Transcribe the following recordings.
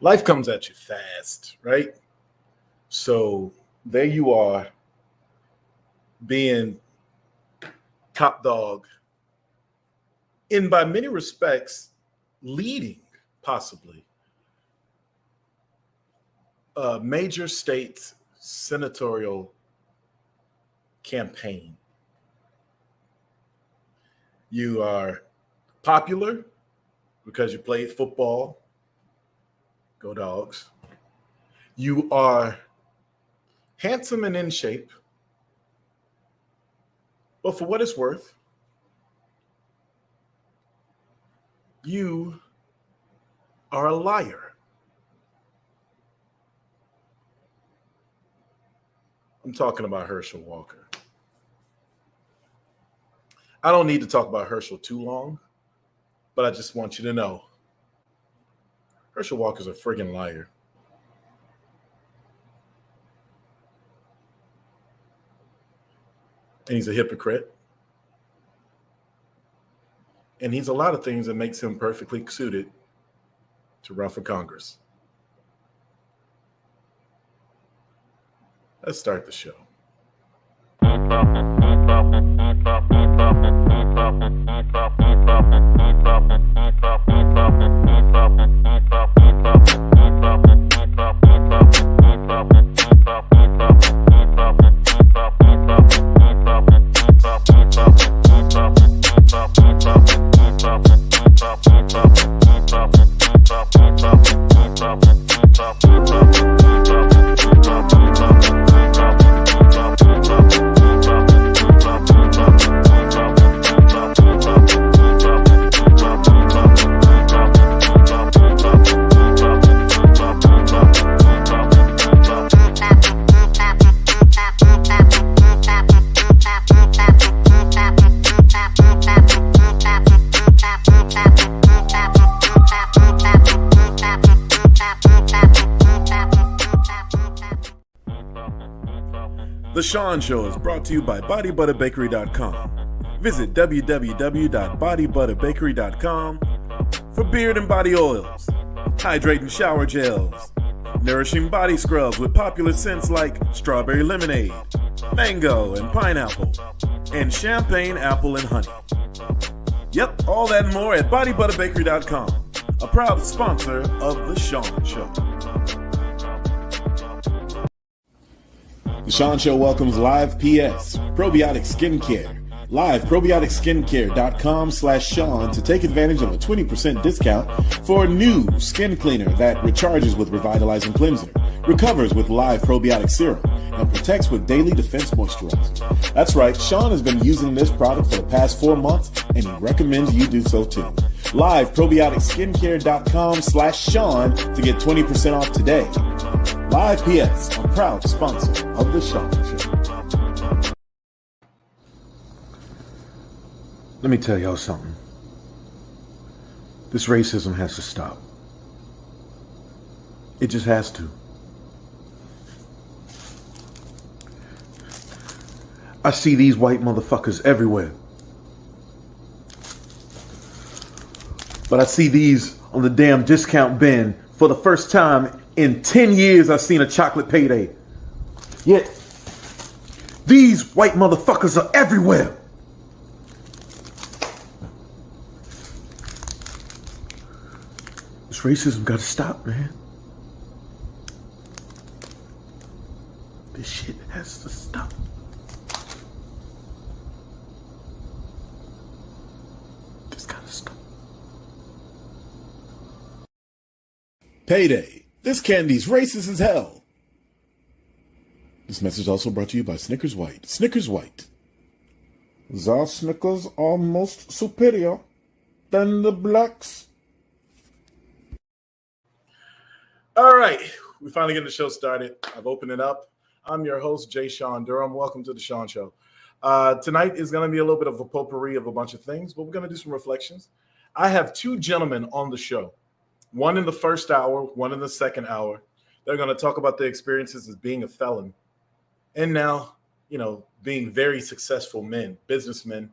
life comes at you fast, right? So there you are, being top dog in, by many respects, leading possibly a major state senatorial campaign. You are popular because you played football. Go Dogs. You are handsome and in shape. But for what it's worth, you are a liar. I'm talking about Herschel Walker. I don't need to talk about Herschel too long, but I just want you to know Herschel Walker's a friggin' liar. And he's a hypocrite. And he's a lot of things that makes him perfectly suited to run for Congress. Let's start the show. The Shawn Show is brought to you by BodyButterBakery.com. Visit www.bodybutterbakery.com for beard and body oils, hydrating shower gels, nourishing body scrubs with popular scents like strawberry lemonade, mango and pineapple, and champagne apple and honey. Yep, all that and more at BodyButterBakery.com, a proud sponsor of The Shawn Show. The Shawn Show welcomes Live PS, Probiotic Skincare. Live probioticskincare.com/Shawn to take advantage of a 20% discount for a new skin cleaner that recharges with revitalizing cleanser, recovers with live probiotic serum, and protects with daily defense moisturizer. That's right, Shawn has been using this product for the past 4 months, and he recommends you do so too. Live probioticskincare.com/Shawn to get 20% off today. Live PS, a proud sponsor of The Shawn Show. Let me tell y'all something. This racism has to stop. It just has to. I see these white motherfuckers everywhere. But I see these on the damn discount bin for the first time in 10 years. I've seen a chocolate payday. Yet, these white motherfuckers are everywhere. This racism gotta stop, man. This shit has to stop. This gotta stop. Payday. This candy's racist as hell. This message also brought to you by Snickers White. Snickers White. The Snickers are most superior than the blacks. All right, we finally get the show started. I've opened it up. I'm your host, Jay Sean Durham. Welcome to the Shawn Show. Tonight is going to be a little bit of a potpourri of a bunch of things, but we're going to do some reflections. I have two gentlemen on the show. One in the first hour, one in the second hour. They're going to talk about their experiences as being a felon. And now, being very successful men, businessmen,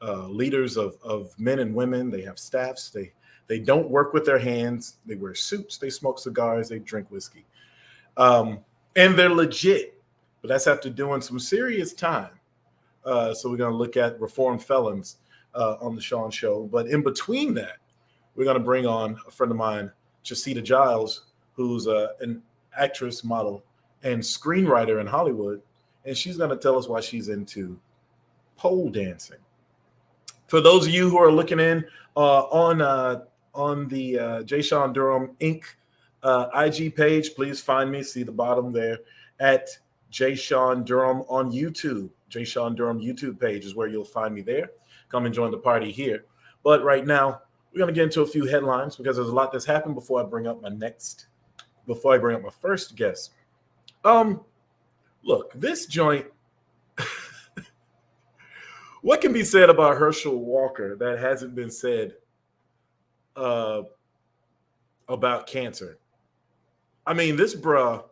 leaders of men and women. They have staffs. They They don't work with their hands. They wear suits. They smoke cigars. They drink whiskey. And they're legit. But that's after doing some serious time. So we're going to look at reformed felons on the Shawn Show. But in between that, we're going to bring on a friend of mine, Chaseedaw Giles, who's an actress, model, and screenwriter in Hollywood. And she's going to tell us why she's into pole dancing. For those of you who are looking in on the J. Shawn Durham Inc. IG page, please find me. See the bottom there at J. Shawn Durham on YouTube. J. Shawn Durham YouTube page is where you'll find me there. Come and join the party here. But right now, we're going to get into a few headlines because there's a lot that's happened before I bring up my first guest. Look, this joint, what can be said about Herschel Walker that hasn't been said about cancer? I mean, this bruh,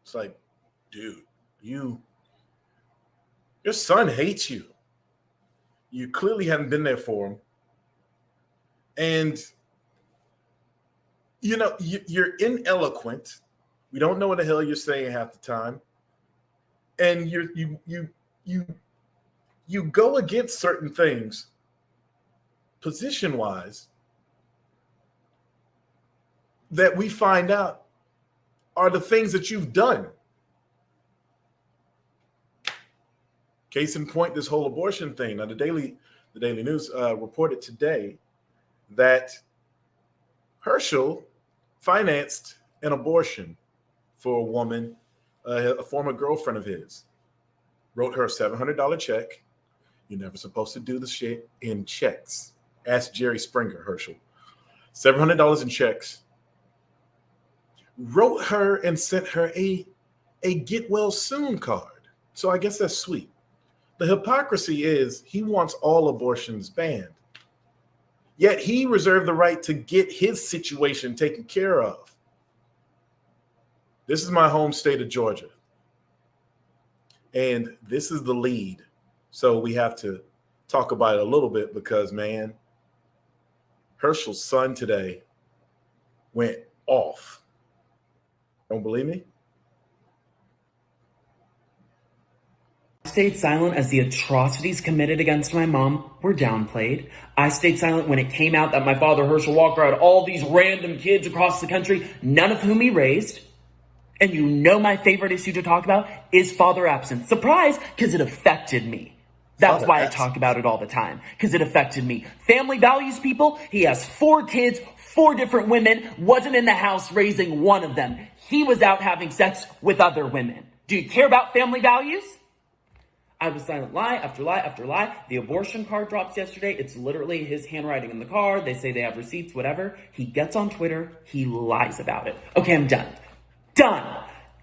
it's like, dude, your son hates you. You clearly haven't been there for him. And, you know, you're ineloquent. We don't know what the hell you're saying half the time. And you go against certain things position-wise that we find out are the things that you've done. Case in point, this whole abortion thing. Now, the Daily News reported today that Herschel financed an abortion for a woman, a former girlfriend of his. Wrote her a $700 check. You're never supposed to do the shit in checks. Ask Jerry Springer, Herschel. $700 in checks. Wrote her and sent her a get well soon card. So I guess that's sweet. The hypocrisy is he wants all abortions banned. Yet he reserved the right to get his situation taken care of. This is my home state of Georgia. And this is the lead. So we have to talk about it a little bit because, man, Herschel's son today went off. Don't believe me? I stayed silent as the atrocities committed against my mom were downplayed. I stayed silent when it came out that my father, Herschel Walker, had all these random kids across the country, none of whom he raised. And you know my favorite issue to talk about is father absence. Surprise, because it affected me. That's why I talk about it all the time, because it affected me. Family values, people. He has 4 kids, 4 different women, wasn't in the house raising one of them. He was out having sex with other women. Do you care about family values? I was silent, lie after lie after lie. The abortion card drops yesterday. It's literally his handwriting in the card. They say they have receipts, whatever. He gets on Twitter. He lies about it. Okay, I'm done. Done.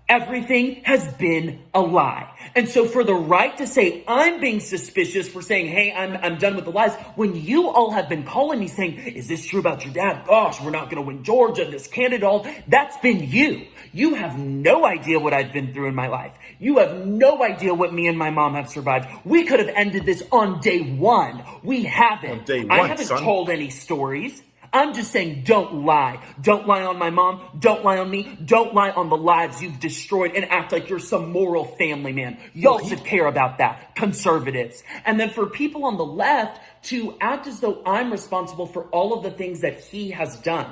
Everything has been a lie. And so for the right to say I'm being suspicious for saying, hey, I'm done with the lies, when you all have been calling me saying, is this true about your dad? Gosh, we're not going to win Georgia, this candidate, all that's been you. You have no idea what I've been through in my life. You have no idea what me and my mom have survived. We could have ended this on day one. We haven't. On day one, I haven't told any stories. I'm just saying, don't lie. Don't lie on my mom. Don't lie on me. Don't lie on the lives you've destroyed and act like you're some moral family man. Y'all should care about that, conservatives. And then for people on the left to act as though I'm responsible for all of the things that he has done.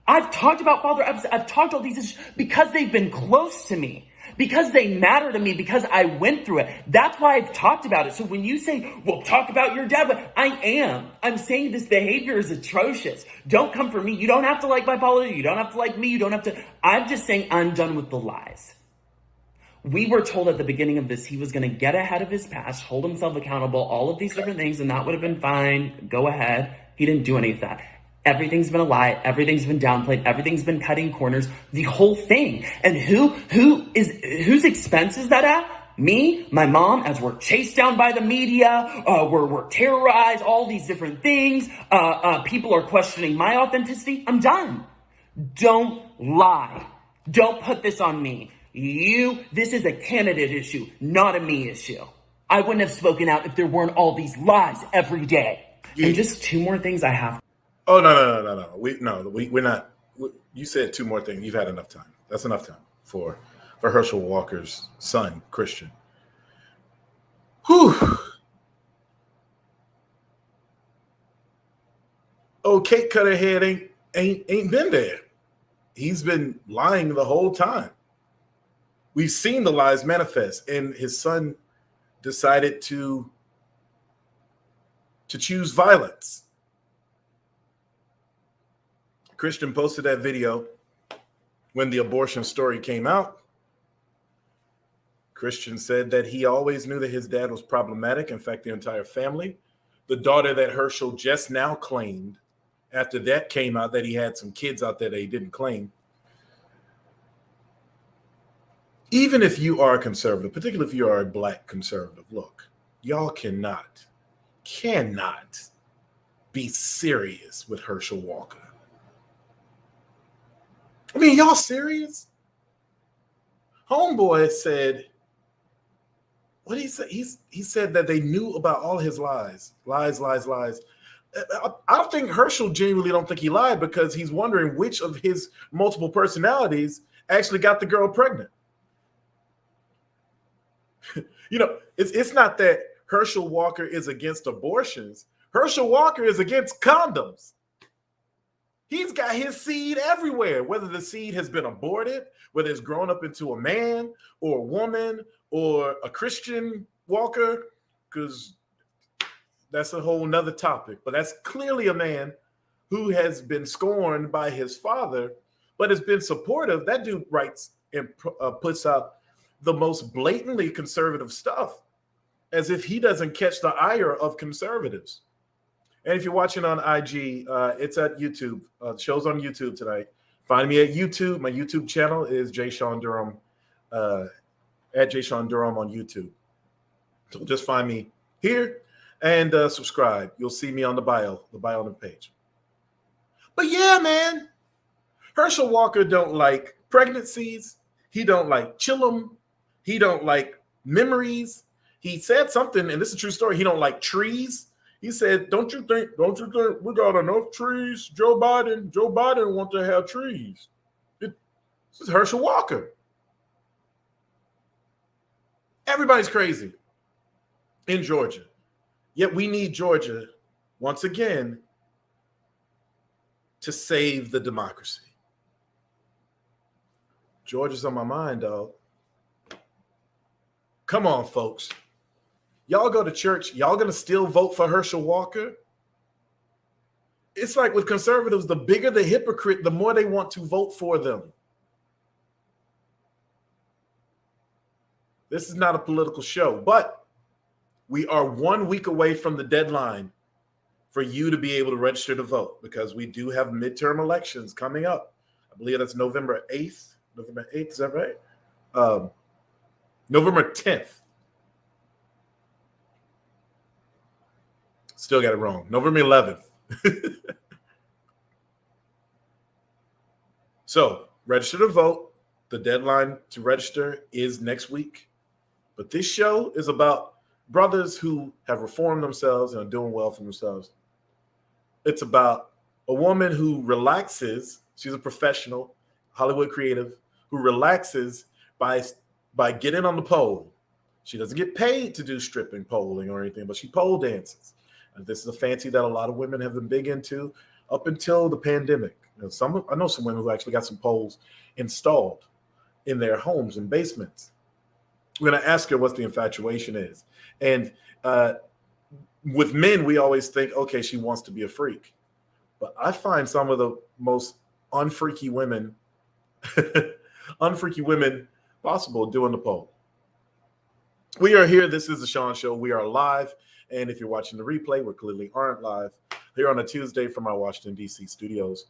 I've talked about father absence. I've talked all these issues because they've been close to me. Because they matter to me, because I went through it. That's why I've talked about it. So when you say, well, talk about your dad, but I'm saying this behavior is atrocious. Don't come for me. You don't have to like my politics. You don't have to like me. You don't have to. I'm just saying I'm done with the lies. We were told at the beginning of this, he was going to get ahead of his past, hold himself accountable, all of these different things, and that would have been fine. Go ahead. He didn't do any of that. Everything's been a lie. Everything's been downplayed. Everything's been cutting corners. The whole thing. And whose expense is that at? Me, my mom, as we're chased down by the media, we're terrorized, all these different things. People are questioning my authenticity. I'm done. Don't lie. Don't put this on me. This is a candidate issue, not a me issue. I wouldn't have spoken out if there weren't all these lies every day. And just two more things I have. Oh, no. We're not. You said two more things. You've had enough time. That's enough time for Herschel Walker's son, Christian. Whew. Oh, cake cutter head ain't been there. He's been lying the whole time. We've seen the lies manifest, and his son decided to choose violence. Christian posted that video when the abortion story came out. Christian said that he always knew that his dad was problematic. In fact, the entire family. The daughter that Herschel just now claimed, after that came out that he had some kids out there that he didn't claim. Even if you are a conservative, particularly if you are a black conservative, look, y'all cannot be serious with Herschel Walker. I mean, y'all serious? Homeboy said, what did he say? He said that they knew about all his lies. I think Herschel genuinely don't think he lied, because he's wondering which of his multiple personalities actually got the girl pregnant. You know, it's not that Herschel Walker is against abortions. Herschel Walker is against condoms. He's got his seed everywhere, whether the seed has been aborted, whether it's grown up into a man or a woman or a Christian Walker, because that's a whole nother topic. But that's clearly a man who has been scorned by his father, but has been supportive. That dude writes and puts out the most blatantly conservative stuff, as if he doesn't catch the ire of conservatives. And if you're watching on IG, it's at YouTube. The show's on YouTube tonight. Find me at YouTube. My YouTube channel is J. Shawn Durham, at J. Shawn Durham on YouTube. So just find me here and subscribe. You'll see me on the bio on the page. But yeah, man, Herschel Walker don't like pregnancies. He don't like chillum. He don't like memories. He said something, and this is a true story. He don't like trees. He said, don't you think we got enough trees? Joe Biden wants to have trees. This is Herschel Walker. Everybody's crazy in Georgia. Yet we need Georgia, once again, to save the democracy. Georgia's on my mind, dog. Come on, folks. Y'all go to church. Y'all going to still vote for Herschel Walker? It's like with conservatives, the bigger the hypocrite, the more they want to vote for them. This is not a political show, but we are 1 week away from the deadline for you to be able to register to vote, because we do have midterm elections coming up. I believe that's November 8th. November 8th, is that right? November 10th. Still got it wrong. November 11th. So register to vote. The deadline to register is next week. But this show is about brothers who have reformed themselves and are doing well for themselves. It's about a woman who relaxes. She's a professional, Hollywood creative, who relaxes by getting on the pole. She doesn't get paid to do stripping, polling, or anything, but she pole dances. And this is a fancy that a lot of women have been big into up until the pandemic. I know some women who actually got some poles installed in their homes and basements. We're going to ask her what the infatuation is. And with men, we always think, okay, she wants to be a freak. But I find some of the most unfreaky women possible doing the pole. We are here. This is the Shawn Show. We are live. And if you're watching the replay, we clearly aren't live. Here on a Tuesday from our Washington, D.C. studios.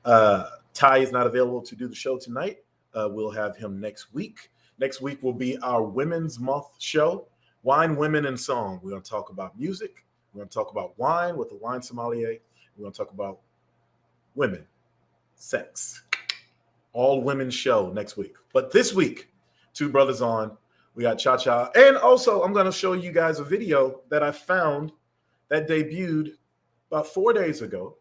Ty is not available to do the show tonight. We'll have him next week. Next week will be our Women's Month show, Wine, Women, and Song. We're going to talk about music. We're going to talk about wine with the wine sommelier. We're going to talk about women, sex. All women's show next week. But this week, two brothers on. We got Cha-Cha. And also, I'm going to show you guys a video that I found that debuted about 4 days ago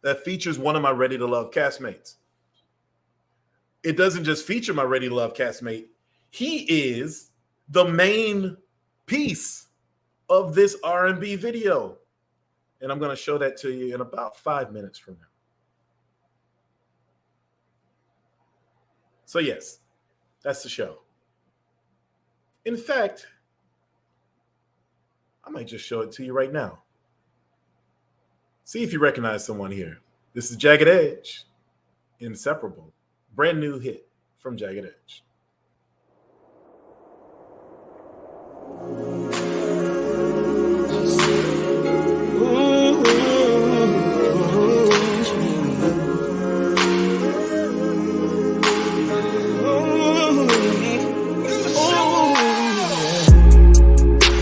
that features one of my Ready to Love castmates. It doesn't just feature my Ready to Love castmate. He is the main piece of this R&B video. And I'm going to show that to you in about 5 minutes from now. So yes, that's the show. In fact, I might just show it to you right now. See if you recognize someone here. This is Jagged Edge, Inseparable, brand new hit from Jagged Edge.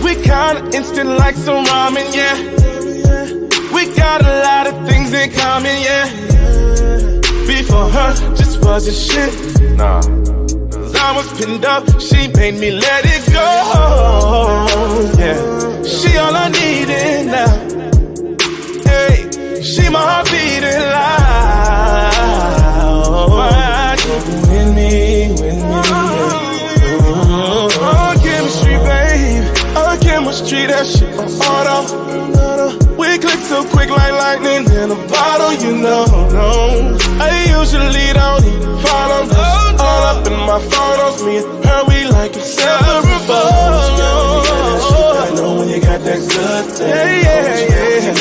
We kinda instant like some ramen, yeah. We got a lot of things in common, yeah. Before her, just wasn't shit. Nah. Cause I was pinned up, she made me let it go. Yeah. She all I needed now. Hey, she my heart beating loud. With me, with me. Oh, chemistry, babe. Oh, chemistry, that shit on auto. We click so quick like lightning in a bottle, you know. No. I usually don't even follow. All up in my photos, me and her, we like inseparable. I know when you got that good thing. Yeah.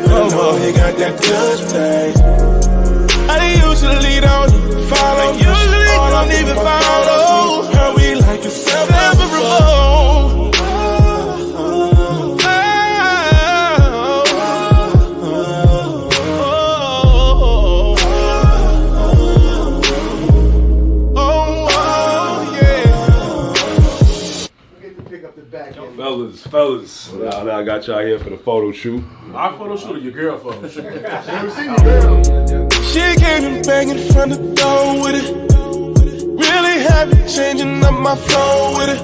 I know when you got that good thing. I usually don't even follow. All up in my photos, her, we like inseparable. Fellas, now I got y'all here for the photo shoot. Our photo shoot or your girl photo shoot? Never seen your girl. She came and bang in front of the door with it. Really happy, changing up my flow with it.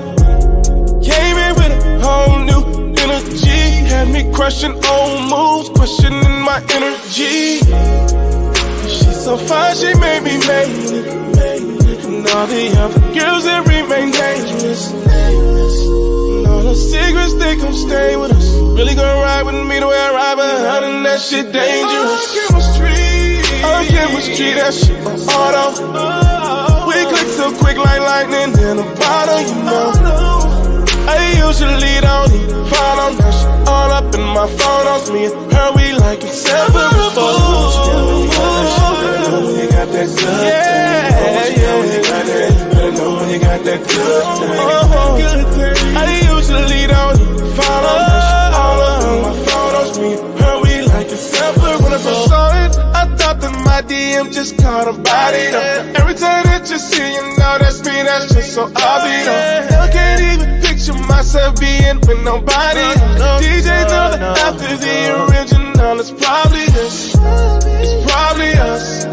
Came in with a whole new energy. Had me crushing old moves, questioning my energy. She's so fine, she made me make it. And all the other girls that remain dangerous. All the secrets, they gon' stay with us. Really gon' ride with me the way I ride behind, and that shit dangerous. Our chemistry, that shit on auto. We click so quick like lightning in a bottle, you know. I usually don't even follow. That shit all up in my photos. Me and her, we like inseparable. You got that good thing. Better know when you got that good thing. I usually don't even follow. All up in my photos. Me and her, we like inseparable. When I first saw it, I thought that my DM just caught a body. Every time that you see, you know that's me. That's just so obvious. I can't even picture myself being with nobody. DJ know that after the original, it's probably us. It's probably us.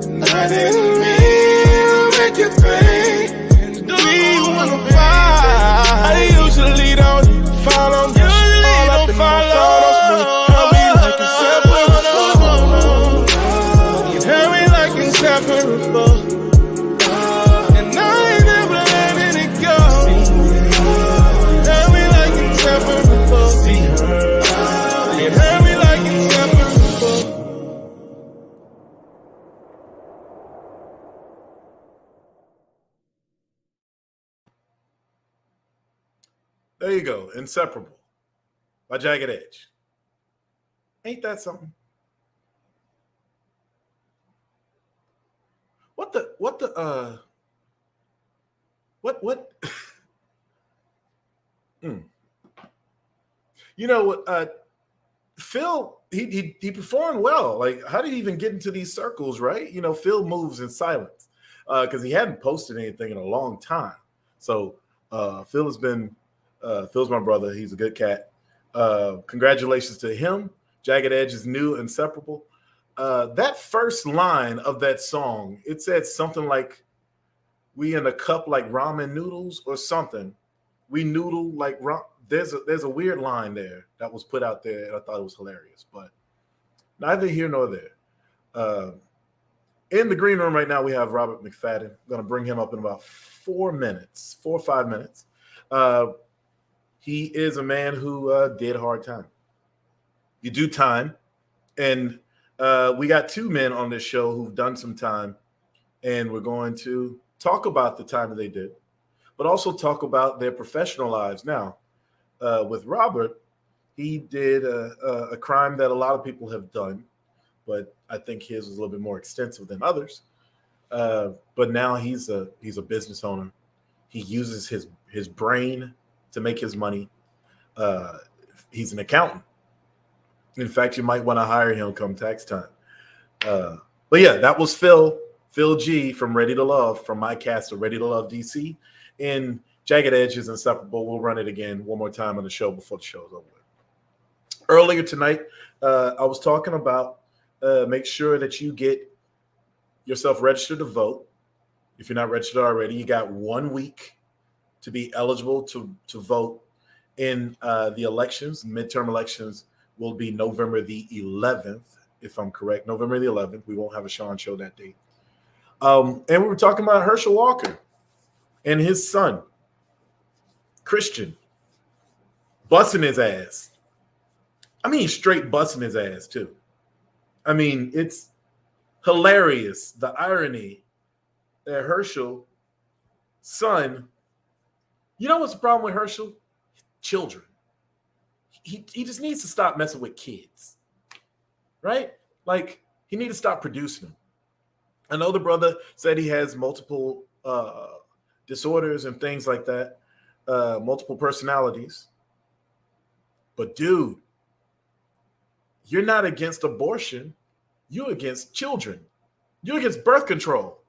And I didn't mean to make you think we wanna fight. I usually don't even follow. All up in my photos, how we like inseparable. How we like inseparable. And I ain't never letting it go. How we like inseparable. See her. And how we like inseparable. There you go, Inseparable by Jagged Edge. Ain't that something? What You know what, Phil, he performed well. Like, how did he even get into these circles, right? You know, Phil moves in silence because he hadn't posted anything in a long time. So Phil has been Phil's my brother. He's a good cat. Congratulations to him. Jagged Edge is new, Inseparable. That first line of that song, it said something like, we in a cup like ramen noodles or something. We noodle like there's a weird line there that was put out there, and I thought it was hilarious. But neither here nor there. In the green room right now, we have Robert McFadden. I'm going to bring him up in about 4 or 5 minutes. He is a man who did hard time. You do time, and we got two men on this show who've done some time, and we're going to talk about the time that they did, but also talk about their professional lives. Now, with Robert, he did a crime that a lot of people have done, but I think his was a little bit more extensive than others. But now he's a business owner. He uses his brain to make his money. He's an accountant. In fact, you might want to hire him come tax time. But yeah, that was Phil G from Ready to Love, from my cast of Ready to Love DC. In Jagged Edge is Inseparable. We'll run it again one more time on the show before the show is over. Earlier tonight, I was talking about make sure that you get yourself registered to vote. If you're not registered already, you got 1 week to be eligible to vote in the elections. Midterm elections will be November the 11th, if I'm correct. November the 11th. We won't have a Shawn Show that date. And we were talking about Herschel Walker and his son, Christian, busting his ass. I mean, straight busting his ass, too. I mean, it's hilarious, the irony that Herschel, son, you know what's the problem with Herschel? Children. He just needs to stop messing with kids, right? Like, he needs to stop producing them. I know the brother said he has multiple disorders and things like that, multiple personalities. But, dude, you're not against abortion. You're against children. You're against birth control.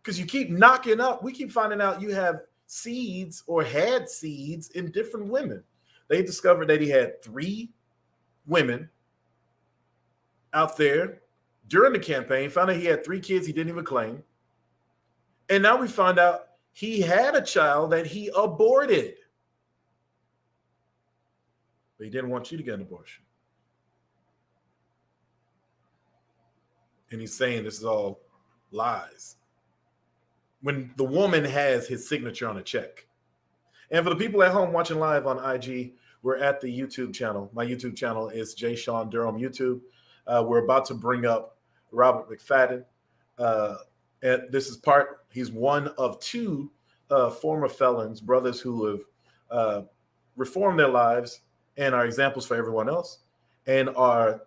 Because you keep knocking up. We keep finding out you have seeds or had seeds in different women. They discovered that he had 3 women out there during the campaign, found out he had 3 kids he didn't even claim. And now we find out he had a child that he aborted. But he didn't want you to get an abortion. And he's saying this is all lies. When the woman has his signature on a check. And for the people at home watching live on IG, we're at the YouTube channel. My YouTube channel is J. Shawn Durham YouTube. We're about to bring up Robert McFadden. And this is he's one of 2 former felons, brothers who have reformed their lives and are examples for everyone else and are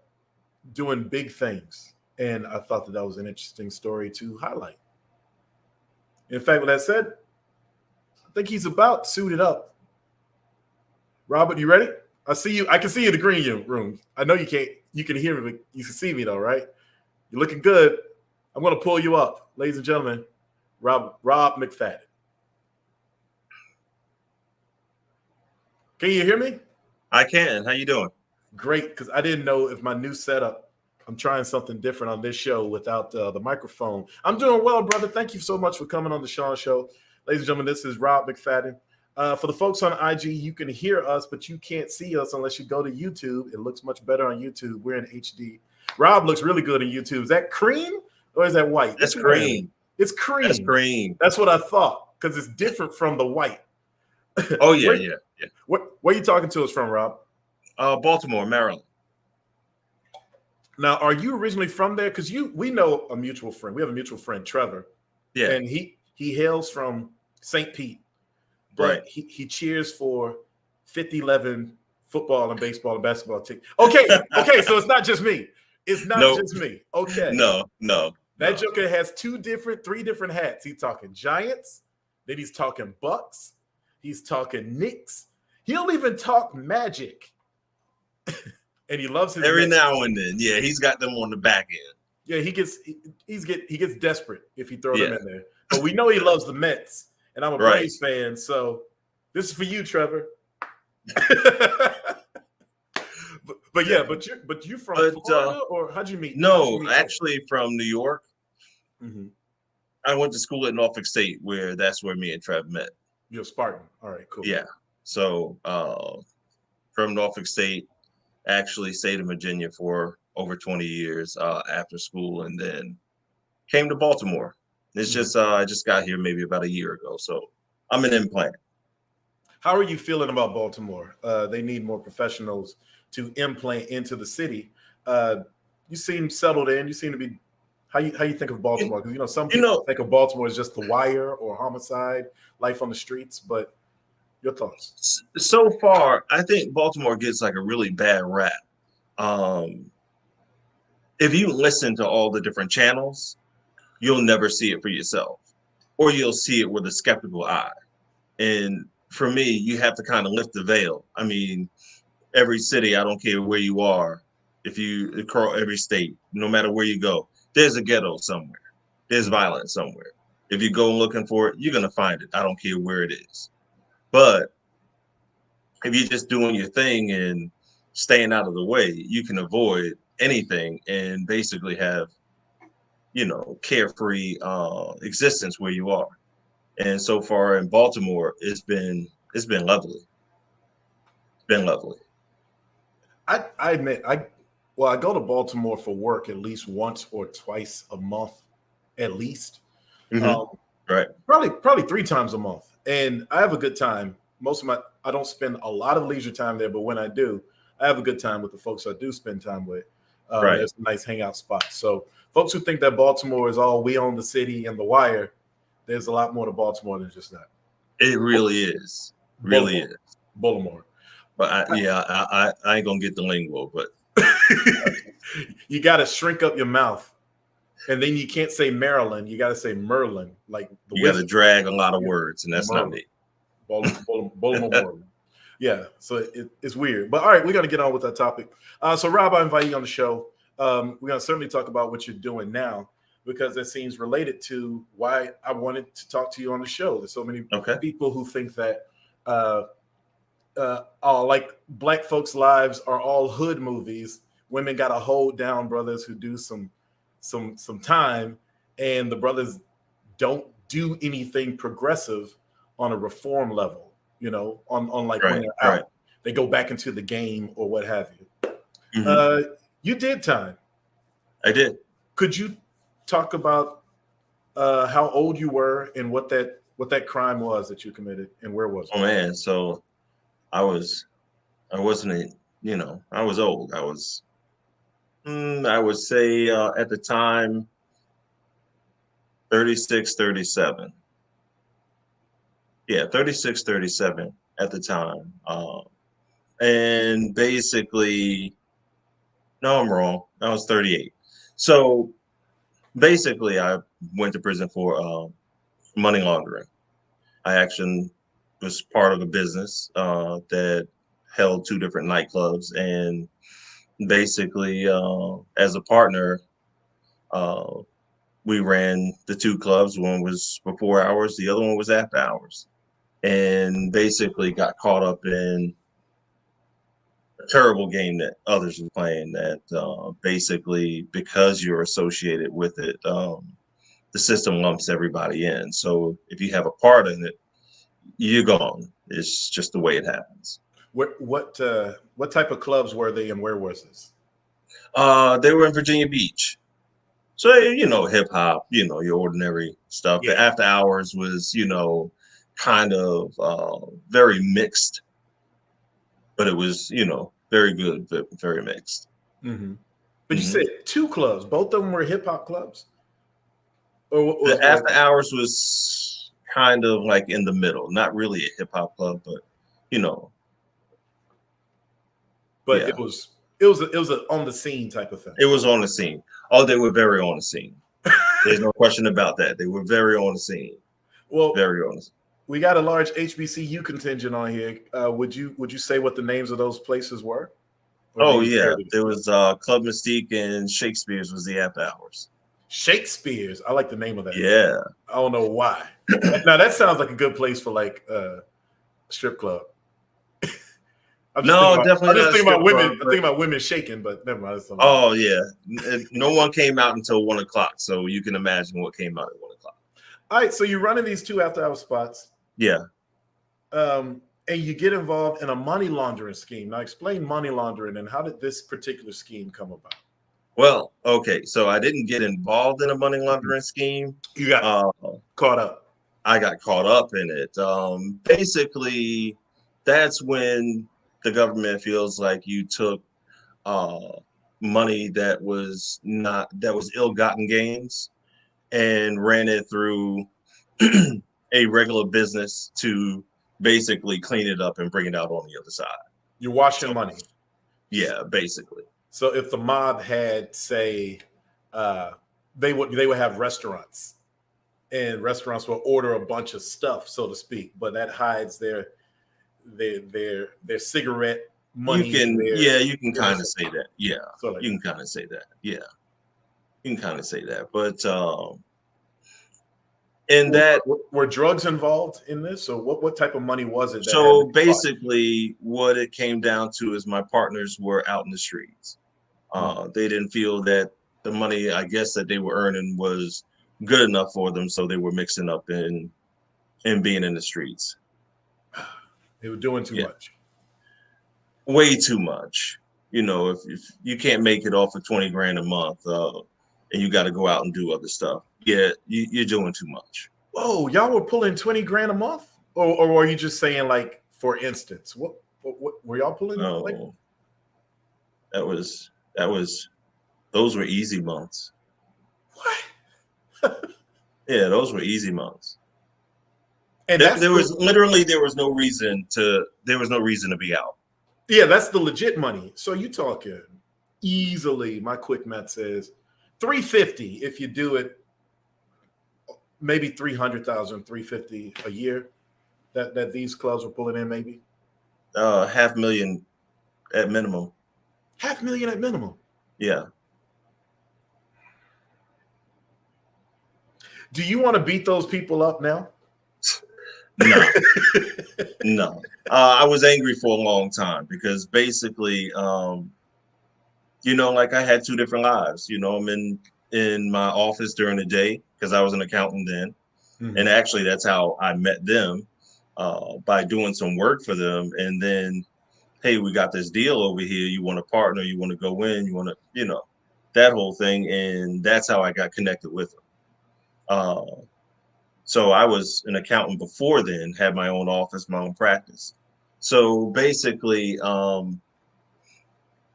doing big things. And I thought that was an interesting story to highlight. In fact, with that said, I think he's about suited up. Robert, you ready? I see you. I can see you in the green room. I know you can't. You can hear me, but you can see me though, right? You're looking good. I'm going to pull you up, ladies and gentlemen. Rob McFadden. Can you hear me? I can. How you doing? Great, because I didn't know if my new setup. I'm trying something different on this show without the microphone. I'm doing well, brother. Thank you so much for coming on the Shawn Show. Ladies and gentlemen, this is Rob McFadden. For the folks on IG, you can hear us, but you can't see us unless you go to YouTube. It looks much better on YouTube. We're in HD. Rob looks really good on YouTube. Is that cream or is that white? That's cream. It's cream. That's cream. That's what I thought, because it's different from the white. Oh, yeah, yeah. Where are you talking to us from, Rob? Baltimore, Maryland. Now, are you originally from there? Because we know a mutual friend. We have a mutual friend, Trevor. Yeah. And he hails from St. Pete. But right. he cheers for 50-11 football and baseball and basketball team. Okay, so it's not just me. It's not just me. Okay. No. That joker has 3 different hats. He's talking Giants, then he's talking Bucks, he's talking Knicks. He'll even talk Magic. And he loves his every now and then. Yeah, he's got them on the back end. Yeah, he gets desperate if you throw them in there. But we know he loves the Mets, and I'm a Braves fan, so this is for you, Trevor. but you're from Florida, or how'd you meet? No, actually from New York. Mm-hmm. I went to school at Norfolk State, that's where me and Trev met. You're a Spartan. All right, cool. Yeah. So from Norfolk State, actually stayed in Virginia for over 20 years after school, and then came to Baltimore. It's just I just got here maybe about a year ago, so I'm an implant. How are you feeling about Baltimore? They need more professionals to implant into the city. You seem settled in. You seem to be. How you think of Baltimore? Because some people think of Baltimore as just The Wire or Homicide, life on the streets. But your thoughts? So far, I think Baltimore gets like a really bad rap. If you listen to all the different channels, you'll never see it for yourself, or you'll see it with a skeptical eye. And for me, you have to kind of lift the veil. I mean, every city, I don't care where you are, every state, no matter where you go, there's a ghetto somewhere. There's violence somewhere. If you go looking for it, you're going to find it. I don't care where it is. But if you're just doing your thing and staying out of the way, you can avoid anything and basically have, carefree existence where you are. And so far in Baltimore, it's been lovely. It's been lovely. I admit, I go to Baltimore for work at least once or twice a month, at least. Right. Probably 3 times a month, and I have a good time. I don't spend a lot of leisure time there, but when I do, I have a good time with the folks I do spend time with. Right. There's a nice hangout spot. So folks who think that Baltimore is all we own the city and The Wire, there's a lot more to Baltimore than just that. It really is. Really is. Baltimore. But I ain't gonna get the lingo, but you got to shrink up your mouth, and then you can't say Maryland. You got to say Merlin. Like you got to drag a lot of words, and that's not me. Baltimore. Yeah, so it's weird. But all right, we got to get on with that topic. So Rob, I invite you on the show. We're going to certainly talk about what you're doing now, because it seems related to why I wanted to talk to you on the show. There's so many people who think that like Black folks' lives are all hood movies. Women got to hold down brothers who do some time, and the brothers don't do anything progressive on a reform level. On like when they're out, they go back into the game or what have you. You did time. I did. Could you talk about how old you were and what that crime was that you committed, and where was it? Oh man, so I was old. I would say at the time 36, 37. Yeah, 36, 37 at the time. And basically, no, I'm wrong. I was 38. So basically, I went to prison for money laundering. I actually was part of a business that held 2 different nightclubs, and basically, as a partner, we ran the 2 clubs. One was before hours, the other one was after hours, and basically got caught up in a terrible game that others were playing. That basically, because you're associated with it, the system lumps everybody in. So if you have a part in it, you're gone. It's just the way it happens. What type of clubs were they, and where was this? They were in Virginia Beach. So, hip hop, your ordinary stuff. Yeah. The after hours was, kind of very mixed, but it was, very good, but very mixed. But you said 2 clubs. Both of them were hip hop clubs? Or the after hours was kind of like in the middle, not really a hip hop club, but But yeah. it was a on the scene type of thing. It was on the scene. Oh, they were very on the scene. There's no question about that. They were very on the scene. Well, very on the scene. We got a large HBCU contingent on here. Would you say what the names of those places were? Oh yeah, there was Club Mystique, and Shakespeare's was the after hours. Shakespeare's. I like the name of that. Yeah. I don't know why. Now that sounds like a good place for like a strip club. Definitely. I'm just thinking about women. I'm thinking about women shaking, but never mind. Oh yeah, no one came out until 1 o'clock, so you can imagine what came out at 1 o'clock. All right, so you're running these 2 after-hour spots. Yeah. and you get involved in a money laundering scheme. Now, explain money laundering and how did this particular scheme come about? Well, okay, so I didn't get involved in a money laundering scheme. You got caught up. I got caught up in it. Basically, that's when the government feels like you took money that was ill-gotten gains and ran it through a regular business to basically clean it up and bring it out on the other side. You're washing money. Yeah, basically. So if the mob had, say, they would have restaurants, and restaurants will order a bunch of stuff, so to speak, but that hides their cigarette money. You can kind of say that. Yeah, so like, you can kind of say that. Yeah, you can kind of say that. But in that, were drugs involved in this, or what type of money was it? So basically, what it came down to is my partners were out in the streets. They didn't feel that the money, I guess, that they were earning was good enough for them, so they were mixing up and being in the streets. They were doing too much. Way too much. You know, if you can't make it off of 20 grand a month, and you got to go out and do other stuff, yeah, you're doing too much. Whoa, y'all were pulling 20 grand a month, or were you just saying, like, for instance, what were y'all pulling? No, like? Those were easy months. What? Yeah, those were easy months. And there was no reason to be out. Yeah, that's the legit money. So you talking easily, my quick math says 350 if you do it, maybe 300,000, 350 a year that these clubs were pulling in, maybe $500,000 at minimum. $500,000 at minimum. Yeah. Do you want to beat those people up now? No. No. I was angry for a long time because basically, you know, like I had two different lives. You know, I'm in my office during the day because I was an accountant then. Mm-hmm. And actually, that's how I met them, by doing some work for them. And then, hey, we got this deal over here. You want to partner? You want to go in? You want to, you know, that whole thing. And that's how I got connected with them. So I was an accountant before then, had my own office, my own practice. So basically,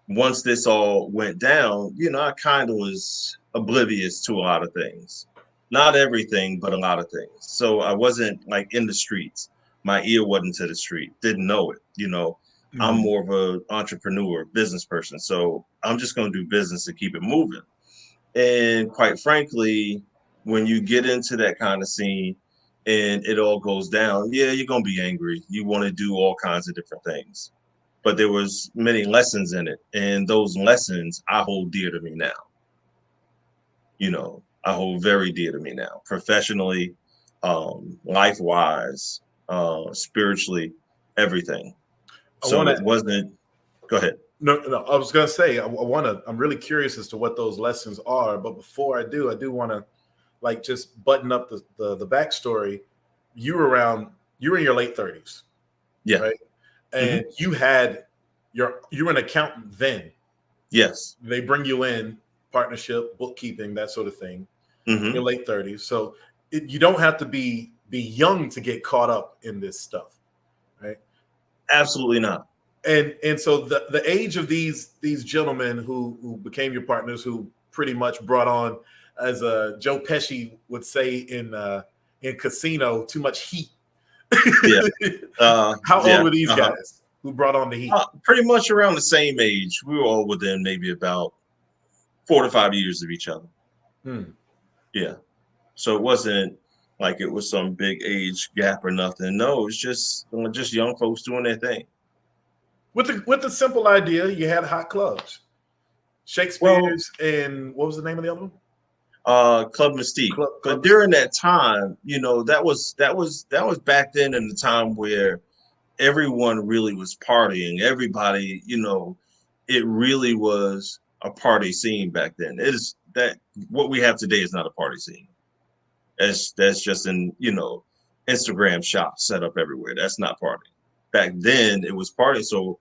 once this all went down, you know, I kind of was oblivious to a lot of things. Not everything, but a lot of things. So I wasn't like in the streets. My ear wasn't to the street, didn't know it. You know, mm-hmm. I'm more of an entrepreneur, business person. So I'm just going to do business and keep it moving. And quite frankly, when you get into that kind of scene and it all goes down, yeah, you're going to be angry. You want to do all kinds of different things. But there was many lessons in it. And those lessons I hold dear to me now. You know, I hold very dear to me now, professionally, life-wise, spiritually, everything. It wasn't, go ahead. No, I was going to say, I'm really curious as to what those lessons are. But before I do want to, like, just button up the backstory. You were in your late 30s. Yeah. Right. And mm-hmm. you were an accountant then. Yes. They bring you in, partnership, bookkeeping, that sort of thing. Mm-hmm. In your late 30s. So you don't have to be young to get caught up in this stuff. Right. Absolutely not. And so the age of these gentlemen who became your partners, who pretty much brought on, as Joe Pesci would say in Casino, too much heat. Yeah. How old were these guys who brought on the heat? Pretty much around the same age. We were all within maybe about 4 to 5 years of each other. Yeah. So it wasn't like it was some big age gap or nothing. No, it was just young folks doing their thing. With the simple idea, you had hot clubs, Shakespeare's, and what was the name of the other one? Club Mystique. But during that time, you know, that was back then, in the time where everyone really was partying. Everybody, you know, it really was a party scene back then. It is that what we have today is not a party scene. That's just in, you know, Instagram shops set up everywhere. That's not party. back then it was party, so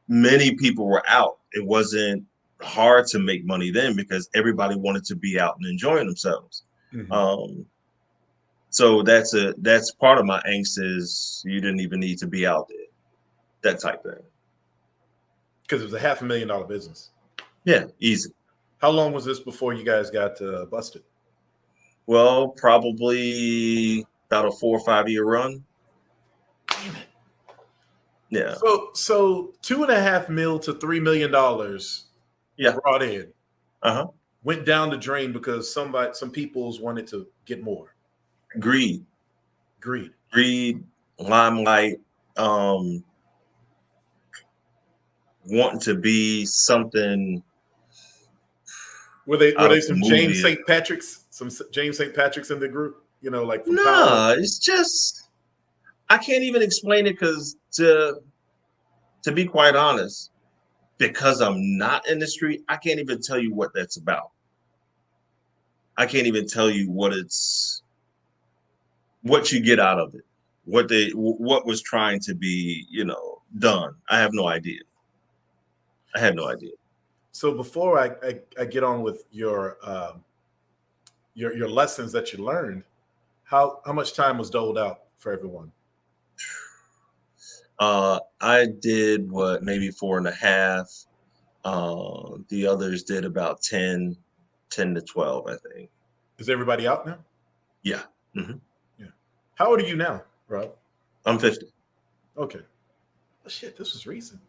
many people were out. It wasn't hard to make money then because everybody wanted to be out and enjoying themselves. So that's part of my angst is you didn't even need to be out there, that type thing. Because it was a $500,000 business. Yeah, easy. How long was this before you guys got busted? Well, probably about a 4 or 5 year run. Damn it. Yeah. So $2.5 million to $3 million brought in. Went down the drain because some peoples wanted to get more. Greed, limelight, wanting to be something. Were they some James St. Patrick's? Some James St. Patrick's in the group? You know, like from no, it's just I can't even explain it because to be quite honest, because I'm not in the street, I can't even tell you what that's about. I can't even tell you what you get out of it, what was trying to be, done. I have no idea. So before I get on with your lessons that you learned, how much time was doled out for everyone? I did maybe 4.5. The others did about 10 to 12, I think. Is everybody out now? Yeah. Yeah. How old are you now, Rob? I'm 50. Okay. Oh, shit, this was recent.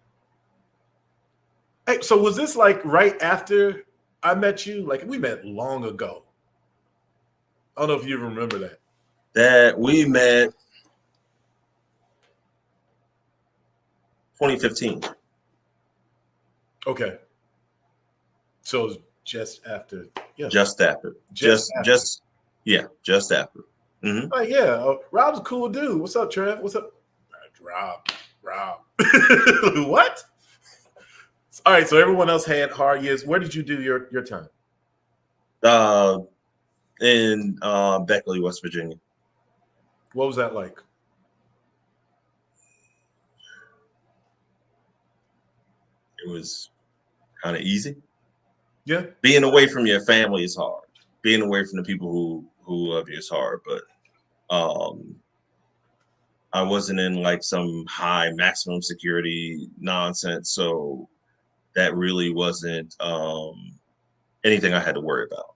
Hey, so was this like right after I met you? Like we met long ago. I don't know if you remember that. That we met 2015. Okay. So it was just after. Yeah. Just after. Just after. Like, yeah, Rob's a cool dude. What's up, Trev? What's up? Rob. What? All right, so everyone else had hard years. Where did you do your time? In Beckley, West Virginia. What was that like? It was kind of easy. Yeah. Being away from your family is hard. Being away from the people who love you is hard. But I wasn't in like some high maximum security nonsense. So that really wasn't anything I had to worry about.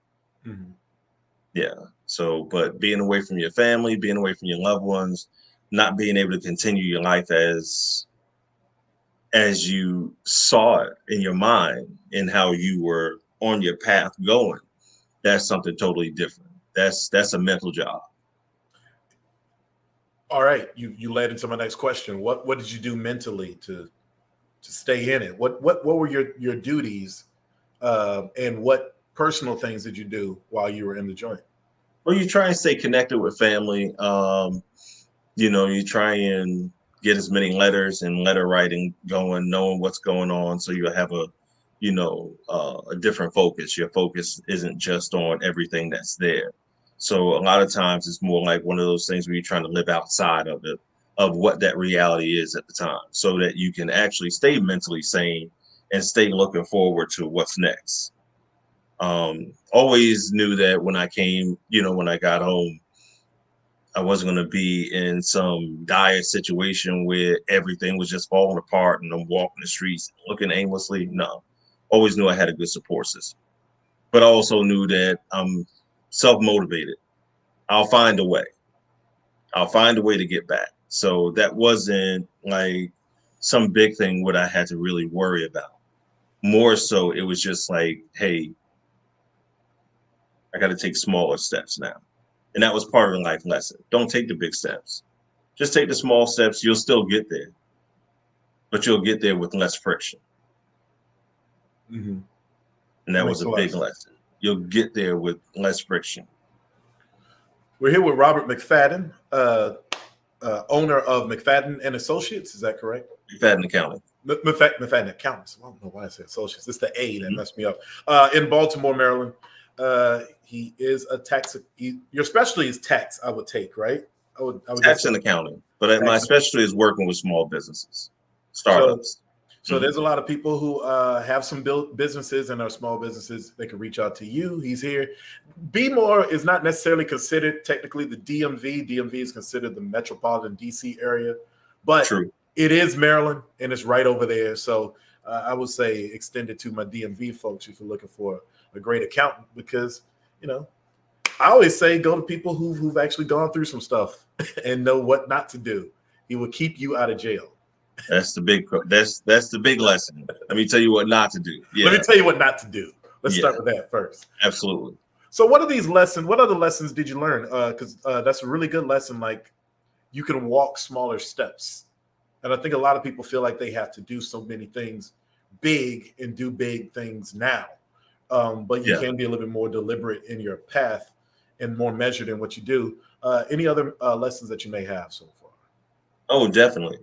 Yeah. So, but being away from your family, being away from your loved ones, not being able to continue your life as you saw it in your mind and how you were on your path going, that's something totally different. That's a mental job. All right. You led into my next question. What did you do mentally to stay in it? What were your duties and what personal things did you do while you were in the joint? Well, you try and stay connected with family. You try and get as many letters and letter writing going, knowing what's going on. So you have a different focus. Your focus isn't just on everything that's there. So a lot of times it's more like one of those things where you're trying to live outside of it, of what that reality is at the time, so that you can actually stay mentally sane and stay looking forward to what's next. Always knew that when I came, when I got home, I wasn't going to be in some dire situation where everything was just falling apart and I'm walking the streets looking aimlessly. No, always knew I had a good support system, but I also knew that I'm self-motivated. I'll find a way. I'll find a way to get back. So that wasn't like some big thing what I had to really worry about. More so, it was just like, hey, I got to take smaller steps now. And that was part of the life lesson. Don't take the big steps. Just take the small steps. You'll still get there, but you'll get there with less friction. And that was a big lesson. You'll get there with less friction. We're here with Robert McFadden, owner of McFadden and Associates. Is that correct? McFadden Accounting. McFadden Accountants. I don't know why I said Associates. It's the A that messed me up. In Baltimore, Maryland. He is a tax. Your specialty is tax, I would take, right? I would Tax guess and accounting, but my specialty is working with small businesses, startups. So there's a lot of people who have some businesses and are small businesses. They can reach out to you. He's here. Be More is not necessarily considered technically the DMV. DMV is considered the metropolitan DC area, but it is Maryland and it's right over there. So I would say extend it to my DMV folks if you're looking for a great accountant, because I always say go to people who've actually gone through some stuff and know what not to do. He will keep you out of jail. That's the big lesson. Let me tell you what not to do. Yeah. Let me tell you what not to do. Let's start with that first. Absolutely. So what are these lessons? What other lessons did you learn? Because that's a really good lesson. Like, you can walk smaller steps. And I think a lot of people feel like they have to do so many things big and do big things now. But you can be a little bit more deliberate in your path and more measured in what you do. Any other lessons that you may have so far? Oh, definitely.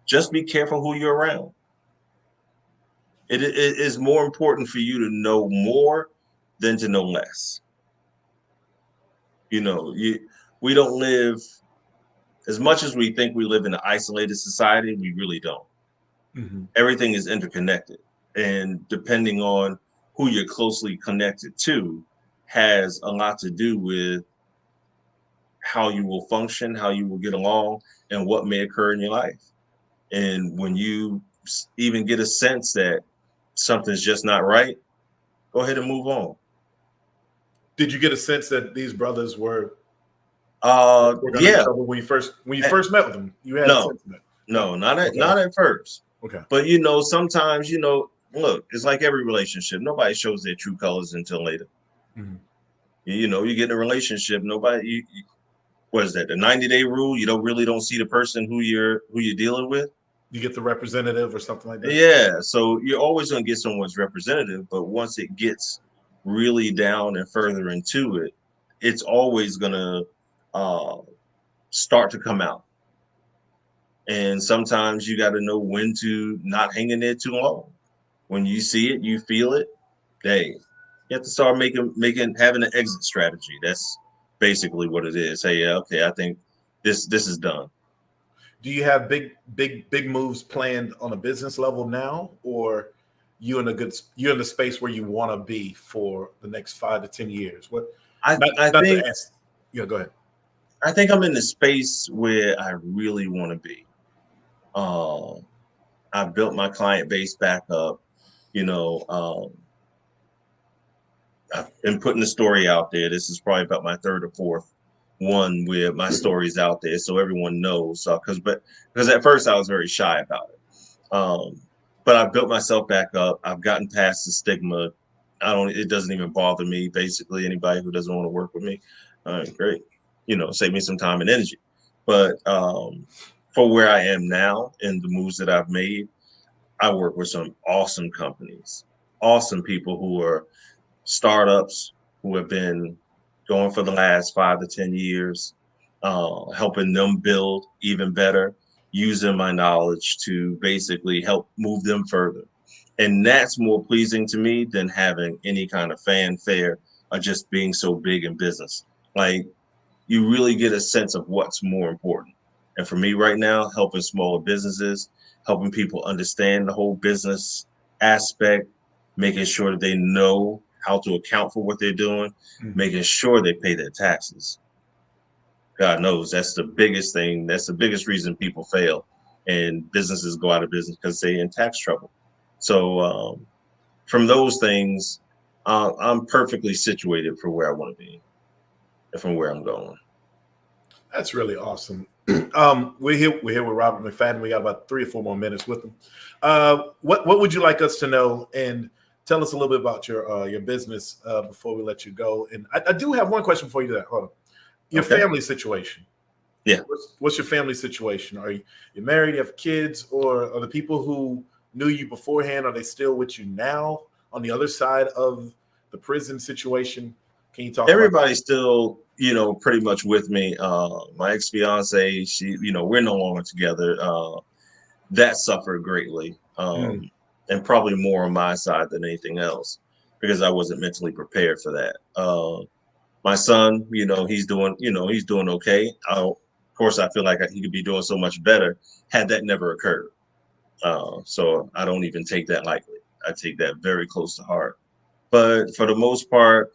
Just be careful who you're around. It is more important for you to know more than to know less. We don't live, as much as we think we live in an isolated society, we really don't. Mm-hmm. Everything is interconnected. And depending on who you're closely connected to has a lot to do with how you will function, how you will get along, and what may occur in your life. And when you even get a sense that something's just not right, go ahead and move on. Did you get a sense that these brothers were when you first met with them? You had a sense of that? No, not at first. Okay. But sometimes, look, it's like every relationship. Nobody shows their true colors until later. Mm-hmm. You get in a relationship, what is that? The 90-day rule? You don't see the person who you're dealing with. You get the representative or something like that. Yeah. So you're always going to get someone's representative, but once it gets really down and further into it, it's always going to start to come out. And sometimes you got to know when to not hang in there too long. When you see it, you feel it. Hey, you have to start having an exit strategy. That's basically what it is. Hey, okay, I think this is done. Do you have big moves planned on a business level now, or you're in the space where you want to be for the next 5 to 10 years? Go ahead. I think I'm in the space where I really want to be. I've built my client base back up. I've been putting the story out there. This is probably about my third or fourth one where my story's out there, so everyone knows. Because at first I was very shy about it, but I've built myself back up. I've gotten past the stigma. It doesn't even bother me. Basically, anybody who doesn't want to work with me, great. Save me some time and energy. But for where I am now and the moves that I've made, I work with some awesome companies, awesome people who are startups who have been going for the last 5 to 10 years, helping them build even better, using my knowledge to basically help move them further. And that's more pleasing to me than having any kind of fanfare or just being so big in business. Like, you really get a sense of what's more important. And for me right now, helping smaller businesses, helping people understand the whole business aspect, making sure that they know how to account for what they're doing, making sure they pay their taxes. God knows that's the biggest thing. That's the biggest reason people fail and businesses go out of business, because they're in tax trouble. So from those things, I'm perfectly situated for where I want to be and from where I'm going. That's really awesome. We're here with Robert McFadden. We got about 3 or 4 more minutes with him. What would you like us to know? And tell us a little bit about your business before we let you go. And I do have one question for you. Hold on. Your family situation. Yeah. What's your family situation? Are you're married? You have kids? Or are the people who knew you beforehand, are they still with you now on the other side of the prison situation? Can you talk? Everybody's still, pretty much with me. My ex-fiance, she, we're no longer together. That suffered greatly. And probably more on my side than anything else, because I wasn't mentally prepared for that. My son, he's doing okay. Of course, I feel like he could be doing so much better had that never occurred. So I don't even take that lightly. I take that very close to heart. But for the most part,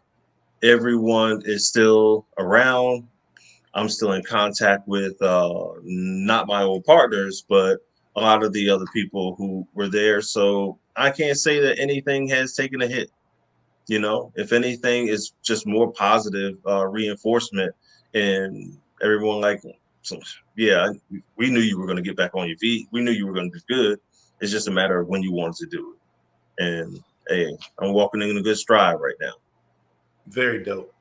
everyone is still around. I'm still in contact with not my old partners, but a lot of the other people who were there. So I can't say that anything has taken a hit. If anything, it's just more positive reinforcement, and everyone we knew you were going to get back on your feet. We knew you were going to do good. It's just a matter of when you wanted to do it. And hey, I'm walking in a good stride right now. Very dope.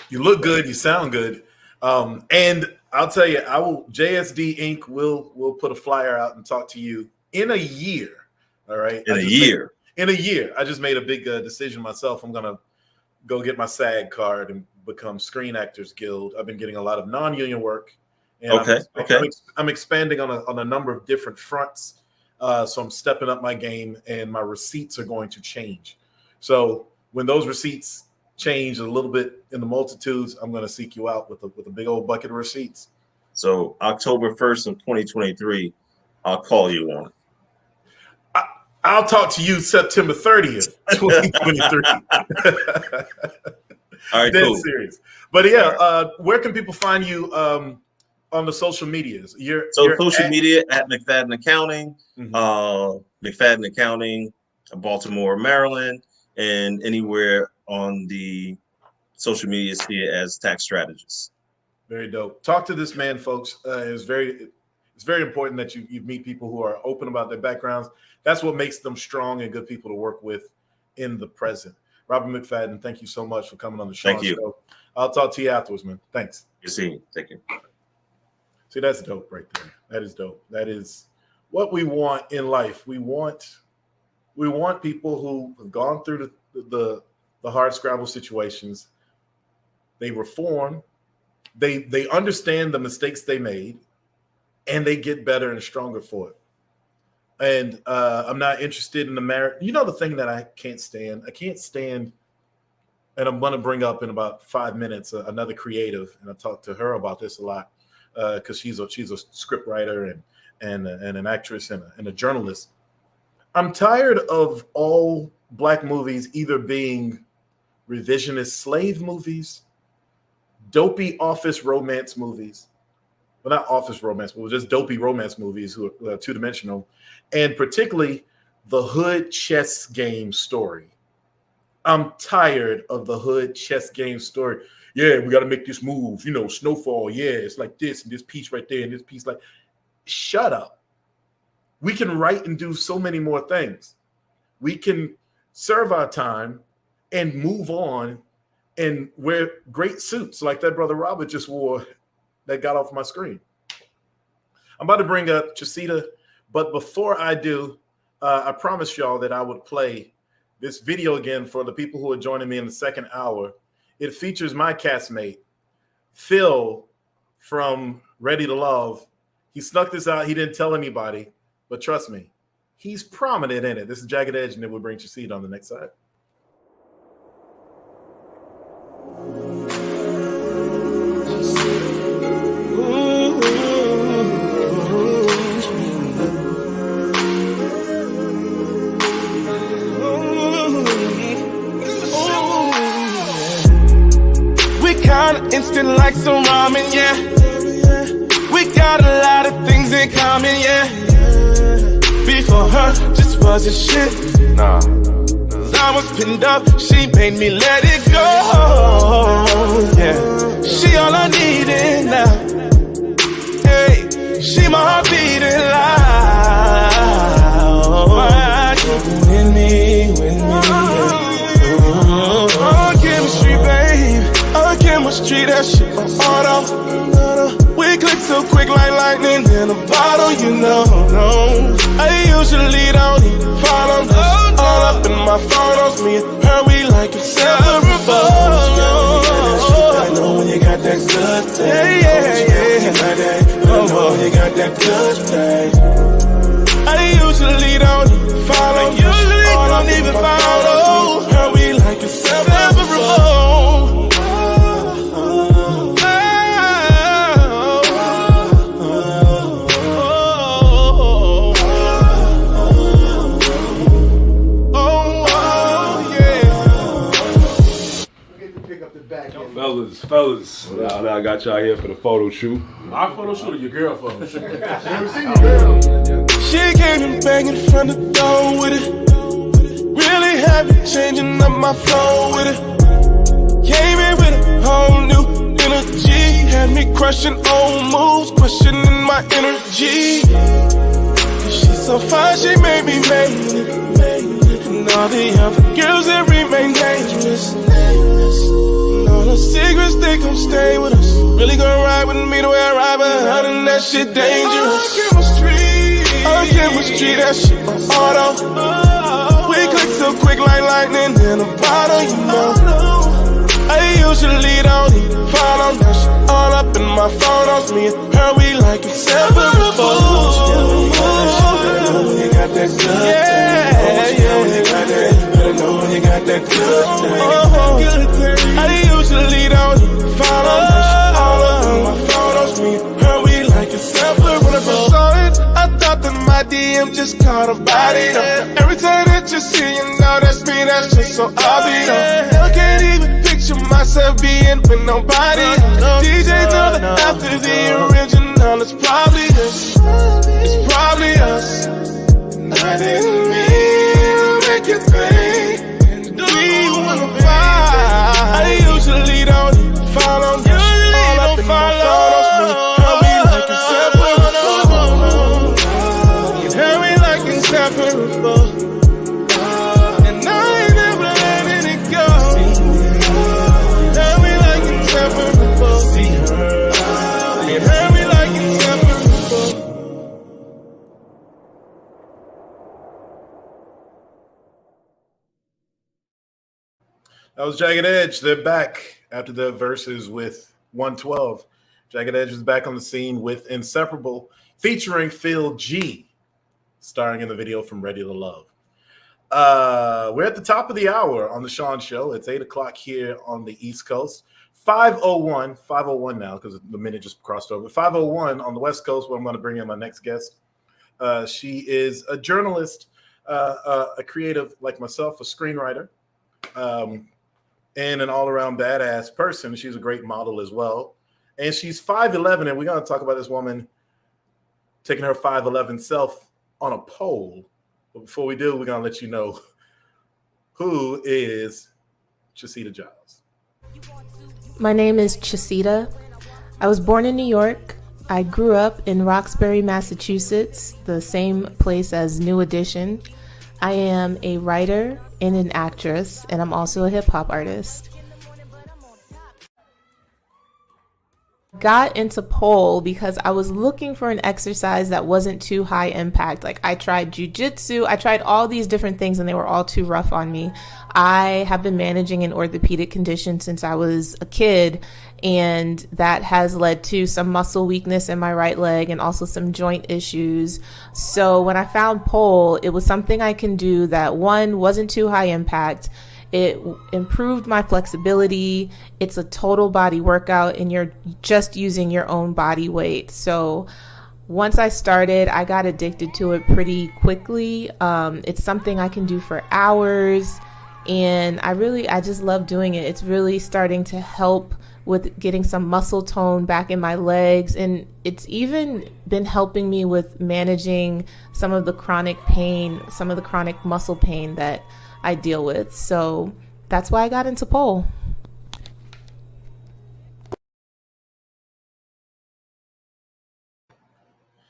You look good. You sound good. And I'll tell you, JSD Inc. will put a flyer out and talk to you in a year. All right. In a year. I just made a big decision myself. I'm going to go get my SAG card and become Screen Actors Guild. I've been getting a lot of non-union work. And I'm expanding on a number of different fronts. So I'm stepping up my game, and my receipts are going to change. So when those receipts change a little bit in the multitudes, I'm going to seek you out with a big old bucket of receipts. So October 1st of 2023, I'll call you on it. I'll talk to you September 30th, 2023. All right, cool. Serious. But yeah, where can people find you on the social medias? Social media at McFadden Accounting, McFadden Accounting, Baltimore, Maryland, and anywhere on the social media see it as Tax Strategist. Very dope. Talk to this man, folks. It's very important that you meet people who are open about their backgrounds. That's what makes them strong and good people to work with in the present. Robert McFadden, thank you so much for coming on the show. Thank you. I'll talk to you afterwards, man. Thanks. You see, thank you. See, that's dope right there. That is dope. That is what we want in life. We want people who have gone through the hard scrabble situations. They reform. They understand the mistakes they made, and they get better and stronger for it. And I'm not interested in the merit. The thing that I can't stand, and I'm going to bring up in about 5 minutes another creative, and I talk to her about this a lot because she's a script writer and an actress and a journalist. I'm tired of all Black movies either being revisionist slave movies, dopey office romance movies. Well, not office romance, but just dopey romance movies who are two-dimensional, and particularly the hood chess game story. I'm tired of the hood chess game story. Yeah, we got to make this move. Snowfall. Yeah, it's like this and this piece right there and this piece like. Shut up. We can write and do so many more things. We can serve our time and move on and wear great suits like that brother Robert just wore that got off my screen. I'm about to bring up Chaseedaw, but before I do, I promised y'all that I would play this video again for the people who are joining me in the second hour. It features my castmate, Phil from Ready to Love. He snuck this out. He didn't tell anybody, but trust me, he's prominent in it. This is Jagged Edge, and then we'll bring Chaseedaw on the next side. Kinda instant like some ramen, yeah. We got a lot of things in common, yeah. Before her, just wasn't shit. Nah. Cause I was pinned up, she made me let it go. Yeah. She all I needed now. Hey, she my heart beating loud. With me, yeah. Chemistry, babe. Chemistry, that shit on auto. We click so quick like lightning in a bottle, no. I usually don't even follow. All up in my photos, me and her, we like inseparable. I know when you got that good thing. Yeah. I know when you got that good thing. I usually don't even follow. All don't even follow. Her, we like inseparable. Fellas. Now I got y'all here for the photo shoot. Our photo shoot or your girl photo shoot? She came in banging from the door with it. Really happy, changing up my flow with it. Came in with a whole new energy. Had me crushing old moves, questioning my energy. She's so fine, she made me make it. And all the other girls that remain dangerous. And all the secrets, they come stay with us. Really gonna ride with me the way I ride, but other than that shit dangerous. Our chemistry, that shit my auto. We click so quick like lightning in a bottle, you know. I usually don't even follow that shit all up in my photos. Me and her, we like inseparable. You got that good thing. Better know when you got that good thing. I usually don't even follow that shit all up in my photos. Me and her, we like inseparable. When I first saw it, I thought that my DM just caught a body. Every time that you see, you know that's me, that's just so obvious. I can't even picture myself being with nobody. DJ know that after the original, it's probably us. It's probably us. And I didn't mean to make you think we wanna fight. I usually don't even follow all up in my photos. How we like inseparable. And I ain't never letting it go. How we like inseparable. And how we like inseparable. That was Jagged Edge. They're back after the verses with 112. Jagged Edge is back on the scene with Inseparable, featuring Phil G, starring in the video from Ready to Love. We're at the top of the hour on the Shawn Show. It's 8 o'clock here on the East Coast. 5:01 now because the minute just crossed over. 5:01 on the West Coast, where I'm going to bring in my next guest. She is a journalist, a creative like myself, a screenwriter, and an all-around badass person. She's a great model as well. And she's 5'11", and we're going to talk about this woman taking her 5'11" self on a pole. But before we do, we're going to let you know who is Chaseedaw Giles. My name is Chaseedaw. I was born in New York. I grew up in Roxbury, Massachusetts, the same place as New Edition. I am a writer and an actress, and I'm also a hip-hop artist. Got into pole because I was looking for an exercise that wasn't too high impact. Like, I tried jujitsu, I tried all these different things, and they were all too rough on me. I have been managing an orthopedic condition since I was a kid, and that has led to some muscle weakness in my right leg and also some joint issues. So when I found pole, it was something I can do that, one, wasn't too high impact. It improved my flexibility. It's a total body workout, and you're just using your own body weight. So once I started, I got addicted to it pretty quickly. It's something I can do for hours, and I just love doing it. It's really starting to help with getting some muscle tone back in my legs, and it's even been helping me with managing some of the chronic pain, some of the chronic muscle pain that I deal with. So that's why I got into pole.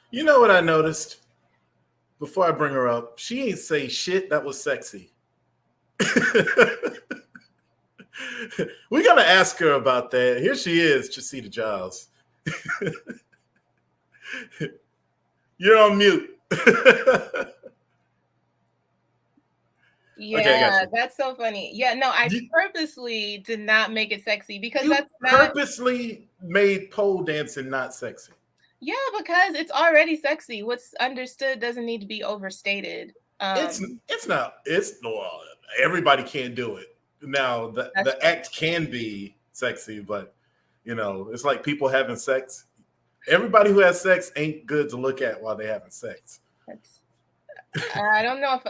You know what I noticed? Before I bring her up, she ain't say shit that was sexy. We're going to ask her about that. Here she is, Chaseedaw Giles. You're on mute. Yeah, okay, that's so funny. Yeah, no, I purposely did not make it sexy because you that's not purposely made pole dancing not sexy. Yeah, because it's already sexy. What's understood doesn't need to be overstated. It's not. Well, everybody can't do it. Now the act can be sexy, but it's like people having sex. Everybody who has sex ain't good to look at while they're having sex. I don't know if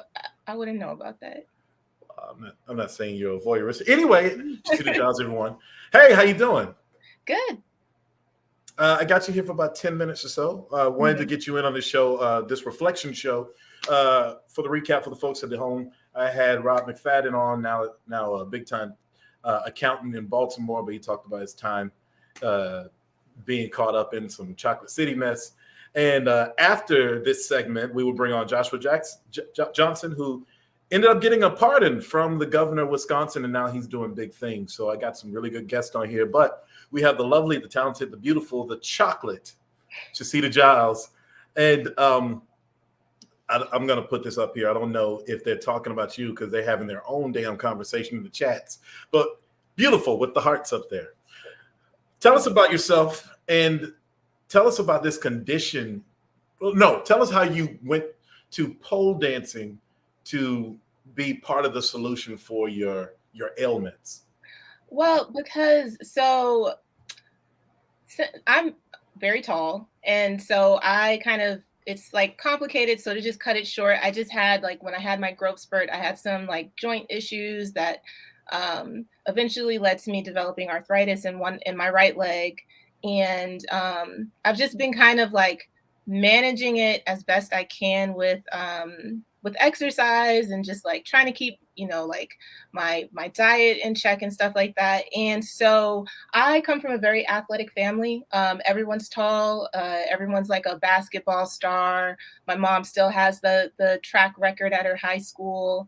I wouldn't know about that. I'm not saying you're a voyeurist. Anyway, Chaseedaw Giles, everyone. Hey, how you doing? Good. I got you here for about 10 minutes or so. Wanted to get you in on this show, this reflection show. For the recap for the folks at the home, I had Rob McFadden on, now a big time accountant in Baltimore, but he talked about his time being caught up in some Chocolate City mess. And after this segment, we will bring on Joshua Johnson, who ended up getting a pardon from the governor of Wisconsin, and now he's doing big things. So I got some really good guests on here. But we have the lovely, the talented, the beautiful, the chocolate, Chaseedaw Giles. And I'm going to put this up here. I don't know if they're talking about you because they're having their own damn conversation in the chats. But beautiful with the hearts up there. Tell us about yourself and tell us about this condition. Well, no, tell us how you went to pole dancing to be part of the solution for your ailments. Well, because so I'm very tall, and so I kind of, it's like complicated. So to just cut it short, I just had, like, when I had my growth spurt, I had some like joint issues that eventually led to me developing arthritis in my right leg. And I've just been kind of like managing it as best I can with exercise and just like trying to keep, like my diet in check and stuff like that. And so I come from a very athletic family. Everyone's tall. Everyone's like a basketball star. My mom still has the track record at her high school.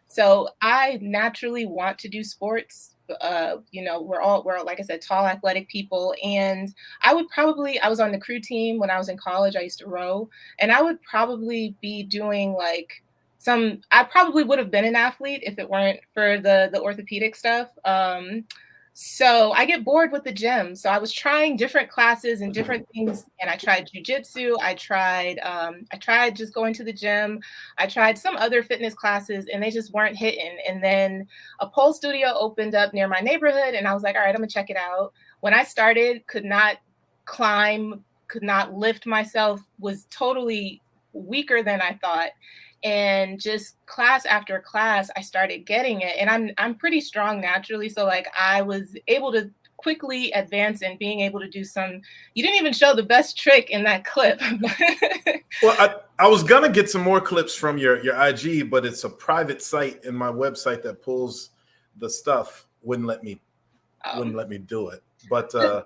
So I naturally want to do sports. We're like I said, tall, athletic people. And I was on the crew team when I was in college. I used to row, and I would probably be doing like I probably would have been an athlete if it weren't for the orthopedic stuff. So I get bored with the gym. So I was trying different classes and different things. And I tried jujitsu. I tried just going to the gym. I tried some other fitness classes, and they just weren't hitting. And then a pole studio opened up near my neighborhood, and I was like, all right, I'm gonna check it out. When I started, could not climb, could not lift myself, was totally weaker than I thought. And just class after class, I started getting it. And I'm pretty strong naturally. So like I was able to quickly advance in being able to do some. You didn't even show the best trick in that clip. Well, I was going to get some more clips from your IG, but it's a private site, and my website that pulls the stuff wouldn't let me do it. But so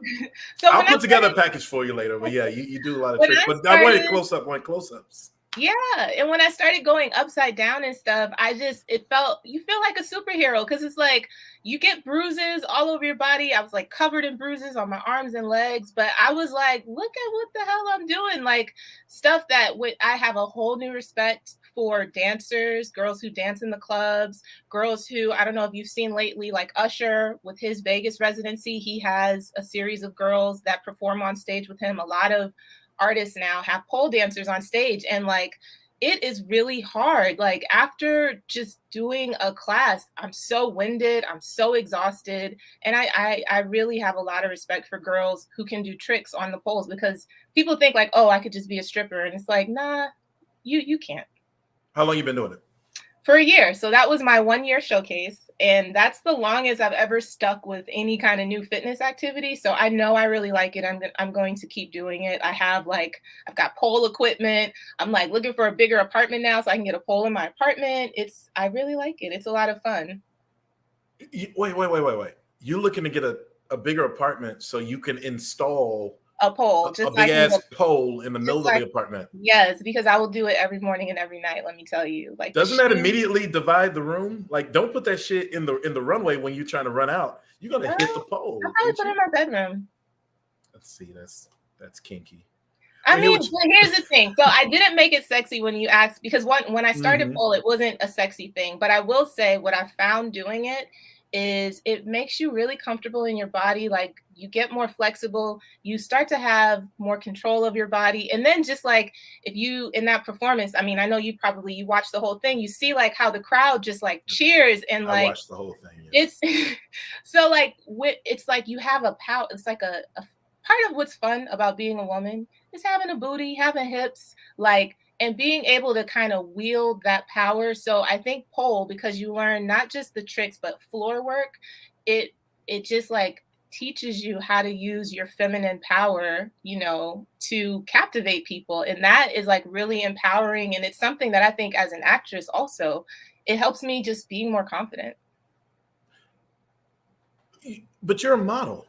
I'll put together a package for you later. But yeah, you do a lot of tricks. But I wanted close-ups. Yeah. And when I started going upside down and stuff, you feel like a superhero, because it's like you get bruises all over your body. I was like covered in bruises on my arms and legs, but I was like, look at what the hell I'm doing. Like stuff that I have a whole new respect for dancers, girls who dance in the clubs, girls who, I don't know if you've seen lately, like Usher with his Vegas residency, he has a series of girls that perform on stage with him. A lot of artists now have pole dancers on stage, and like it is really hard. Like after just doing a class, I'm so winded, I'm so exhausted, and I really have a lot of respect for girls who can do tricks on the poles, because people think like, oh, I could just be a stripper, and it's like, nah, you can't. How long you been doing it? For a year. So that was my 1 year showcase. And that's the longest I've ever stuck with any kind of new fitness activity. So I know I really like it. I'm going to keep doing it. I've got pole equipment. I'm like looking for a bigger apartment now so I can get a pole in my apartment. I really like it. It's a lot of fun. Wait. You're looking to get a bigger apartment so you can install a pole, just a big ass pole in the middle of the apartment. Yes, because I will do it every morning and every night. Let me tell you, like, doesn't that immediately divide the room? Like, don't put that shit in the runway when you're trying to run out. You're gonna hit the pole. I probably put it in my bedroom. Let's see, that's kinky. I mean, here's the thing. So I didn't make it sexy when you asked, because when I started pole, it wasn't a sexy thing. But I will say what I found doing it is it makes you really comfortable in your body. Like you get more flexible, you start to have more control of your body. And then just like if you in that performance, I mean, I know you watch the whole thing, you see like how the crowd just like cheers and like I watched the whole thing. Yes. It's so like it's like you have a power. It's like a part of what's fun about being a woman is having a booty, having hips. Like and being able to kind of wield that power. So I think pole, because you learn not just the tricks but floor work, it just like teaches you how to use your feminine power, you know, to captivate people. And that is like really empowering. And it's something that I think as an actress also, it helps me just being more confident. But you're a model.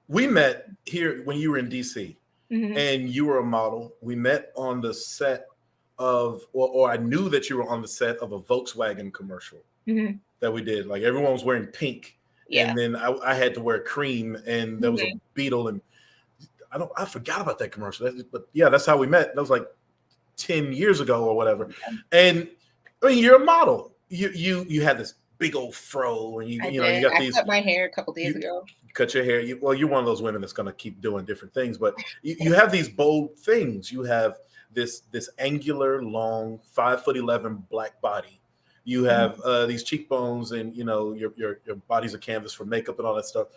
We met here when you were in DC, and you were a model. We met on the set of, or I knew that you were on the set of a Volkswagen commercial that we did. Like everyone was wearing pink. Yeah. And then I had to wear cream, and there was a beetle, and I forgot about that commercial. But yeah, that's how we met. That was like 10 years ago or whatever. Yeah. And I mean, you're a model. You had this big old fro, and you know, you got these. I cut my hair a couple days ago. Cut your hair. Well, you're one of those women that's going to keep doing different things, but you have these bold things. You have this angular, long, 5'11" black body. You have these cheekbones, and you know your body's a canvas for makeup and all that stuff.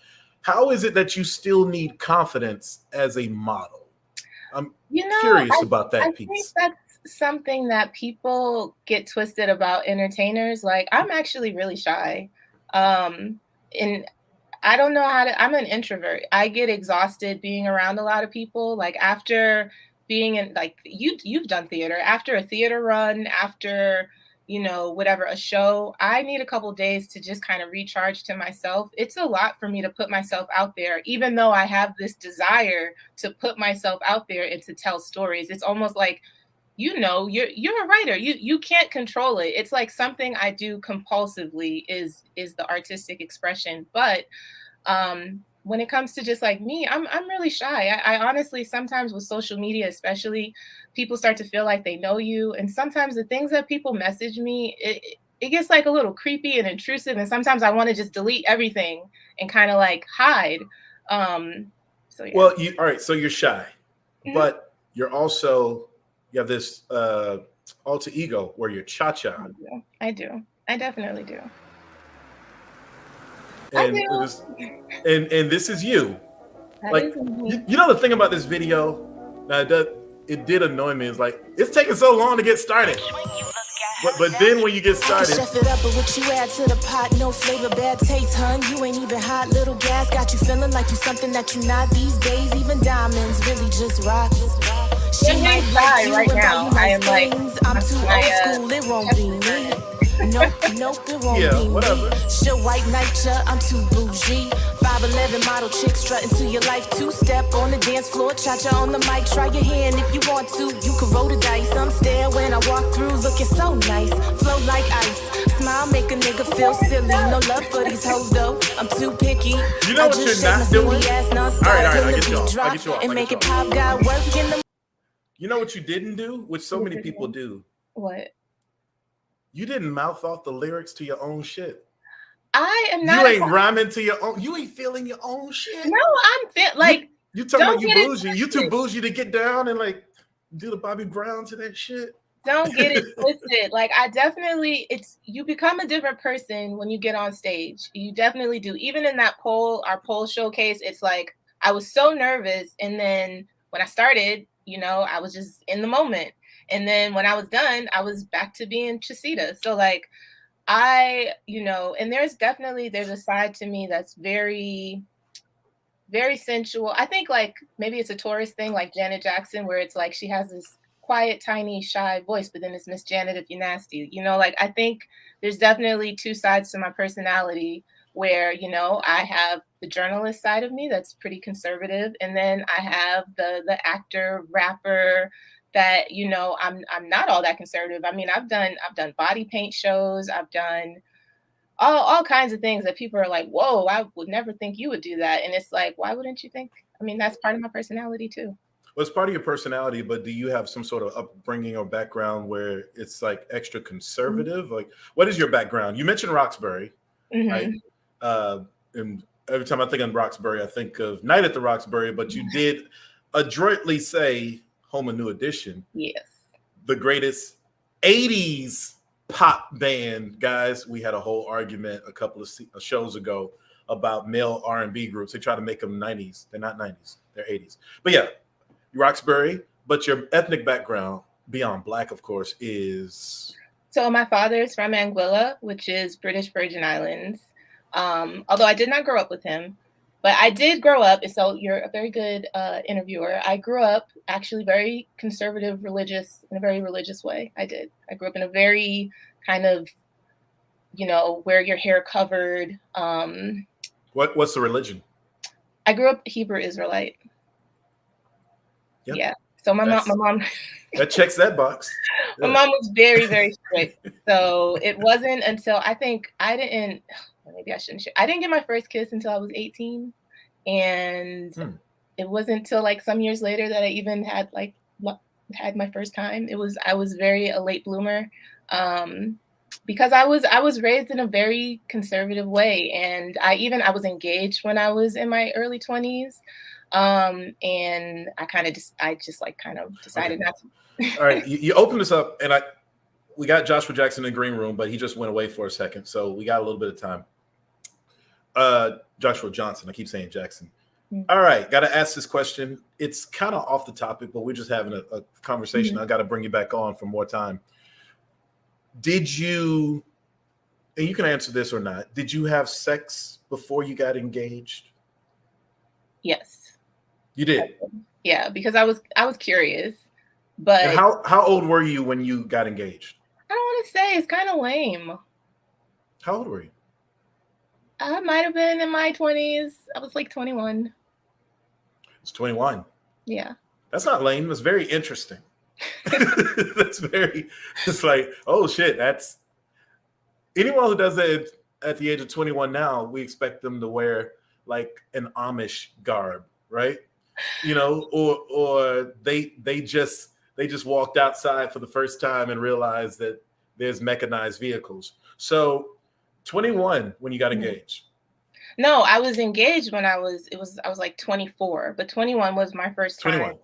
How is it that you still need confidence as a model? I'm curious about that piece. I think that's something that people get twisted about entertainers. Like, I'm actually really shy, and I don't know how to. I'm an introvert. I get exhausted being around a lot of people. Like after being in, like you've done theater. After a theater run, after you know, whatever, a show, I need a couple days to just kind of recharge to myself. It's a lot for me to put myself out there, even though I have this desire to put myself out there and to tell stories. It's almost like, you know, you're a writer. You can't control it. It's like something I do compulsively is the artistic expression. But when it comes to just like me, I'm really shy. I honestly, sometimes with social media, especially, people start to feel like they know you. And sometimes the things that people message me, it gets like a little creepy and intrusive. And sometimes I want to just delete everything and kind of like hide. So yeah. Well, all right. So you're shy, but you're also, you have this alter ego where you're cha-cha. I do. I definitely do. And this is you. Like, you know the thing about this video that it did annoy me is like, it's taking so long to get started. But then when you get started, chef it up, but what you add to the pot, no flavor, bad taste, hun. You ain't even hot, little gas got you feeling like you something that you not these days. Even diamonds really just rock. She might like you right now. I am like, I'm too old school, it won't be me. Nope, it won't be whatever. Me. Show white night, I'm too bougie. 5'11" model chick strutting to your life. 2-step on the dance floor, cha-cha on the mic. Try your hand if you want to. You can roll the dice. I'm stare when I walk through, looking so nice. Flow like ice. Smile make a nigga feel silly. No love for these hoes though. I'm too picky. You know what you're not doing? All right, I get you off. And make it pop, got work in the. You know what you didn't do, which so many people do? What? You didn't mouth off the lyrics to your own shit. I am not. You ain't rhyming to your own. You ain't feeling your own shit. No, I'm like. You talking about you bougie? You too bougie to get down and like do the Bobby Brown to that shit. Don't get it twisted. Like I definitely, you become a different person when you get on stage. You definitely do. Even in that our poll showcase, it's like I was so nervous, and then when I started, you know, I was just in the moment. And then when I was done, I was back to being Chaseedaw. So like you know, and there's a side to me that's very, very sensual. I think like maybe it's a tourist thing like Janet Jackson, where it's like she has this quiet, tiny, shy voice, but then it's Miss Janet if you're nasty. You know, like I think there's definitely two sides to my personality where, you know, I have the journalist side of me that's pretty conservative. And then I have the actor, rapper, that, you know, I'm not all that conservative. I mean, I've done body paint shows. I've done all kinds of things that people are like, whoa, I would never think you would do that. And it's like, why wouldn't you think? I mean, that's part of my personality too. Well, it's part of your personality, but do you have some sort of upbringing or background where it's like extra conservative? Like, what is your background? You mentioned Roxbury, right? And every time I think of Roxbury, I think of Night at the Roxbury, but you did adroitly say Home a New Edition. Yes. The greatest 80s pop band, guys. We had a whole argument a couple of shows ago about male R&B groups. They try to make them 90s. They're not 90s. They're 80s. But yeah, Roxbury, but your ethnic background, beyond Black, of course, is? So my father is from Anguilla, which is British Virgin Islands. Although I did not grow up with him, but I did grow up. So you're a very good interviewer. I grew up actually very conservative, religious, in a very religious way. I did. I grew up in a very kind of, wear your hair covered. What's the religion? I grew up Hebrew Israelite. Yep. Yeah. So my mom that checks that box. My mom was very, very strict. So it wasn't until I think maybe I shouldn't share. I didn't get my first kiss until I was 18. And it wasn't until like some years later that I even had my first time. I was a late bloomer. Because I was raised in a very conservative way. And I was engaged when I was in my early 20s. And I just decided not to. All right, you opened this up, and we got Joshua Jackson in the green room, but he just went away for a second, so we got a little bit of time. Joshua Johnson, I keep saying Jackson. Mm-hmm. All right, got to ask this question. It's kind of off the topic, but we're just having a conversation. Mm-hmm. I got to bring you back on for more time. Did you, and you can answer this or not, did you have sex before you got engaged? Yes. You did? Yeah, because I was curious. But and how old were you when you got engaged? I don't want to say. It's kind of lame. How old were you? I might have been in my 20s. I was like 21. It's 21. Yeah. That's not lame. That's very interesting. It's like, oh shit, that's anyone who does that at the age of 21 now, we expect them to wear like an Amish garb, right? Or they just walked outside for the first time and realized that there's mechanized vehicles. So 21 when you got engaged. No, I was engaged when I was like 24, but 21 was my first time. 21. Okay.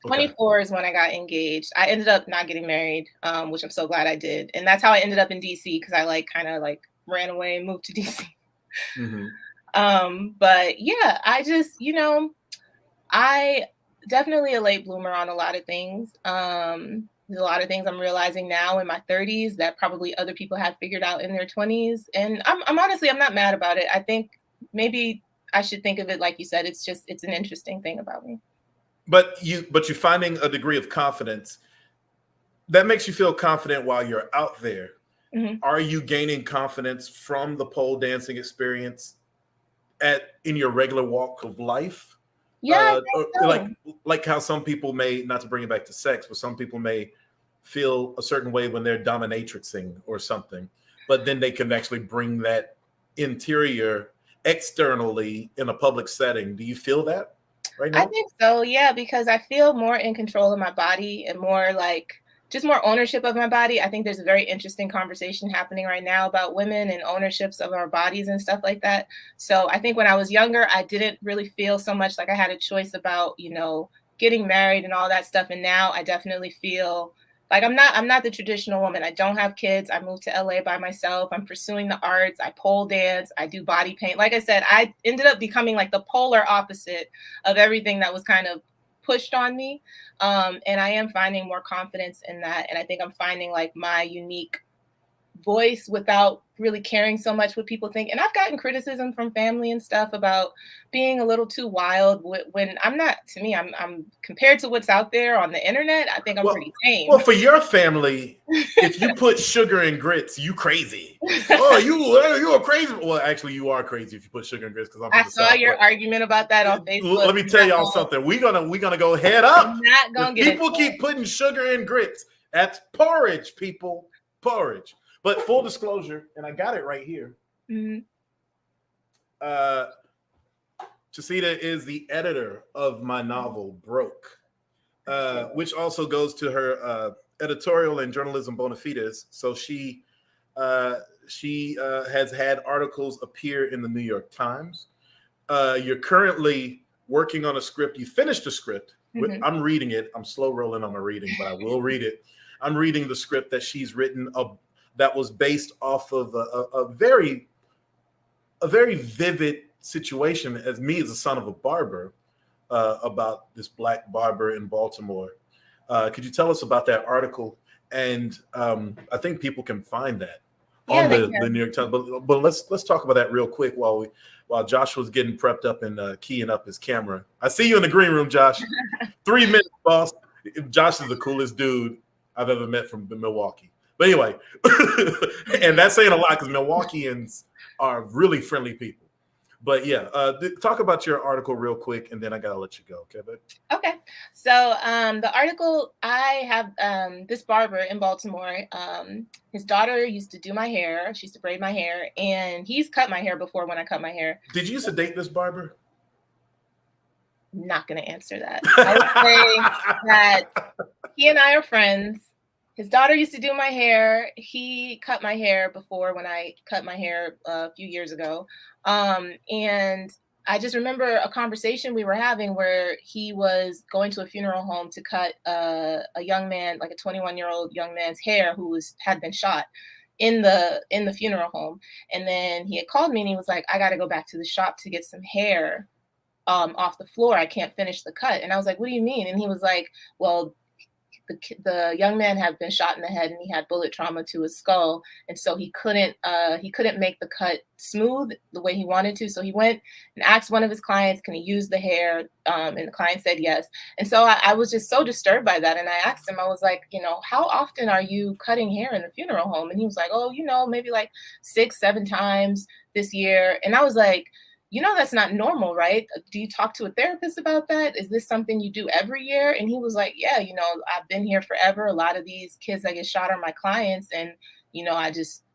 24 is when I got engaged. I ended up not getting married, which I'm so glad I did. And that's how I ended up in DC, because I kind of ran away and moved to DC. Mm-hmm. But yeah, I just, I definitely a late bloomer on a lot of things. There's a lot of things I'm realizing now in my 30s that probably other people had figured out in their 20s. And I'm honestly, I'm not mad about it. I think maybe I should think of it like you said. It's an interesting thing about me. But you're finding a degree of confidence that makes you feel confident while you're out there. Mm-hmm. Are you gaining confidence from the pole dancing experience in your regular walk of life? Yeah, I think so. Like how some people may, not to bring it back to sex, but some people may feel a certain way when they're dominatrixing or something, but then they can actually bring that interior externally in a public setting. Do you feel that right now? I think so, yeah, because I feel more in control of my body and more just more ownership of my body. I think there's a very interesting conversation happening right now about women and ownerships of our bodies and stuff like that. So I think when I was younger, I didn't really feel so much like I had a choice about, getting married and all that stuff. And now I definitely feel like I'm not the traditional woman. I don't have kids. I moved to LA by myself. I'm pursuing the arts. I pole dance. I do body paint. Like I said, I ended up becoming like the polar opposite of everything that was kind of pushed on me. And I am finding more confidence in that. And I think I'm finding like my unique voice without really caring so much what people think. And I've gotten criticism from family and stuff about being a little too wild when I'm not. To me, I'm compared to what's out there on the internet, I think I'm pretty tame. Well, for your family, if you put sugar and grits, you crazy. Oh, you are crazy. Well, actually, you are crazy if you put sugar and grits. Because I saw your argument about that on Facebook. Let me tell y'all something. We're gonna go head up. I'm not gonna get people keep putting sugar and grits. That's porridge, people. Porridge. But full disclosure, and I got it right here. Mm-hmm. Chaseedaw is the editor of my novel, Broke, which also goes to her editorial and journalism bona fides. So she has had articles appear in the New York Times. You're currently working on a script. You finished a script. Mm-hmm. I'm reading it. I'm slow rolling on my reading, but I will read it. I'm reading the script that she's written that was based off of a very vivid situation as me as a son of a barber, about this black barber in Baltimore Could you tell us about that article? And I think people can find that Yeah, on they the can. New York Times. But let's talk about that real quick while Josh was getting prepped up and keying up his camera. I see you in the green room, Josh. 3 minutes, boss. Josh is the coolest dude I've ever met from Milwaukee. But anyway, and that's saying a lot because Milwaukeeans are really friendly people. But yeah, talk about your article real quick, and then I gotta let you go. Okay, babe? Okay. So the article, I have this barber in Baltimore. His daughter used to do my hair. She used to braid my hair, and he's cut my hair before when I cut my hair. Did you used to date this barber? Not going to answer that. I would say that he and I are friends. His daughter used to do my hair. He cut my hair before when I cut my hair a few years ago. And I just remember a conversation we were having where he was going to a funeral home to cut a young man, like a 21-year-old young man's hair who had been shot in the funeral home. And then he had called me and he was like, I got to go back to the shop to get some hair off the floor. I can't finish the cut. And I was like, what do you mean? And he was like, well, the young man had been shot in the head and he had bullet trauma to his skull, and so he couldn't make the cut smooth the way he wanted to. So he went and asked one of his clients, can he use the hair? And the client said yes. And so I was just so disturbed by that, and I asked him, I was like, how often are you cutting hair in the funeral home? And he was like, oh, maybe like 6-7 times this year. And I was like, that's not normal, right? Do you talk to a therapist about that? Is this something you do every year? And he was like, yeah, I've been here forever. A lot of these kids that get shot are my clients. And,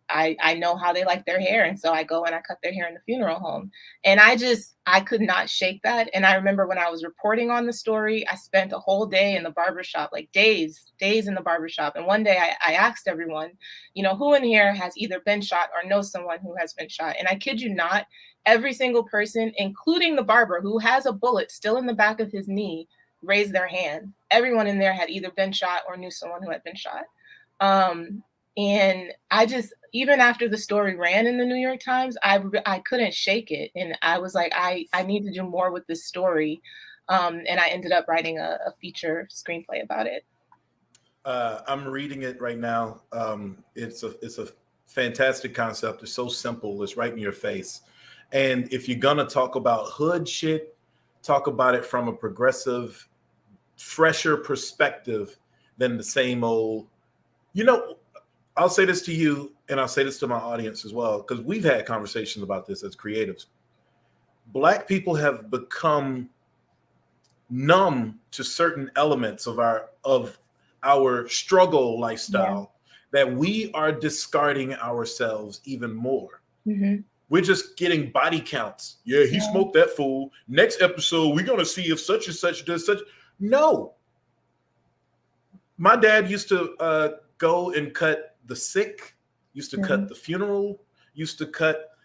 I know how they like their hair. And so I go and I cut their hair in the funeral home. And I could not shake that. And I remember when I was reporting on the story, I spent a whole day in the barbershop, like days in the barbershop. And one day I asked everyone, who in here has either been shot or knows someone who has been shot? And I kid you not, every single person, including the barber who has a bullet still in the back of his knee, raised their hand. Everyone in there had either been shot or knew someone who had been shot. And I just, even after the story ran in the New York Times, I couldn't shake it. And I was like, I need to do more with this story. And I ended up writing a feature screenplay about it. I'm reading it right now. It's a fantastic concept. It's so simple. It's right in your face. And if you're going to talk about hood shit, talk about it from a progressive, fresher perspective than the same old, I'll say this to you and I'll say this to my audience as well, because we've had conversations about this as creatives. Black people have become numb to certain elements of our struggle lifestyle that we are discarding ourselves even more. Mm-hmm. We're just getting body counts. Yeah, he smoked that fool. Next episode, we're going to see if such and such does such. No. My dad used to go and cut the sick, used to cut the funeral, used to cut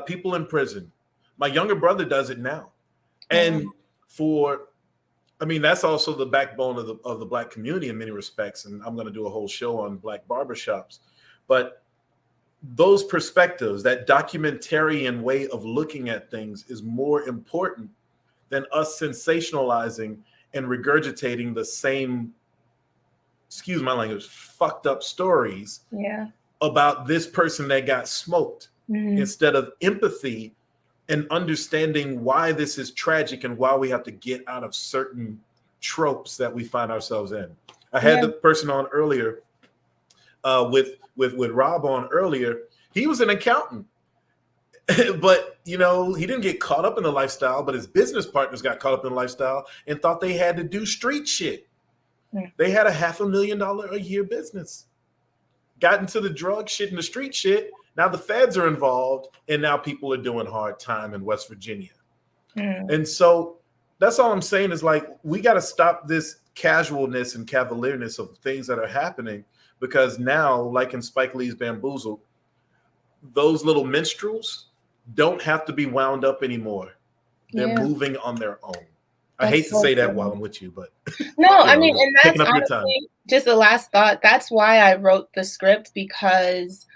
people in prison. My younger brother does it now. And that's also the backbone of the Black community in many respects. And I'm going to do a whole show on Black barbershops. But those perspectives, that documentarian way of looking at things is more important than us sensationalizing and regurgitating the same, excuse my language, fucked up stories about this person that got smoked, instead of empathy and understanding why this is tragic and why we have to get out of certain tropes that we find ourselves in. I had the person on earlier with Rob on earlier. He was an accountant, but he didn't get caught up in the lifestyle, but his business partners got caught up in the lifestyle and thought they had to do street shit. They had a $500,000 a year business, got into the drug shit and the street shit. Now the feds are involved, and now people are doing hard time in West Virginia. And so that's all I'm saying is, like, we got to stop this casualness and cavalierness of things that are happening, because now, like in Spike Lee's Bamboozled, those little minstrels don't have to be wound up anymore. They're moving on their own. I hate to say that while I'm with you, but no, and that's honestly just the last thought. That's why I wrote the script, because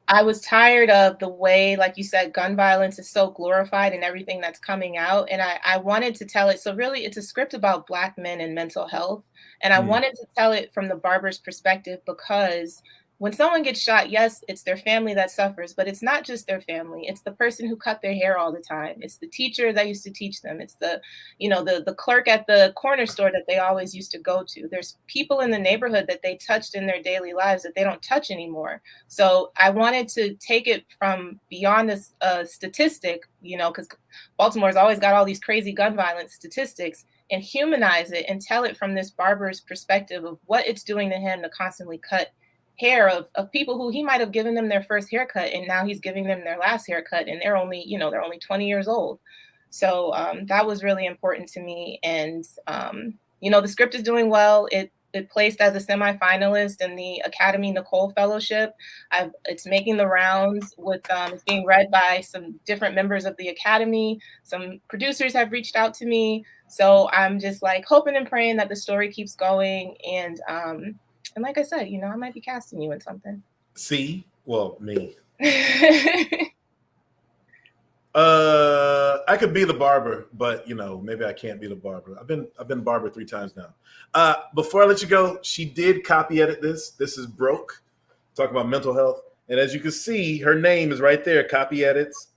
I was tired of the way, like you said, gun violence is so glorified in everything that's coming out. And I wanted to tell it. So really, it's a script about Black men and mental health. And I wanted to tell it from the barber's perspective, because when someone gets shot, yes, it's their family that suffers, but it's not just their family. It's the person who cut their hair all the time. It's the teacher that used to teach them. It's the, the clerk at the corner store that they always used to go to. There's people in the neighborhood that they touched in their daily lives that they don't touch anymore. So I wanted to take it from beyond this statistic, because Baltimore's always got all these crazy gun violence statistics, and humanize it and tell it from this barber's perspective of what it's doing to him to constantly cut hair of people who he might have given them their first haircut, and now he's giving them their last haircut, and they're only 20 years old. So that was really important to me. And the script is doing well. It placed as a semi-finalist in the Academy Nicole Fellowship. It's making the rounds with it's being read by some different members of the Academy. Some producers have reached out to me. So I'm just like hoping and praying that the story keeps going. And like I said, I might be casting you in something. See? Well, me. I could be the barber, but maybe I can't be the barber. I've been barber 3 times now. Before I let you go, she did copy edit this. This is Broke, talk about mental health. And as you can see, her name is right there, copy edits.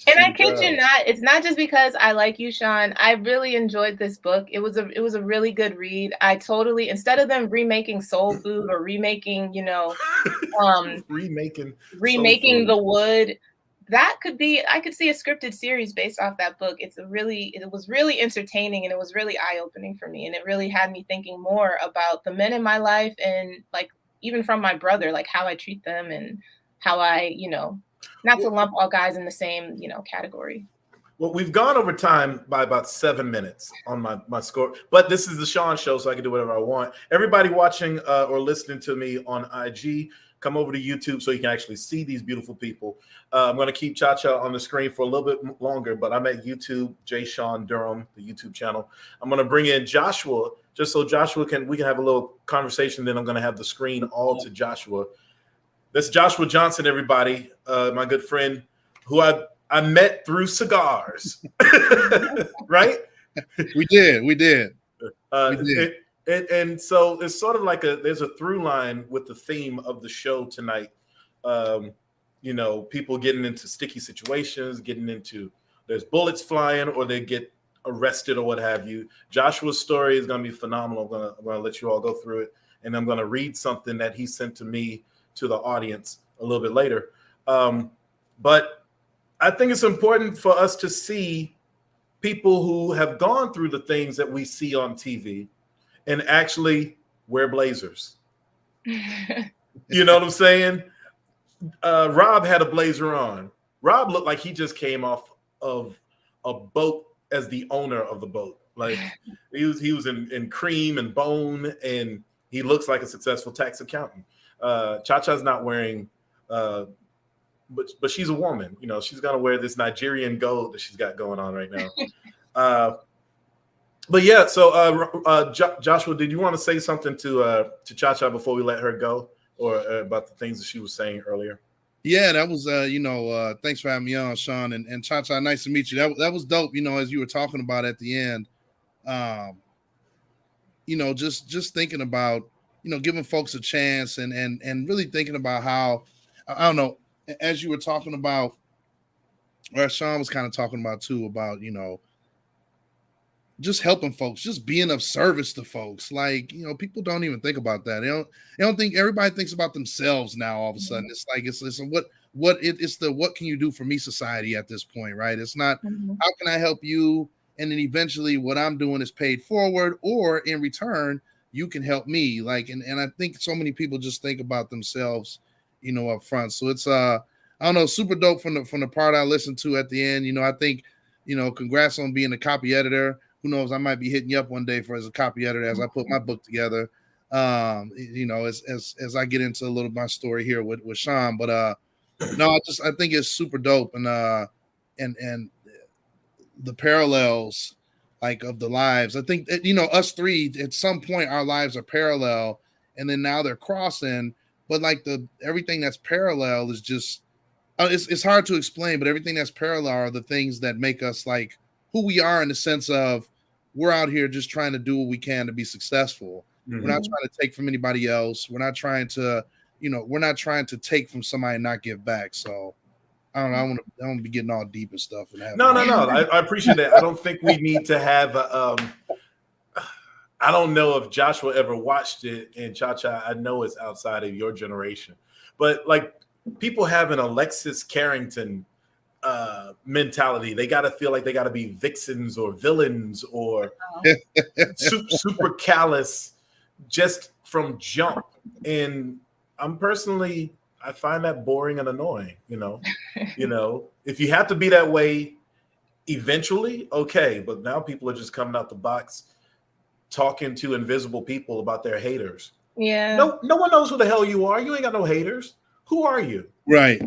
And I kid you not, it's not just because I like you, Shawn. I really enjoyed this book. It was a really good read. I totally, instead of them remaking Soul Food or remaking, remaking The Wood, that could be, I could see a scripted series based off that book. It was really entertaining, and it was really eye-opening for me. And it really had me thinking more about the men in my life, and like even from my brother, like how I treat them and how I, not to lump all guys in the same, category. Well, we've gone over time by about 7 minutes on my score, but this is the Shawn Show, so I can do whatever I want. Everybody watching or listening to me on IG, come over to YouTube so you can actually see these beautiful people. I'm going to keep Cha-Cha on the screen for a little bit longer, but I'm at YouTube, J. Shawn Durham, the YouTube channel. I'm going to bring in Joshua, just so Joshua we can have a little conversation. Then I'm going to have the screen all to Joshua. That's Joshua Johnson, everybody, my good friend, who I met through cigars, right? We did. And so it's sort of like there's a through line with the theme of the show tonight. People getting into sticky situations, there's bullets flying, or they get arrested or what have you. Joshua's story is going to be phenomenal. I'm going to let you all go through it, and I'm going to read something that he sent to me, to the audience, a little bit later. But I think it's important for us to see people who have gone through the things that we see on TV and actually wear blazers. You know what I'm saying? Rob had a blazer on. Rob looked like he just came off of a boat as the owner of the boat. Like he was in cream and bone, and he looks like a successful tax accountant. Cha-Cha's not wearing, but she's a woman. She's gonna wear this Nigerian gold that she's got going on right now. But yeah, so Joshua, did you want to say something to Cha-Cha before we let her go, or about the things that she was saying earlier? Yeah, that was thanks for having me on, Shawn, and Cha-Cha, nice to meet you. That was dope. As you were talking about at the end, just thinking about giving folks a chance and really thinking about how, I don't know, as you were talking about, or Shawn was kind of talking about too, about, just helping folks, just being of service to folks. Like, people don't even think about that. They don't think, everybody thinks about themselves now. All of a sudden, it's like, it's what can you do for me society at this point, right? It's not, how can I help you? And then eventually what I'm doing is paid forward, or in return, you can help me. Like, and I think so many people just think about themselves, up front. So it's, I don't know, super dope from the part I listened to at the end. I think, congrats on being a copy editor. Who knows? I might be hitting you up one day as a copy editor as I put my book together. As I get into a little of my story here with Shawn. But no, I think it's super dope, and the parallels like of the lives. I think that, us three at some point our lives are parallel, and then now they're crossing. but like everything that's parallel is just it's hard to explain, but everything that's parallel are the things that make us like who we are in the sense of we're out here just trying to do what we can to be successful. We're not trying to take from anybody else. We're not trying to, we're not trying to take from somebody and not give back. So I don't know. I want to be getting all deep and stuff. And no. I appreciate that. I don't think we need to have. I don't know if Joshua ever watched it, and Cha-Cha, I know it's outside of your generation, but like people have an Alexis Carrington mentality. They got to feel like they got to be vixens or villains or super callous just from jump. And I'm personally, I find that boring and annoying. If you have to be that way eventually, okay. But now people are just coming out the box talking to invisible people about their haters. Yeah. No one knows who the hell you are. You ain't got no haters. Who are you? Right.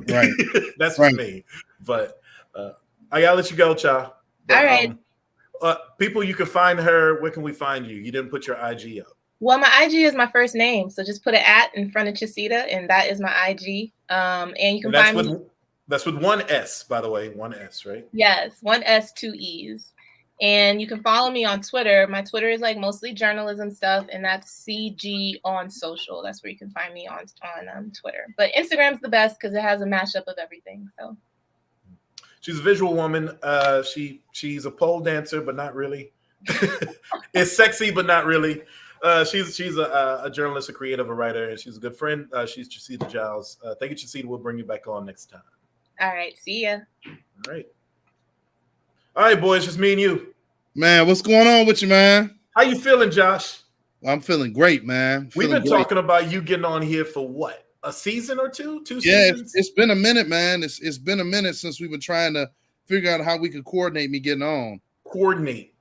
That's right. Me. But I gotta let you go, Cha. But, all right. People, you can find her. Where can we find you? You didn't put your IG up. Well, my IG is my first name, so just put an @ in front of Chaseedaw, and that is my IG. And you can find me. That's with one S, by the way. One S, right? Yes, one S, two E's. And you can follow me on Twitter. My Twitter is like mostly journalism stuff, and that's CG on social. That's where you can find me on Twitter. But Instagram's the best because it has a mashup of everything. So she's a visual woman. She's a pole dancer, but not really. It's sexy, but not really. She's a journalist, a creative, a writer, and she's a good friend. She's Chaseedaw Giles. Thank you, Chaseedaw. We'll bring you back on next time. All right. See ya. All right, boys, just me and you. Man, what's going on with you, man? How you feeling, Josh? I'm feeling great, man. We've been talking about you getting on here for what? A season or two? Two seasons? Yeah, it's been a minute, man. It's been a minute since we've been trying to figure out how we could coordinate me getting on. Coordinate.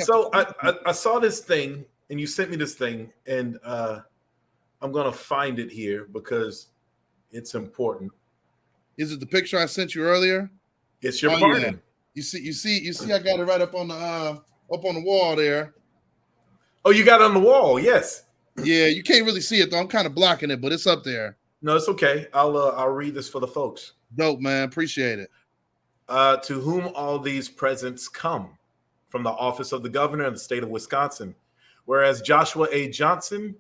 So I saw this thing, and you sent me this thing, and I'm going to find it here because it's important. Is it the picture I sent you earlier? It's your pardon. Yeah. You see, I got it right up on the wall there. Oh, you got it on the wall, yes. Yeah, you can't really see it though. I'm kind of blocking it, but it's up there. No, it's okay. I'll read this for the folks. Dope, man. Appreciate it. To whom all these presents come from the office of the governor of the state of Wisconsin, whereas Joshua A. Johnson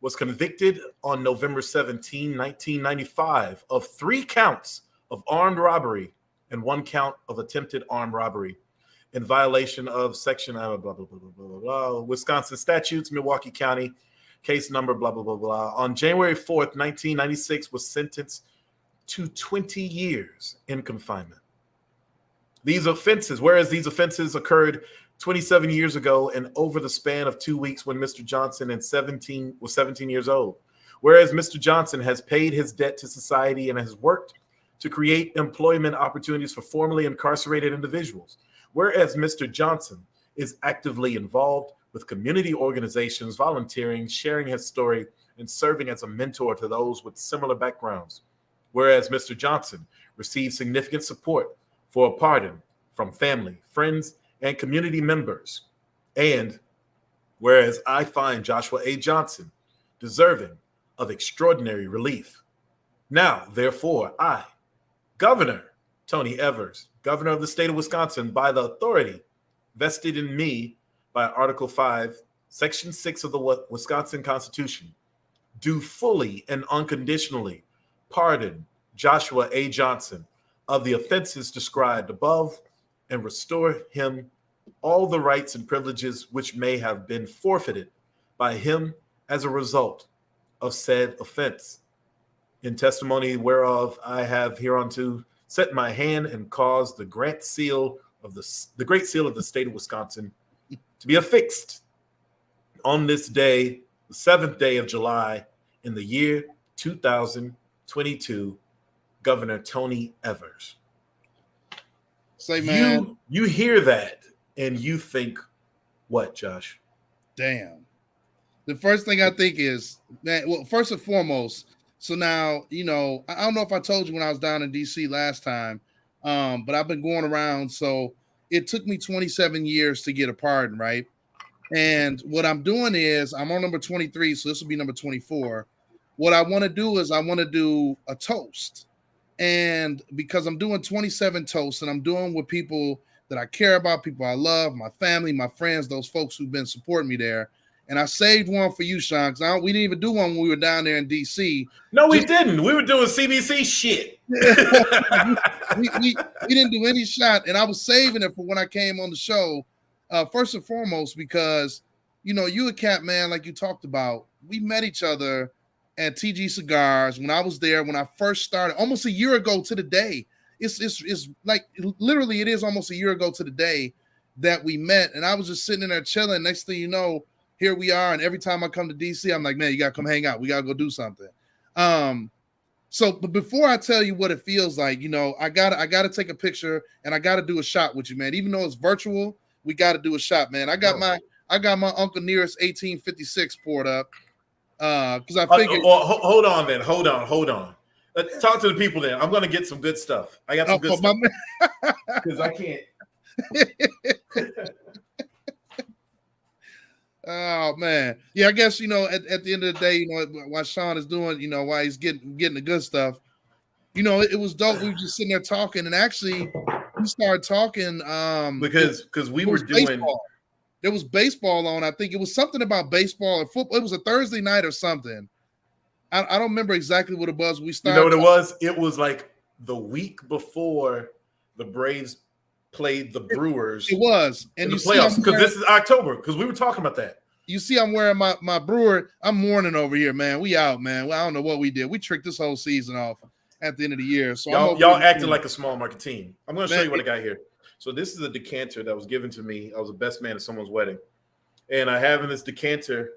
was convicted on November 17, 1995 of 3 counts of armed robbery and 1 count of attempted armed robbery in violation of section blah, blah, blah, blah, blah, blah, Wisconsin statutes, Milwaukee County, case number, blah, blah, blah, blah. On January 4th, 1996, was sentenced to 20 years in confinement. These offenses occurred 27 years ago and over the span of 2 weeks when Mr. Johnson was 17 years old. Whereas Mr. Johnson has paid his debt to society and has worked to create employment opportunities for formerly incarcerated individuals. Whereas Mr. Johnson is actively involved with community organizations, volunteering, sharing his story, and serving as a mentor to those with similar backgrounds. Whereas Mr. Johnson received significant support for a pardon from family, friends, and community members. And whereas I find Joshua A. Johnson deserving of extraordinary relief. Now, therefore, I, Governor Tony Evers, governor of the state of Wisconsin, by the authority vested in me by Article 5, Section 6 of the Wisconsin Constitution, do fully and unconditionally pardon Joshua A. Johnson of the offenses described above and restore him all the rights and privileges which may have been forfeited by him as a result of said offense. In testimony whereof I have hereunto set my hand and caused the great seal of the state of Wisconsin to be affixed on this day, the 7th day of July in the year 2022, Governor Tony Evers. Say, man, you hear that and you think what, Josh? Damn. The first thing I think is, man, well, first and foremost, so now, I don't know if I told you when I was down in DC last time, but I've been going around. So it took me 27 years to get a pardon, right? And what I'm doing is I'm on number 23, so this will be number 24. what I want to do is I want to do a toast. And because I'm doing 27 toasts and I'm doing with people that I care about, people I love, my family, my friends, those folks who've been supporting me there. And I saved one for you, Shawn, because we didn't even do one when we were down there in DC. No, we didn't. We were doing CBC shit. we didn't do any shot, and I was saving it for when I came on the show. First and foremost, because you and Cat, man, like you talked about, we met each other at TG Cigars when I was there when I first started, almost a year ago to the day. It's like literally it is almost a year ago to the day that we met, and I was just sitting in there chilling. Next thing you know, here we are, and every time I come to DC, I'm like, man, you gotta come hang out. We gotta go do something. So, but before I tell you what it feels like, I gotta take a picture and I gotta do a shot with you, man. Even though it's virtual, we gotta do a shot, man. I got my Uncle Nearest 1856 poured up because I figured. Hold on, then. Hold on. Talk to the people then. I'm gonna get some good stuff. I got some good stuff because I can't. Oh man, yeah. I guess at the end of the day, while Shawn is doing, while he's getting the good stuff, it was dope. We were just sitting there talking, and actually, we started talking because we were doing. Baseball. There was baseball on. I think it was something about baseball or football. It was a Thursday night or something. I don't remember exactly what it was. We started. You know what it was? It was like the week before the Braves played the Brewers. It was, and in the playoffs because this is October. Because we were talking about that. You see, I'm wearing my Brewer. I'm mourning over here, man. We out, man. Well, I don't know what we did. We tricked this whole season off at the end of the year. So y'all acting like a small market team. I'm going to show you what I got here. So this is a decanter that was given to me. I was the best man at someone's wedding, and I have in this decanter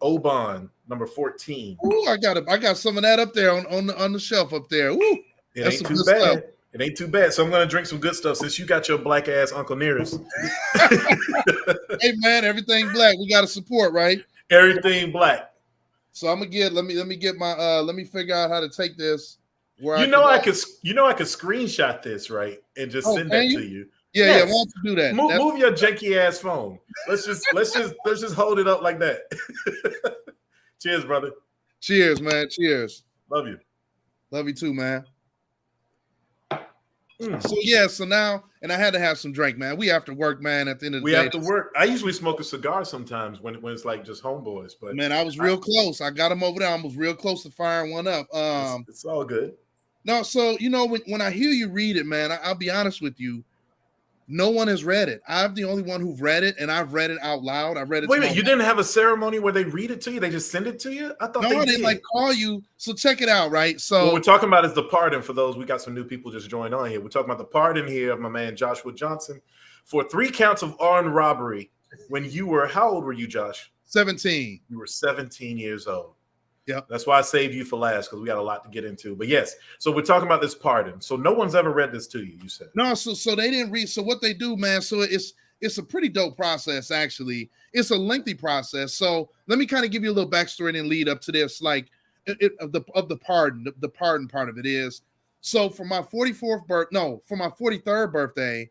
Oban number 14. Ooh, I got some of that up there on the shelf up there. Ooh, it ain't too bad. Stuff. It ain't too bad. So I'm going to drink some good stuff since you got your black ass Uncle Nearest. Hey man, everything black. We got to support, right? Everything black. So I'm gonna get. Let me get my. Let me figure out how to take this. I could screenshot this, right, and just send that to you. Yeah, yes. Yeah. Why don't you do that? Move your janky ass phone. Let's just hold it up like that. Cheers, brother. Cheers, man. Cheers. Love you. Love you too, man. So yeah, so now, and I had to have some drink, man. We have to work, man. At the end of the day, we have to work. I usually smoke a cigar sometimes when it's like just homeboys, but man, I was real close. I got him over there. I was real close to firing one up. It's all good. No, so when I hear you read it, man, I'll be honest with you. No one has read it. I'm the only one who've read it, and I've read it out loud. I read it. Wait a minute, you didn't have a ceremony where they read it to you? They just send it to you? I thought they didn't call you. So check it out, right? So what we're talking about is the pardon. For those, we got some new people just joined on here. We're talking about the pardon here of my man Joshua Johnson for 3 counts of armed robbery. When you were, how old were you, Josh? 17. You were 17 years old. Yep. That's why I saved you for last, because we got a lot to get into. But yes, so we're talking about this pardon. So no one's ever read this to you, you said. No, so they didn't read. So what they do, man, so it's a pretty dope process, actually. It's a lengthy process. So let me kind of give you a little backstory and lead up to this, like of the pardon. The pardon part of it is, so for my 43rd birthday,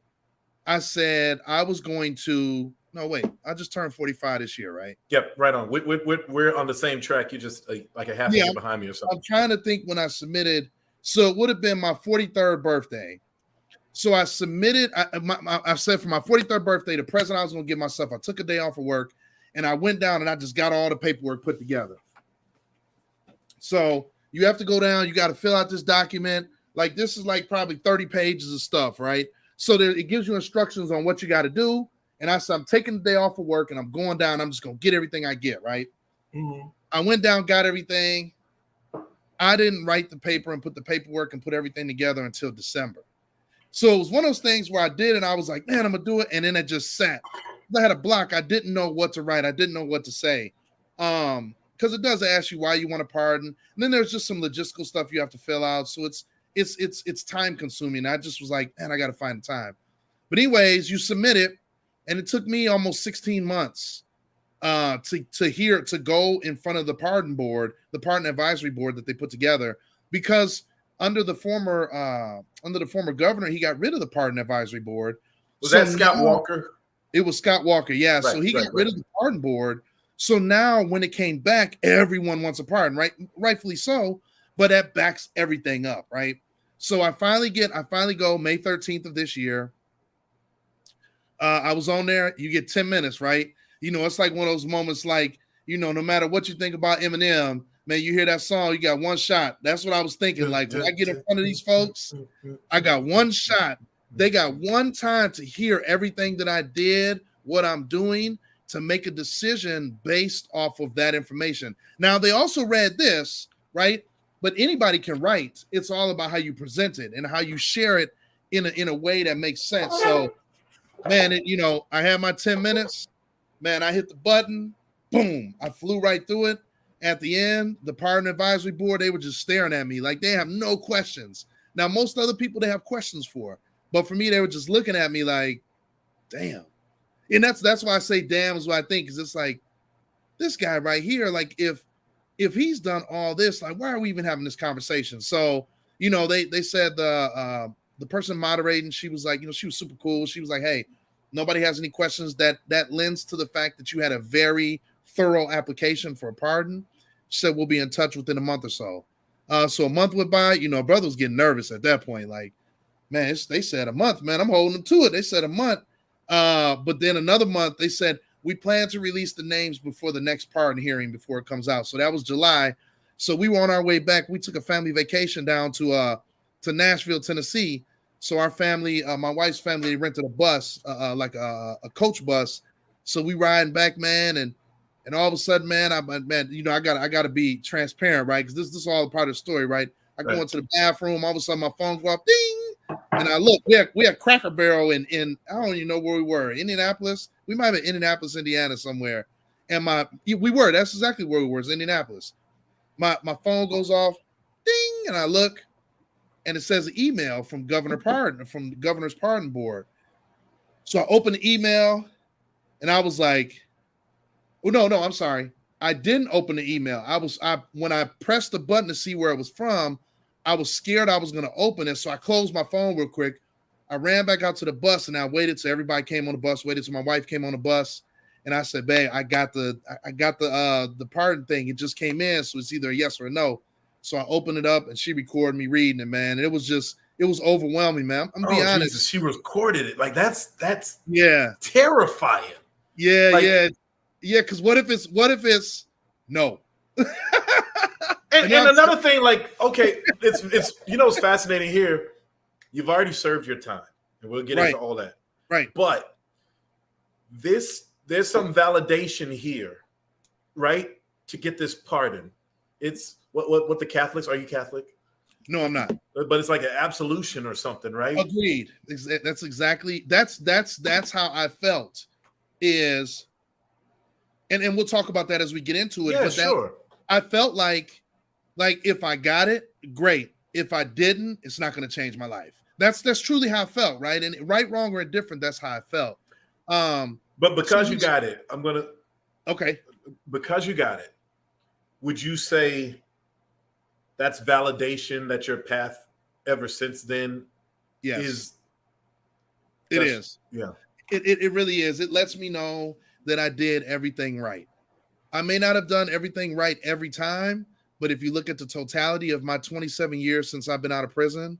I said I was going to. No, wait. I just turned 45 this year, right? Yep, right on. We're on the same track. You just like a half a year behind me or something. I'm trying to think when I submitted. So it would have been my 43rd birthday. So I submitted. I said for my 43rd birthday, the present I was going to give myself. I took a day off of work, and I went down and I just got all the paperwork put together. So you have to go down. You got to fill out this document. Like this is like probably 30 pages of stuff, right? So it gives you instructions on what you got to do. And I said, I'm taking the day off of work and I'm going down. I'm just going to get everything I get, right? Mm-hmm. I went down, got everything. I didn't write the paper and put the paperwork and put everything together until December. So it was one of those things where I did, and I was like, man, I'm going to do it. And then it just sat. I had a block. I didn't know what to write. I didn't know what to say. Because it does ask you why you want to pardon. And then there's just some logistical stuff you have to fill out. So it's time consuming. I just was like, man, I got to find the time. But anyways, you submit it. And it took me almost 16 months to go in front of the pardon board, the pardon advisory board that they put together, because under the former governor, he got rid of the pardon advisory board. Was that Scott Walker? It was Scott Walker, yeah. Right, so he got rid of the pardon board. So now when it came back, everyone wants a pardon, right? Rightfully so, but that backs everything up, right? So I finally go May 13th of this year. I was on there. You get 10 minutes, right? It's like one of those moments like, no matter what you think about Eminem, man, you hear that song, you got one shot. That's what I was thinking. Like when I get in front of these folks, I got one shot. They got one time to hear everything that I did, what I'm doing, to make a decision based off of that information. Now, they also read this, right? But anybody can write. It's all about how you present it and how you share it in a way that makes sense. So, man, I had my 10 minutes. Man, I hit the button. Boom. I flew right through it. At the end, the pardon advisory board, they were just staring at me like they have no questions. Now, most other people they have questions for. But for me, they were just looking at me like, damn. And that's why I say damn is what I think, because it's like, this guy right here, like if he's done all this, like, why are we even having this conversation? So, they said the person moderating, she was like, she was super cool. She was like, hey, nobody has any questions. That lends to the fact that you had a very thorough application for a pardon. She said, we'll be in touch within a month or so. So a month went by, brother was getting nervous at that point. Like, man, they said a month, man. I'm holding to it. They said a month. But then another month, they said, we plan to release the names before the next pardon hearing before it comes out. So that was July. So we were on our way back. We took a family vacation down to Nashville, Tennessee. So our family, my wife's family, rented a bus, like a coach bus. So we riding back, man, and all of a sudden, man, I gotta be transparent, right? Because this is all part of the story, right? I go into the bathroom, all of a sudden my phone go off, ding, and I look. We had Cracker Barrel in I don't even know where we were. Indianapolis. We might have been Indianapolis, Indiana, somewhere. And that's exactly where we were. It's Indianapolis. My phone goes off, ding, and I look, and it says an email from from the Governor's Pardon Board. So I open the email, and I was like, oh, no, I'm sorry. I didn't open the email. When I pressed the button to see where it was from, I was scared I was going to open it. So I closed my phone real quick. I ran back out to the bus, and I waited till everybody came on the bus, waited till my wife came on the bus. And I said, babe, I got the pardon thing. It just came in. So it's either a yes or a no. So I opened it up, and she recorded me reading it, man. And it was overwhelming, man. I'm gonna be honest. Jesus, she recorded it. Like that's terrifying. Yeah. Because what if it's no? and another thing, like, okay, it's it's fascinating here. You've already served your time, and we'll get into all that. Right. But there's some validation here, right? To get this pardon. It's what the Catholics, are you Catholic? No, I'm not. But it's like an absolution or something, right? Agreed. That's exactly that's how I felt. Is and we'll talk about that as we get into it. Yeah, but sure. I felt like if I got it, great. If I didn't, it's not going to change my life. That's truly how I felt, right? And right, wrong, or indifferent, that's how I felt. But because you got it, okay. Because you got it, would you say that's validation that your path ever since then is? It is. Yeah. It really is. It lets me know that I did everything right. I may not have done everything right every time, but if you look at the totality of my 27 years since I've been out of prison,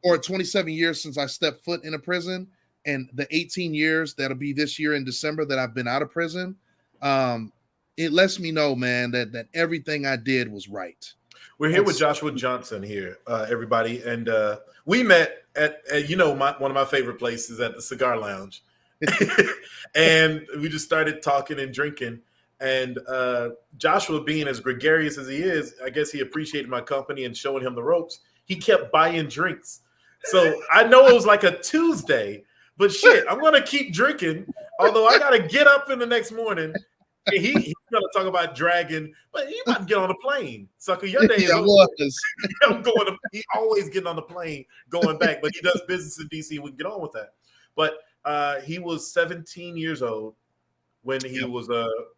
or 27 years since I stepped foot in a prison, and the 18 years that'll be this year in December that I've been out of prison, it lets me know, man, that everything I did was right. We're here with Joshua Johnson here, everybody. And we met at one of my favorite places, at the Cigar Lounge. And we just started talking and drinking. And Joshua, being as gregarious as he is, I guess he appreciated my company and showing him the ropes. He kept buying drinks. So I know it was like a Tuesday, but shit, I'm going to keep drinking. Although I got to get up in the next morning. He's going to talk about dragging, but he about to get on a plane. Sucker, your day is over. He always getting on the plane, going back, but he does business in DC. We can get on with that. But he was 17 years old when he was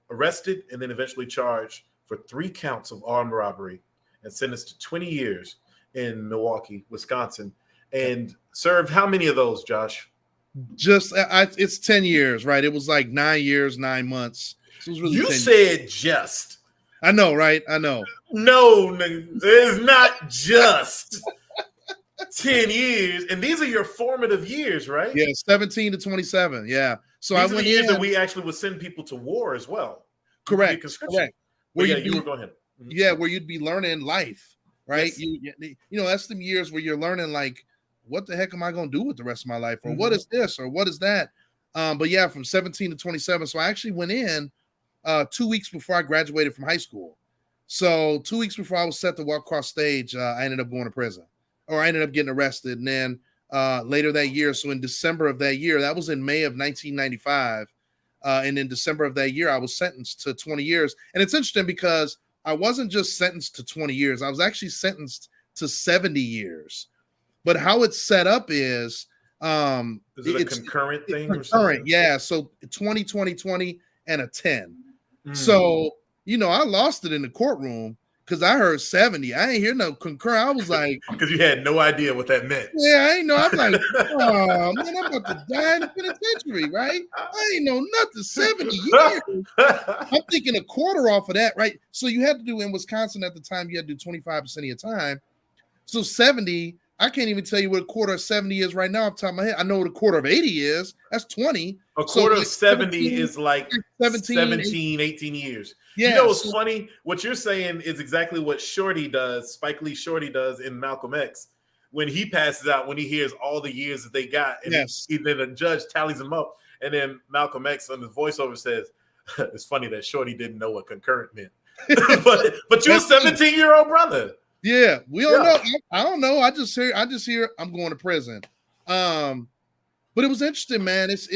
arrested and then eventually charged for 3 counts of armed robbery and sentenced to 20 years in Milwaukee, Wisconsin. And served how many of those, Josh? It's 10 years, right? It was like 9 years, 9 months. So it was really you 10 said just. I know, right? I know. No, nigga, it's not just 10 years. And these are your formative years, right? Yeah, 17 to 27. Yeah. So these I are the went years in. that we actually would send people to war as well. Correct. Correct. Where yeah, you'd you be, were going ahead. yeah, where you'd be learning life, right? Yes. You know, that's the years where you're learning like, what the heck am I going to do with the rest of my life? Or what is this? Or what is that? But yeah, from 17 to 27. So I actually went in 2 weeks before I graduated from high school. So 2 weeks before I was set to walk across stage, I ended up going to prison, or I ended up getting arrested. And then later that year, so in December of that year, that was in May of 1995. And in December of that year, I was sentenced to 20 years. And it's interesting because I wasn't just sentenced to 20 years. I was actually sentenced to 70 years. But how it's set up is it a concurrent thing? Concurrent, or something? yeah. So 20, 20, 20, and a 10. So, you know, I lost it in the courtroom because I heard 70. I ain't hear no concurrent. I was like, because you had no idea what that meant. Yeah, I ain't know. I'm like, oh man, I'm about to die in the penitentiary, right? I ain't know nothing. 70 years. I'm thinking a quarter off of that, right? So you had to do in Wisconsin at the time, you had to do 25% of your time. So 70, I can't even tell you what a quarter of 70 is right now off the top of my head. I know what a quarter of 80 is. That's 20. A quarter of 70 17, is like 17, 18 years. Yeah, you know what's funny? What you're saying is exactly what Shorty does, Spike Lee Shorty does in Malcolm X, when he passes out, when he hears all the years that they got. And then the judge tallies them up. And then Malcolm X on his voiceover says, it's funny that Shorty didn't know what concurrent meant. but you're a 17-year-old brother. Yeah, we don't know. I don't know. I just hear I'm going to prison. But it was interesting, man. It's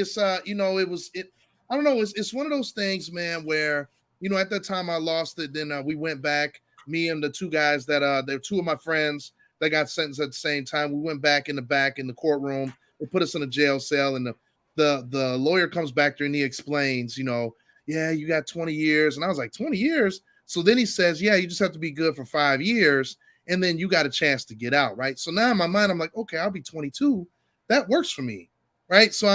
you know, I don't know, it's one of those things, man, where, you know, at that time I lost it. Then we went back, me and the two guys that they're two of my friends that got sentenced at the same time. We went back in the courtroom. They put us in a jail cell, and the lawyer comes back there and he explains, you know, yeah, you got 20 years. And I was like, 20 years? So then he says, yeah, you just have to be good for 5 years, and then you got a chance to get out, right? So now in my mind, I'm like, okay, I'll be 22. That works for me, right? So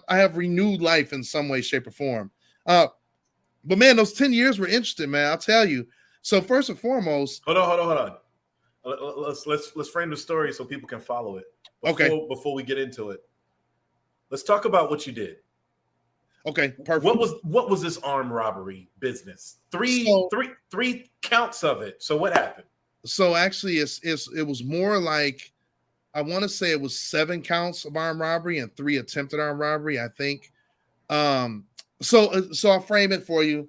I have renewed life in some way, shape, or form. But man, those 10 years were interesting, man. I'll tell you. So first and foremost, hold on. Let's frame the story so people can follow it. Before we get into it, let's talk about what you did. Okay, perfect. What was this armed robbery business? Three counts of it. So what happened? So actually, it was more like, I want to say it was 7 counts of armed robbery and 3 attempted armed robbery, I think. So I'll frame it for you.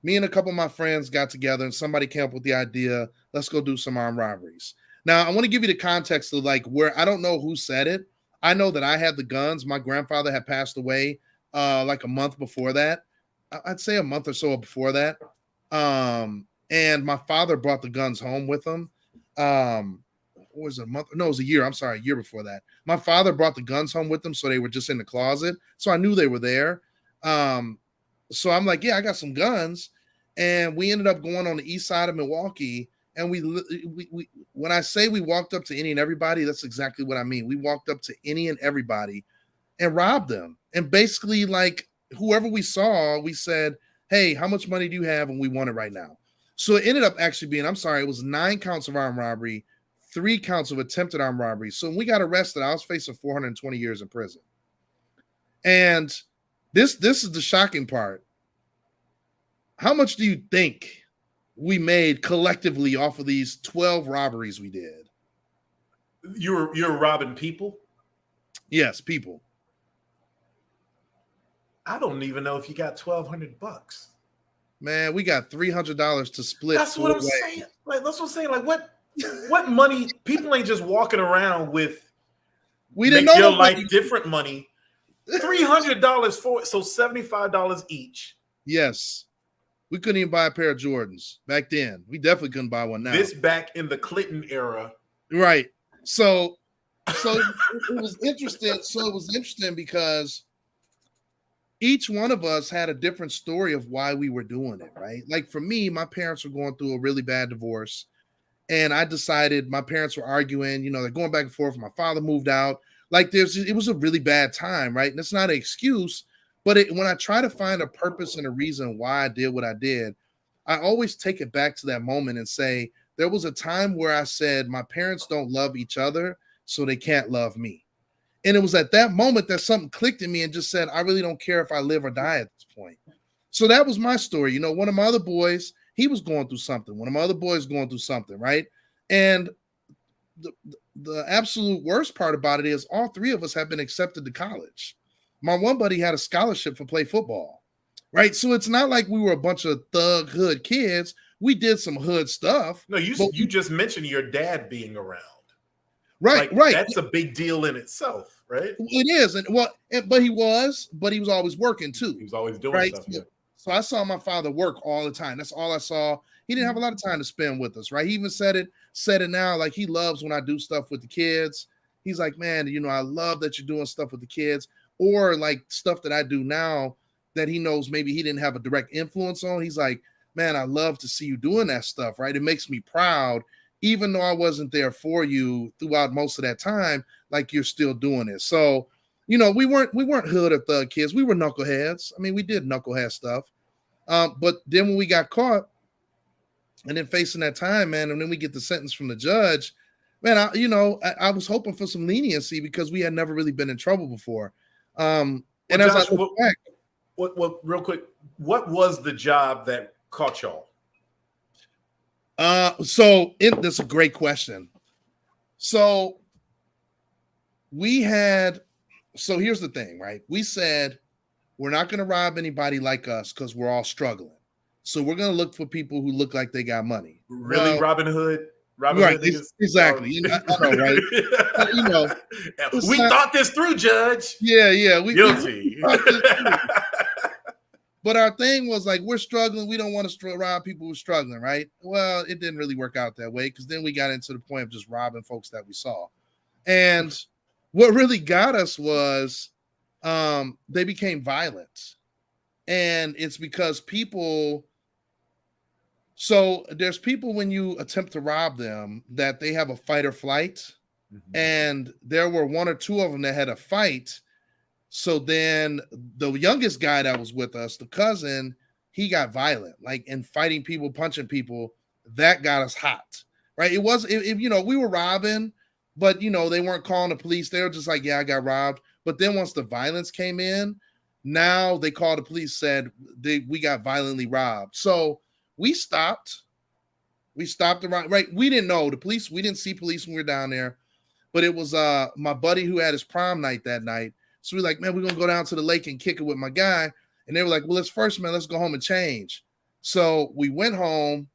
Me and a couple of my friends got together and somebody came up with the idea, let's go do some armed robberies. Now, I want to give you the context of like where, I don't know who said it. I know that I had the guns. My grandfather had passed away like a month before that. I'd say a month or so before that. And my father brought the guns home with him. Was it a month? No, it was a year. I'm sorry, a year before that. My father brought the guns home with him, so they were just in the closet. So I knew they were there. So I'm like, yeah, I got some guns. And we ended up going on the east side of Milwaukee. And we when I say we walked up to any and everybody, that's exactly what I mean. We walked up to any and everybody and robbed them. And basically, like, whoever we saw, we said, hey, how much money do you have? And we want it right now. So it ended up actually being, I'm sorry, it was 9 counts of armed robbery, 3 counts of attempted armed robbery. So when we got arrested, I was facing 420 years in prison. And this is the shocking part. How much do you think we made collectively off of these 12 robberies we did? You're robbing people? Yes, people. I don't even know if you got $1,200. Man, we got $300 to split. That's what I'm saying. Like, that's what I'm saying. Like, what money? People ain't just walking around with. We didn't know your life different money. $300 for it, so $75 each. Yes, we couldn't even buy a pair of Jordans back then. We definitely couldn't buy one now. This back in the Clinton era, right? So it was interesting. So it was interesting because each one of us had a different story of why we were doing it, right? Like for me, my parents were going through a really bad divorce. And I decided, my parents were arguing, you know, they're going back and forth. My father moved out. Like it was a really bad time, right? And it's not an excuse, But when I try to find a purpose and a reason why I did what I did, I always take it back to that moment and say, there was a time where I said, my parents don't love each other, so they can't love me. And it was at that moment that something clicked in me and just said, I really don't care if I live or die at this point. So that was my story. You know, one of my other boys, he was going through something. One of my other boys going through something, right? And the absolute worst part about it is all three of us have been accepted to college. My one buddy had a scholarship for play football, right? So it's not like we were a bunch of thug hood kids. We did some hood stuff. No, you just mentioned your dad being around. Right, like, right. That's a big deal in itself, right? It is. But he was always working too. He was always doing right? stuff. Yeah. So I saw my father work all the time. That's all I saw. He didn't have a lot of time to spend with us, right? He even said it now, like he loves when I do stuff with the kids. He's like, man, you know, I love that you're doing stuff with the kids, or like stuff that I do now that he knows maybe he didn't have a direct influence on. He's like, man, I love to see you doing that stuff, right? It makes me proud, even though I wasn't there for you throughout most of that time, like you're still doing it. So, you know, we weren't hood or thug kids. We were knuckleheads. I mean, we did knucklehead stuff. But then when we got caught and then facing that time, man, and then we get the sentence from the judge, man, I was hoping for some leniency because we had never really been in trouble before. And as Josh, I look back, real quick, what was the job that caught y'all? That's a great question. So here's the thing, right? We said, we're not going to rob anybody like us because we're all struggling. So we're going to look for people who look like they got money. Really, well, Robin Hood? Right, exactly. I know, right? You know, we thought this through, Judge. Yeah, Guilty. But our thing was like, we're struggling. We don't want to rob people who are struggling, right? Well, it didn't really work out that way because then we got into the point of just robbing folks that we saw. And what really got us was they became violent. And it's because there's people when you attempt to rob them that they have a fight or flight. Mm-hmm. And there were one or two of them that had a fight. So then the youngest guy that was with us, the cousin, he got violent, like in fighting people, punching people. That got us hot, right? It was, you know, we were robbing, but, you know, they weren't calling the police. They were just like, yeah, I got robbed. But then once the violence came in, now they called the police, said we got violently robbed. So we stopped the rob, right? We didn't know the police. We didn't see police when we were down there, but it was my buddy who had his prom night that night. So we're like, man, we're going to go down to the lake and kick it with my guy. And they were like, well, let's go home and change. So we went home.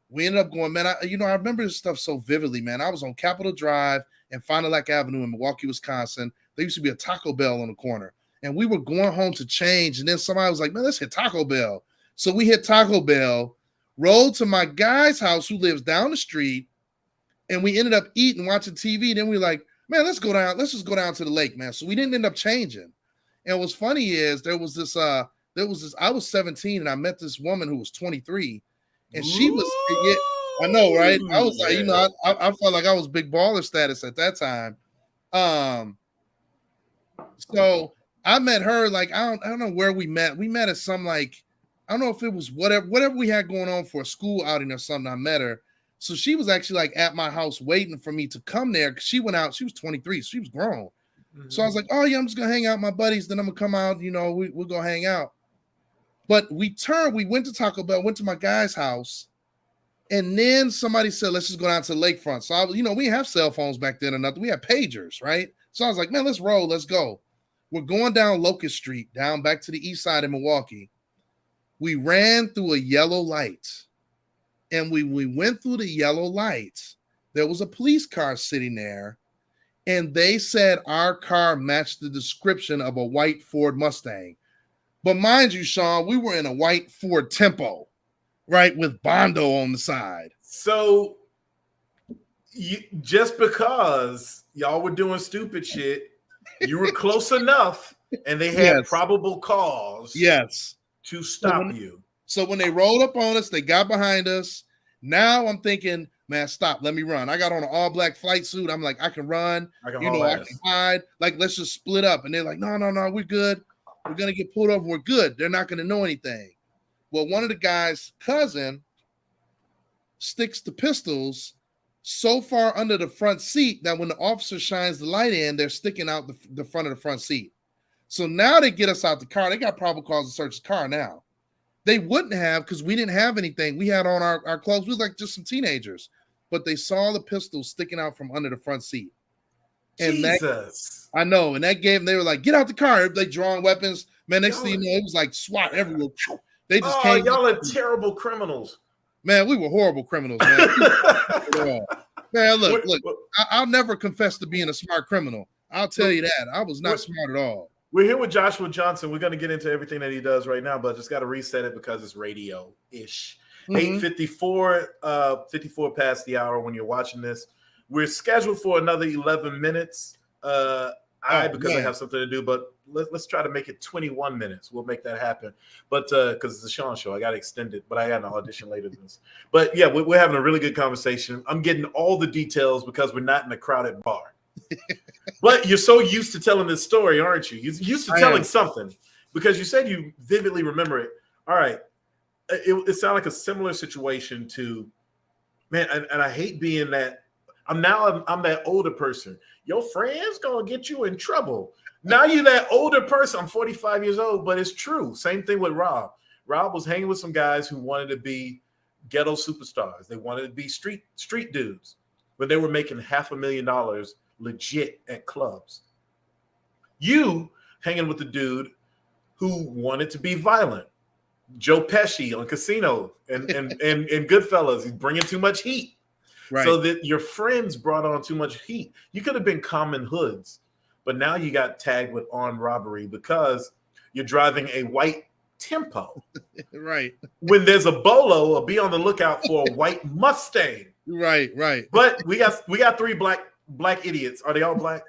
We ended up going, man, I remember this stuff so vividly, man. I was on Capitol Drive and Fond du Lac Avenue in Milwaukee, Wisconsin. There used to be a Taco Bell on the corner. And we were going home to change. And then somebody was like, man, let's hit Taco Bell. So we hit Taco Bell, rode to my guy's house who lives down the street. And we ended up eating, watching TV. Then we were like, man, let's just go down to the lake, man. So we didn't end up changing. And what's funny is I was 17 and I met this woman who was 23 and she was, I know, right? I was like, you know, I felt like I was big baller status at that time. So I met her, like, I don't know where we met. We met at some, like, I don't know if it was whatever we had going on for a school outing or something. I met her. So she was actually like at my house waiting for me to come there because she went out. She was 23. So she was grown. Mm-hmm. So I was like, oh, yeah, I'm just going to hang out with my buddies. Then I'm going to come out. You know, we'll go hang out. But we went to Taco Bell, went to my guy's house. And then somebody said, let's just go down to the lakefront. So, we didn't have cell phones back then or nothing. We had pagers, right? So I was like, man, let's roll. Let's go. We're going down Locust Street, down back to the east side of Milwaukee. We ran through a yellow light. And we went through the yellow lights. There was a police car sitting there. And they said our car matched the description of a white Ford Mustang. But mind you, Shawn, we were in a white Ford Tempo, right? With Bondo on the side. So just because y'all were doing stupid shit, you were close enough and they had probable cause to stop you. So when they rolled up on us, they got behind us. Now I'm thinking, man, stop. Let me run. I got on an all-black flight suit. I'm like, I can run. I can hide. Like, let's just split up. And they're like, no, we're good. We're gonna get pulled over. We're good. They're not gonna know anything. Well, one of the guy's cousin sticks the pistols so far under the front seat that when the officer shines the light in, they're sticking out the front of the front seat. So now they get us out the car. They got probable cause to search the car now. They wouldn't have because we didn't have anything. We had on our clothes. We was like just some teenagers. But they saw the pistols sticking out from under the front seat. And Jesus. I know. And that gave them, they were like, get out the car. They drawing weapons. Man, next thing you know, it was like SWAT everywhere. They just came. Y'all are terrible criminals. Man, we were horrible criminals, man. Man, look, I'll never confess to being a smart criminal. I'll tell you that. I was not smart at all. We're here with Joshua Johnson. We're going to get into everything that he does right now, but just got to reset it because it's radio-ish. 8:54, 54 past the hour when you're watching this. We're scheduled for another 11 minutes. Because I have something to do, but let's try to make it 21 minutes. We'll make that happen. But because it's a Shawn Show, I got to extend it, but I got an audition later than this. But yeah, we're having a really good conversation. I'm getting all the details because we're not in a crowded bar. But you're so used to telling this story, aren't you? You're used to telling something because you said you vividly remember it. All right. It sounded like a similar situation to, man, and I hate being that. I'm that older person. Your friend's gonna get you in trouble. Now you're that older person. I'm 45 years old, but it's true. Same thing with Rob. Rob was hanging with some guys who wanted to be ghetto superstars. They wanted to be street dudes, but they were making $500,000 legit at clubs. You hanging with the dude who wanted to be violent. Joe Pesci on Casino and Goodfellas. He's bringing too much heat. Right. So that your friends brought on too much heat. You could have been common hoods, but now you got tagged with armed robbery because you're driving a white Tempo. Right. When there's a Bolo, be on the lookout for a white Mustang. Right. But we got three black idiots. Are they all black?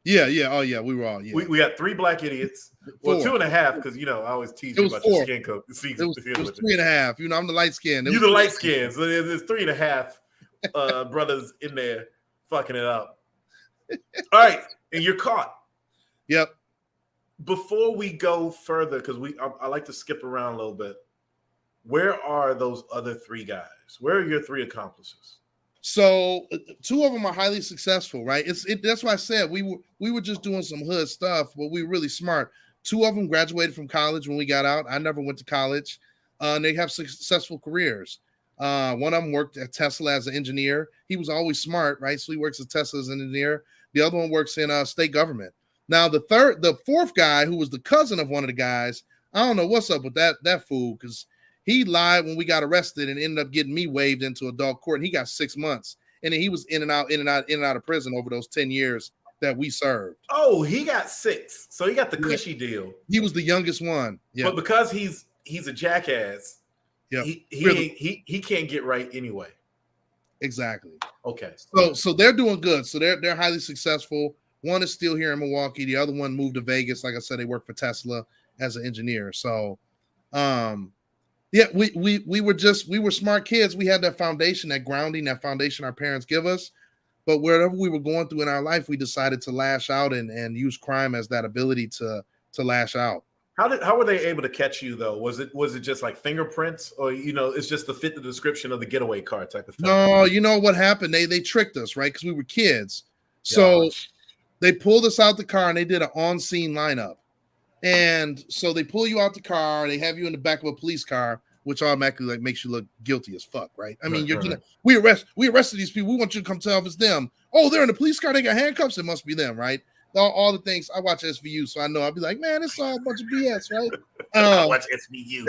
Yeah. Oh yeah, we were all. Yeah. We got three black idiots. Well, 2.5 because I always tease you about your skin color. It was 3.5. I'm the light skin. You're the light skin, so there's 3.5. Brothers in there fucking it up. All right, and you're caught. Yep. Before we go further, because I like to skip around a little bit. Where are those other three guys? Where are your three accomplices? So 2 of them are highly successful, right? That's why I said we were just doing some hood stuff, but we were really smart. 2 of them graduated from college when we got out. I never went to college. They have successful careers. One of them worked at Tesla as an engineer. He was always smart, right? So he works at Tesla as an engineer. The other one works in state government. Now the fourth guy, who was the cousin of one of the guys, I don't know what's up with that fool, because he lied when we got arrested and ended up getting me waived into adult court. And he got 6 months, and then he was in and out of prison over those 10 years that we served. Oh, he got 6, so he got the cushy deal. He was the youngest one. Yeah, but because he's a jackass. Yeah, he can't get right anyway. Exactly. Okay. So they're doing good. So they're highly successful. One is still here in Milwaukee. The other one moved to Vegas. Like I said, they work for Tesla as an engineer. So, yeah, we were smart kids. We had that foundation, that grounding, that foundation our parents give us. But wherever we were going through in our life, we decided to lash out and use crime as that ability to lash out. How were they able to catch you though? Was it just like fingerprints, or it's just to fit the description of the getaway car type of thing? No, you know what happened? They tricked us, right? Because we were kids. So they pulled us out the car and they did an on-scene lineup. And so they pull you out the car, they have you in the back of a police car, which automatically makes you look guilty as fuck, right? I mean, we arrested these people. We want you to come tell if it's them. Oh, they're in the police car. They got handcuffs. It must be them, right? All the things. I watch SVU, so I know. I'll be like, man, it's all a bunch of BS, right? I watch SVU.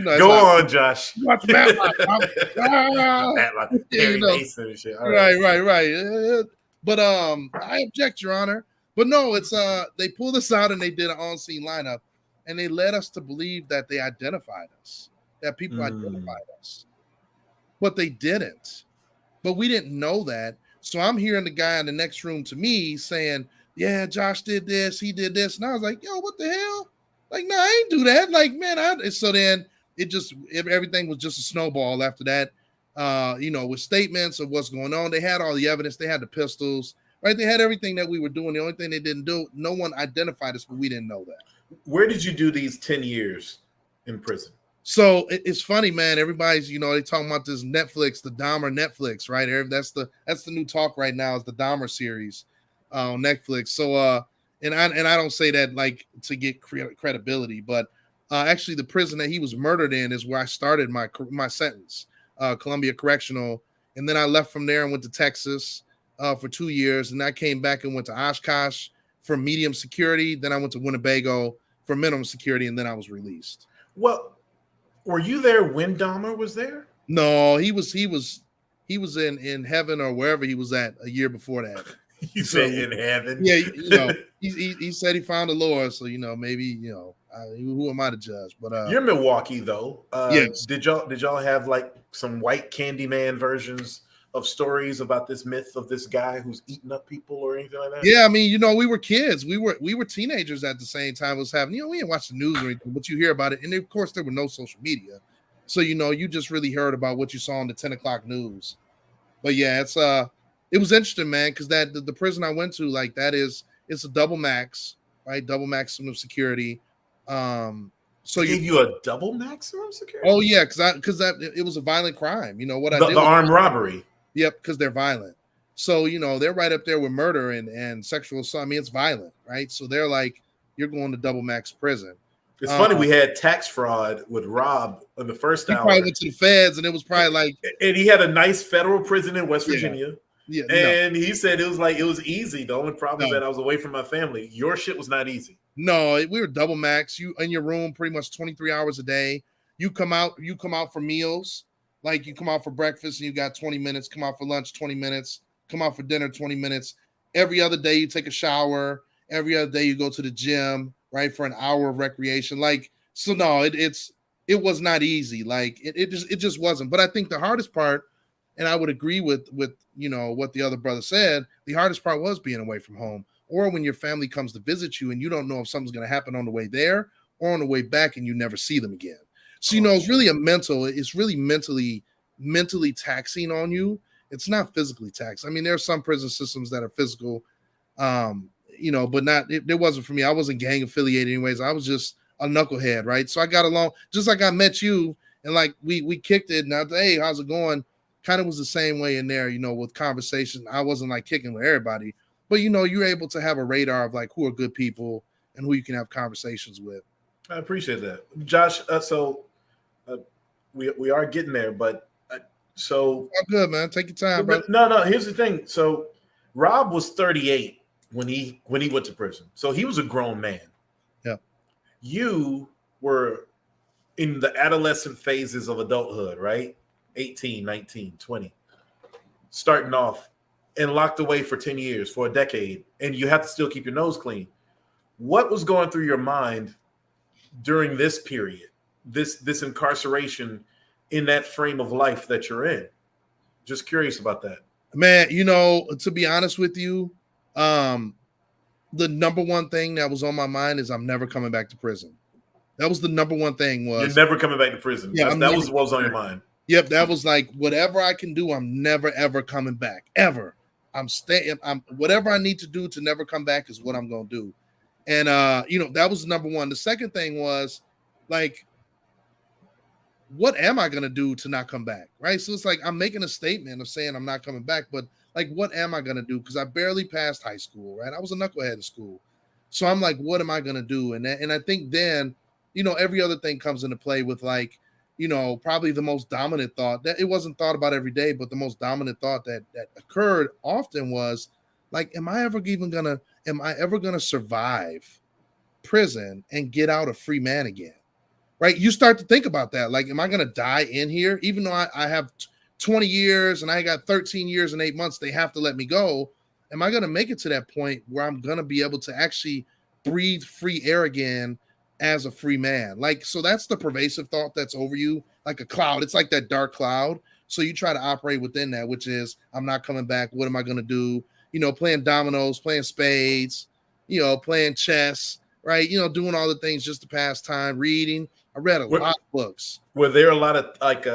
Go on, Josh. Watch Matlock. Matlock. Perry Mason and shit. Right. But I object, Your Honor. But no, it's they pulled us out and they did an on-scene lineup, and they led us to believe that they identified us, that people identified us, but they didn't. But we didn't know that. So I'm hearing the guy in the next room to me saying, yeah, Josh did this, he did this. And I was like, yo, what the hell? Like, no, I ain't do that. Like, man, so then everything was just a snowball after that, with statements of what's going on. They had all the evidence. They had the pistols. right? They had everything that we were doing. The only thing they didn't do, no one identified us, but we didn't know that. Where did you do these 10 years in prison? So it's funny, man. Everybody's, they talking about this Netflix, the Dahmer Netflix, right? That's the new talk right now, is the Dahmer series on Netflix. So and I don't say that like to get credibility, but actually the prison that he was murdered in is where I started my sentence, Columbia Correctional, and then I left from there and went to Texas for 2 years, and I came back and went to Oshkosh for medium security. Then I went to Winnebago for minimum security, and then I was released. Well, were you there when Dahmer was there? No, he was in heaven or wherever he was at a year before that. You said in heaven? Yeah, he said he found the Lord, so maybe who am I to judge? But you're Milwaukee though. Yes. Did y'all have like some white Candyman versions of stories about this myth of this guy who's eating up people or anything like that? Yeah, I mean, we were kids. We were teenagers at the same time it was happening. We didn't watch the news or anything, but you hear about it. And of course, there were no social media. So, you just really heard about what you saw on the 10 o'clock news. But yeah, it was interesting, man, because the prison I went to, like it's a double max, right? Double maximum security. So they gave you a double maximum security? Oh yeah, because it was a violent crime. The armed robbery. Yep, because they're violent. So, they're right up there with murder and sexual assault. I mean, it's violent, right? So they're like, you're going to double max prison. It's funny, we had tax fraud with Rob in the first hour. He probably went to the feds, and it was probably like... And he had a nice federal prison in West Virginia. Yeah, and he said it was easy. The only problem is that I was away from my family. Your shit was not easy. No, we were double max. You in your room pretty much 23 hours a day. You come out for meals. Like you come out for breakfast and you got 20 minutes, come out for lunch 20 minutes, come out for dinner 20 minutes. Every other day you take a shower. Every other day you go to the gym, right, for an hour of recreation. Like, so no, it was not easy. Like it just wasn't. But I think the hardest part, and I would agree with what the other brother said, the hardest part was being away from home, or when your family comes to visit you and you don't know if something's going to happen on the way there or on the way back and you never see them again. So, it's really it's really mentally taxing on you. It's not physically taxing. I mean, there are some prison systems that are physical, but it wasn't for me. I wasn't gang affiliated anyways. I was just a knucklehead, right? So I got along just like I met you, and like we kicked it. Now, hey, how's it going? Kind of was the same way in there, with conversation. I wasn't like kicking with everybody, but you're able to have a radar of like who are good people and who you can have conversations with. I appreciate that, Josh. We are getting there, but so all good, man. Take your time, bro. No. Here's the thing. So Rob was 38 when he went to prison, so he was a grown man. Yeah, you were in the adolescent phases of adulthood, right? 18, 19, 20, starting off and locked away for 10 years, for a decade, and you have to still keep your nose clean. What was going through your mind during this period, this incarceration in that frame of life that you're in? Just curious about that. Man, to be honest with you, the number one thing that was on my mind is I'm never coming back to prison. That was the number one thing. You're never coming back to prison. Yeah, that was what was on your mind. Yep, that was like, whatever I can do, I'm never ever coming back, ever. I'm whatever I need to do to never come back is what I'm gonna do. And that was number one. The second thing was like, what am I gonna do to not come back? Right. So it's like I'm making a statement of saying I'm not coming back, but like, what am I gonna do? Because I barely passed high school, right? I was a knucklehead in school. So I'm like, what am I gonna do? And I think then, every other thing comes into play with like, probably the most dominant thought that it wasn't thought about every day, but the most dominant thought that occurred often was like, am I ever gonna survive prison and get out a free man again? Right? You start to think about that. Like, am I gonna die in here? Even though I have 20 years and I got 13 years and 8 months, they have to let me go. Am I gonna make it to that point where I'm gonna be able to actually breathe free air again as a free man? Like, so that's the pervasive thought that's over you, like a cloud. It's like that dark cloud. So you try to operate within that, which is, I'm not coming back. What am I going to do? Playing dominoes, playing spades, playing chess, right? Doing all the things just to pass time, reading. I read a lot of books. Were there a lot of like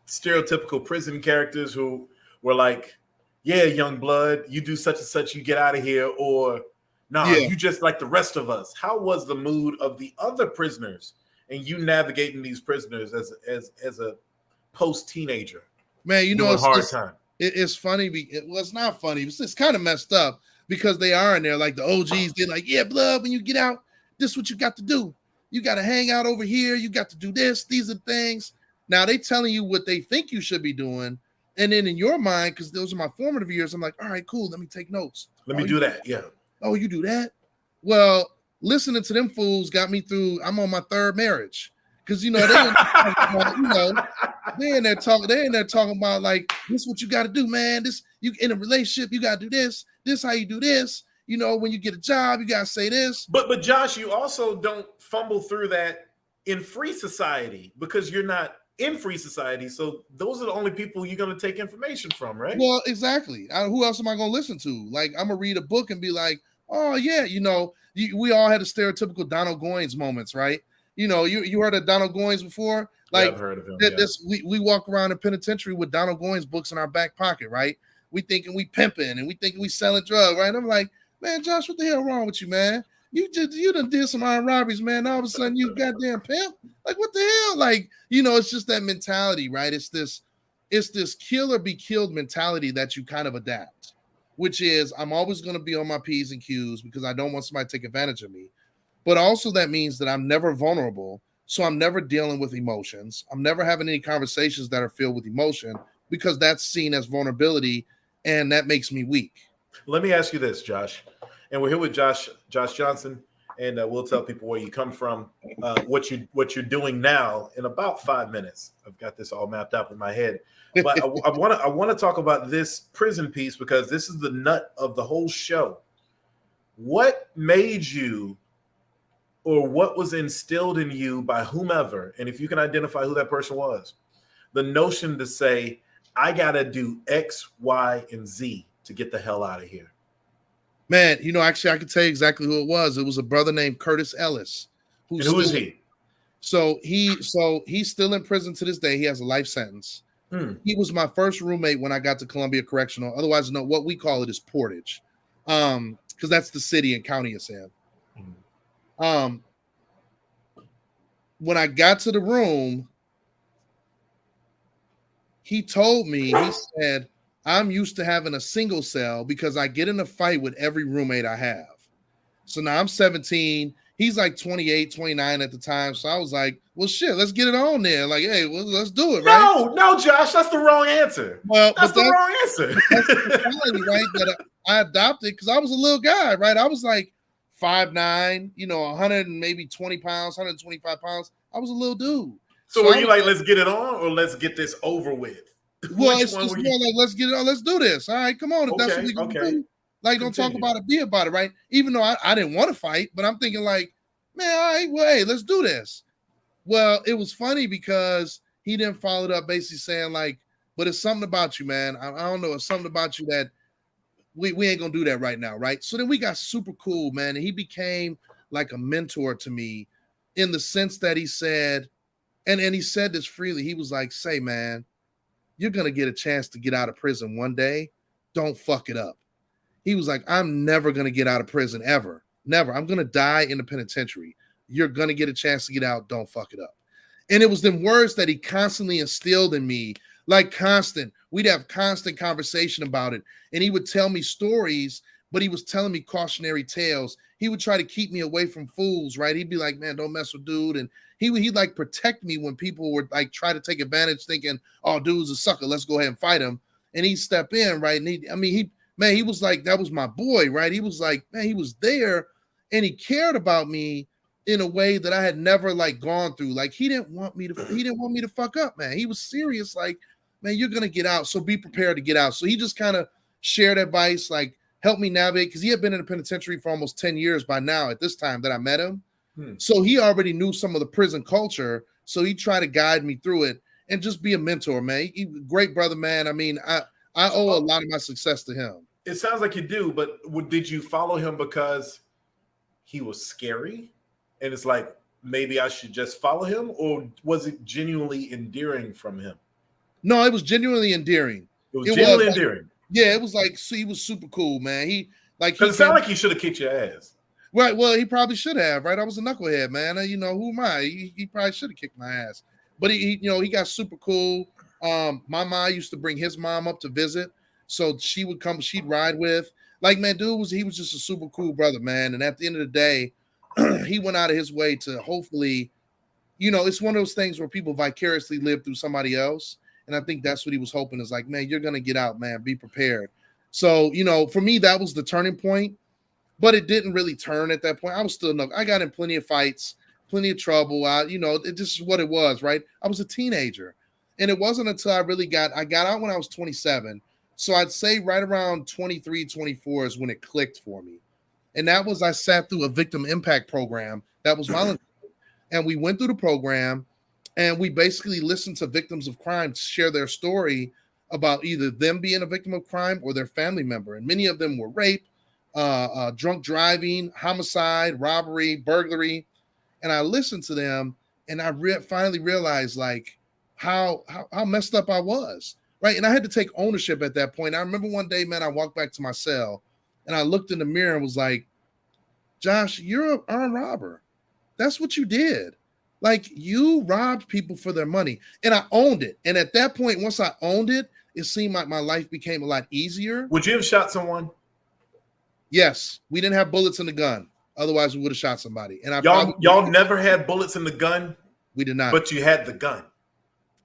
stereotypical prison characters who were like yeah, young blood, you do such and such, you get out of here, or nah, you just like the rest of us. How was the mood of the other prisoners and you navigating these prisoners as a post-teenager? Man, you know, it's funny. Well, it's not funny. It's kind of messed up because they are in there. Like the OGs, they're like, yeah, blood, when you get out, this is what you got to do. You got to hang out over here. You got to do this. These are things. Now they telling you what they think you should be doing. And then in your mind, because those are my formative years, I'm like, all right, cool. Let me take notes. Let me do that. Yeah. Oh, you do that? Well, listening to them fools got me through. I'm on my third marriage. Because, you know, they're in there talking about like, this is what you got to do, man. This, you in a relationship, you got to do this. This how you do this. You know, when you get a job, you got to say this. But Josh, you also don't fumble through that in free society because you're not in free society. So those are the only people you're going to take information from, right? Well, exactly. Who else am I going to listen to? Like, I'm going to read a book and be like, oh, yeah, you know, we all had the stereotypical Donald Goines moments, right? You know, you heard of Donald Goines before? Like, yeah, I've heard of him. We walk around the penitentiary with Donald Goines books in our back pocket, right? We thinking we pimping and we thinking we selling drugs, right? And I'm like, man, Josh, what the hell wrong with you, man? You done did some armed robberies, man. All of a sudden you goddamn pimp. Like, what the hell? Like, you know, it's just that mentality, right? It's this kill or be killed mentality that you kind of adapt, which is I'm always going to be on my P's and Q's because I don't want somebody to take advantage of me. But also that means that I'm never vulnerable. So I'm never dealing with emotions. I'm never having any conversations that are filled with emotion because that's seen as vulnerability and that makes me weak. Let me ask you this, Josh. And we're here with Josh Johnson, and we'll tell people where you come from, what you're doing now in about 5 minutes. I've got this all mapped out in my head. But I want to talk about this prison piece because this is the nut of the whole show. What made you, or what was instilled in you by whomever, and if you can identify who that person was, the notion to say, I got to do X, Y, and Z to get the hell out of here? Man, you know, actually, I can tell you exactly who it was. It was a brother named Curtis Ellis. Who is he? So he's still in prison to this day. He has a life sentence. He was my first roommate when I got to Columbia Correctional. Otherwise, no, what we call it is Portage, because that's the city and county it's in. When I got to the room, he told me, he said, I'm used to having a single cell because I get in a fight with every roommate I have. So now I'm 17. He's like 28, 29 at the time. So I was like, well, shit, let's get it on there. Like, hey, well, let's do it, right? No, Josh, that's the wrong answer. Well, that's the wrong answer. That's the reality, right? That I adopted because I was a little guy, right? I was like 5'9", you know, 100 and maybe 20 pounds, 125 pounds. I was a little dude. So were you like, let's get it on or let's get this over with? Well, it's just more like, let's get it on. Let's do this. All right, come on. If that's what we can do. Like, don't talk about it, be about it, right? Even though I didn't want to fight, but I'm thinking like, man, all right, well, hey, let's do this. Well, it was funny because he didn't follow it up basically saying like, but it's something about you, man. I don't know. It's something about you that we ain't going to do that right now, right? So then we got super cool, man. And he became like a mentor to me in the sense that he said, and he said this freely. He was like, say, man, you're going to get a chance to get out of prison one day. Don't fuck it up. He was like, I'm never going to get out of prison ever. Never. I'm going to die in the penitentiary. You're going to get a chance to get out. Don't fuck it up. And it was them words that he constantly instilled in me, like constant. We'd have constant conversation about it. And he would tell me stories, but he was telling me cautionary tales. He would try to keep me away from fools, right? He'd be like, man, don't mess with dude. And he'd like protect me when people were like try to take advantage, thinking, oh, dude's a sucker. Let's go ahead and fight him. And he'd step in, right? And he was like, that was my boy, right? He was like, man, he was there and he cared about me in a way that I had never like gone through. Like he didn't want me to fuck up, man. He was serious. Like, man, you're going to get out. So be prepared to get out. So he just kind of shared advice, like help me navigate. Cause he had been in the penitentiary for almost 10 years by now at this time that I met him. So he already knew some of the prison culture. So he tried to guide me through it and just be a mentor, man. Great brother, man. I mean, I owe a lot of my success to him. It sounds like you do, but did you follow him because he was scary? And it's like, maybe I should just follow him? Or was it genuinely endearing from him? No, it was genuinely endearing. It was genuinely endearing. Yeah, it was like, see, he was super cool, man. He like Because it sounded like he should have kicked your ass. Right. Well, he probably should have, right? I was a knucklehead, man. You know, who am I? He probably should have kicked my ass. But he he got super cool. My mom used to bring his mom up to visit. So she would come, she'd ride with. Like, man, he was just a super cool brother, man. And at the end of the day, he went out of his way to hopefully, it's one of those things where people vicariously live through somebody else. And I think that's what he was hoping is like, man, you're going to get out, man. Be prepared. So, for me, that was the turning point. But it didn't really turn at that point. I was still I got in plenty of fights, plenty of trouble. It just is what it was, right? I was a teenager. And it wasn't until I got out when I was 27. So I'd say right around 23, 24 is when it clicked for me. And that was, I sat through a victim impact program that was voluntary. And we went through the program and we basically listened to victims of crime share their story about either them being a victim of crime or their family member. And many of them were rape, drunk driving, homicide, robbery, burglary. And I listened to them and I finally realized like how messed up I was. Right. And I had to take ownership at that point. I remember one day, man, I walked back to my cell and I looked in the mirror and was like, Josh, you're an armed robber. That's what you did. Like, you robbed people for their money. And I owned it. And at that point, once I owned it, it seemed like my life became a lot easier. Would you have shot someone? Yes. We didn't have bullets in the gun. Otherwise, we would have shot somebody. And y'all never had bullets in the gun? We did not. But you had the gun.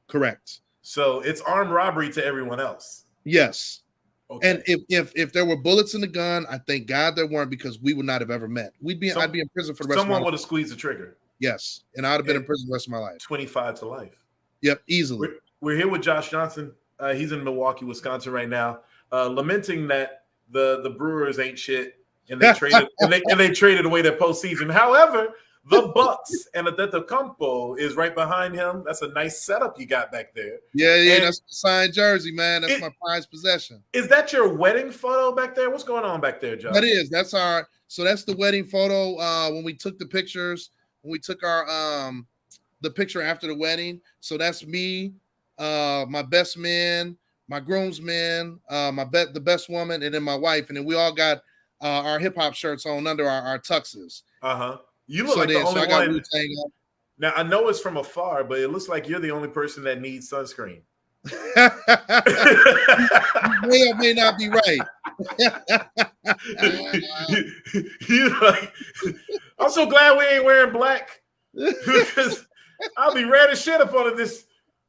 Correct. So it's armed robbery to everyone else. Yes. Okay. And if there were bullets in the gun, I thank God there weren't, because we would not have ever met. I'd be in prison for the rest of my life. Someone would have squeezed the trigger. Yes. And I'd have been in prison the rest of my life. 25 to life. Yep, easily. We're here with Josh Johnson. He's in Milwaukee, Wisconsin right now, lamenting that the Brewers ain't shit and they traded and they traded away their postseason. However, the Bucks and Antetokounmpo is right behind him. That's a nice setup you got back there. Yeah, and that's the signed jersey, man. That's my prized possession. Is that your wedding photo back there? What's going on back there, Josh? That is. That's the wedding photo when we took the pictures. When we took our the picture after the wedding. So that's me, my best man, my groomsmen, the best woman, and then my wife. And then we all got our hip hop shirts on under our tuxes. You look like the only one. Now I know it's from afar, but it looks like you're the only person that needs sunscreen. You may or may not be right. I'm so glad we ain't wearing black, because I'll be red as shit up under this.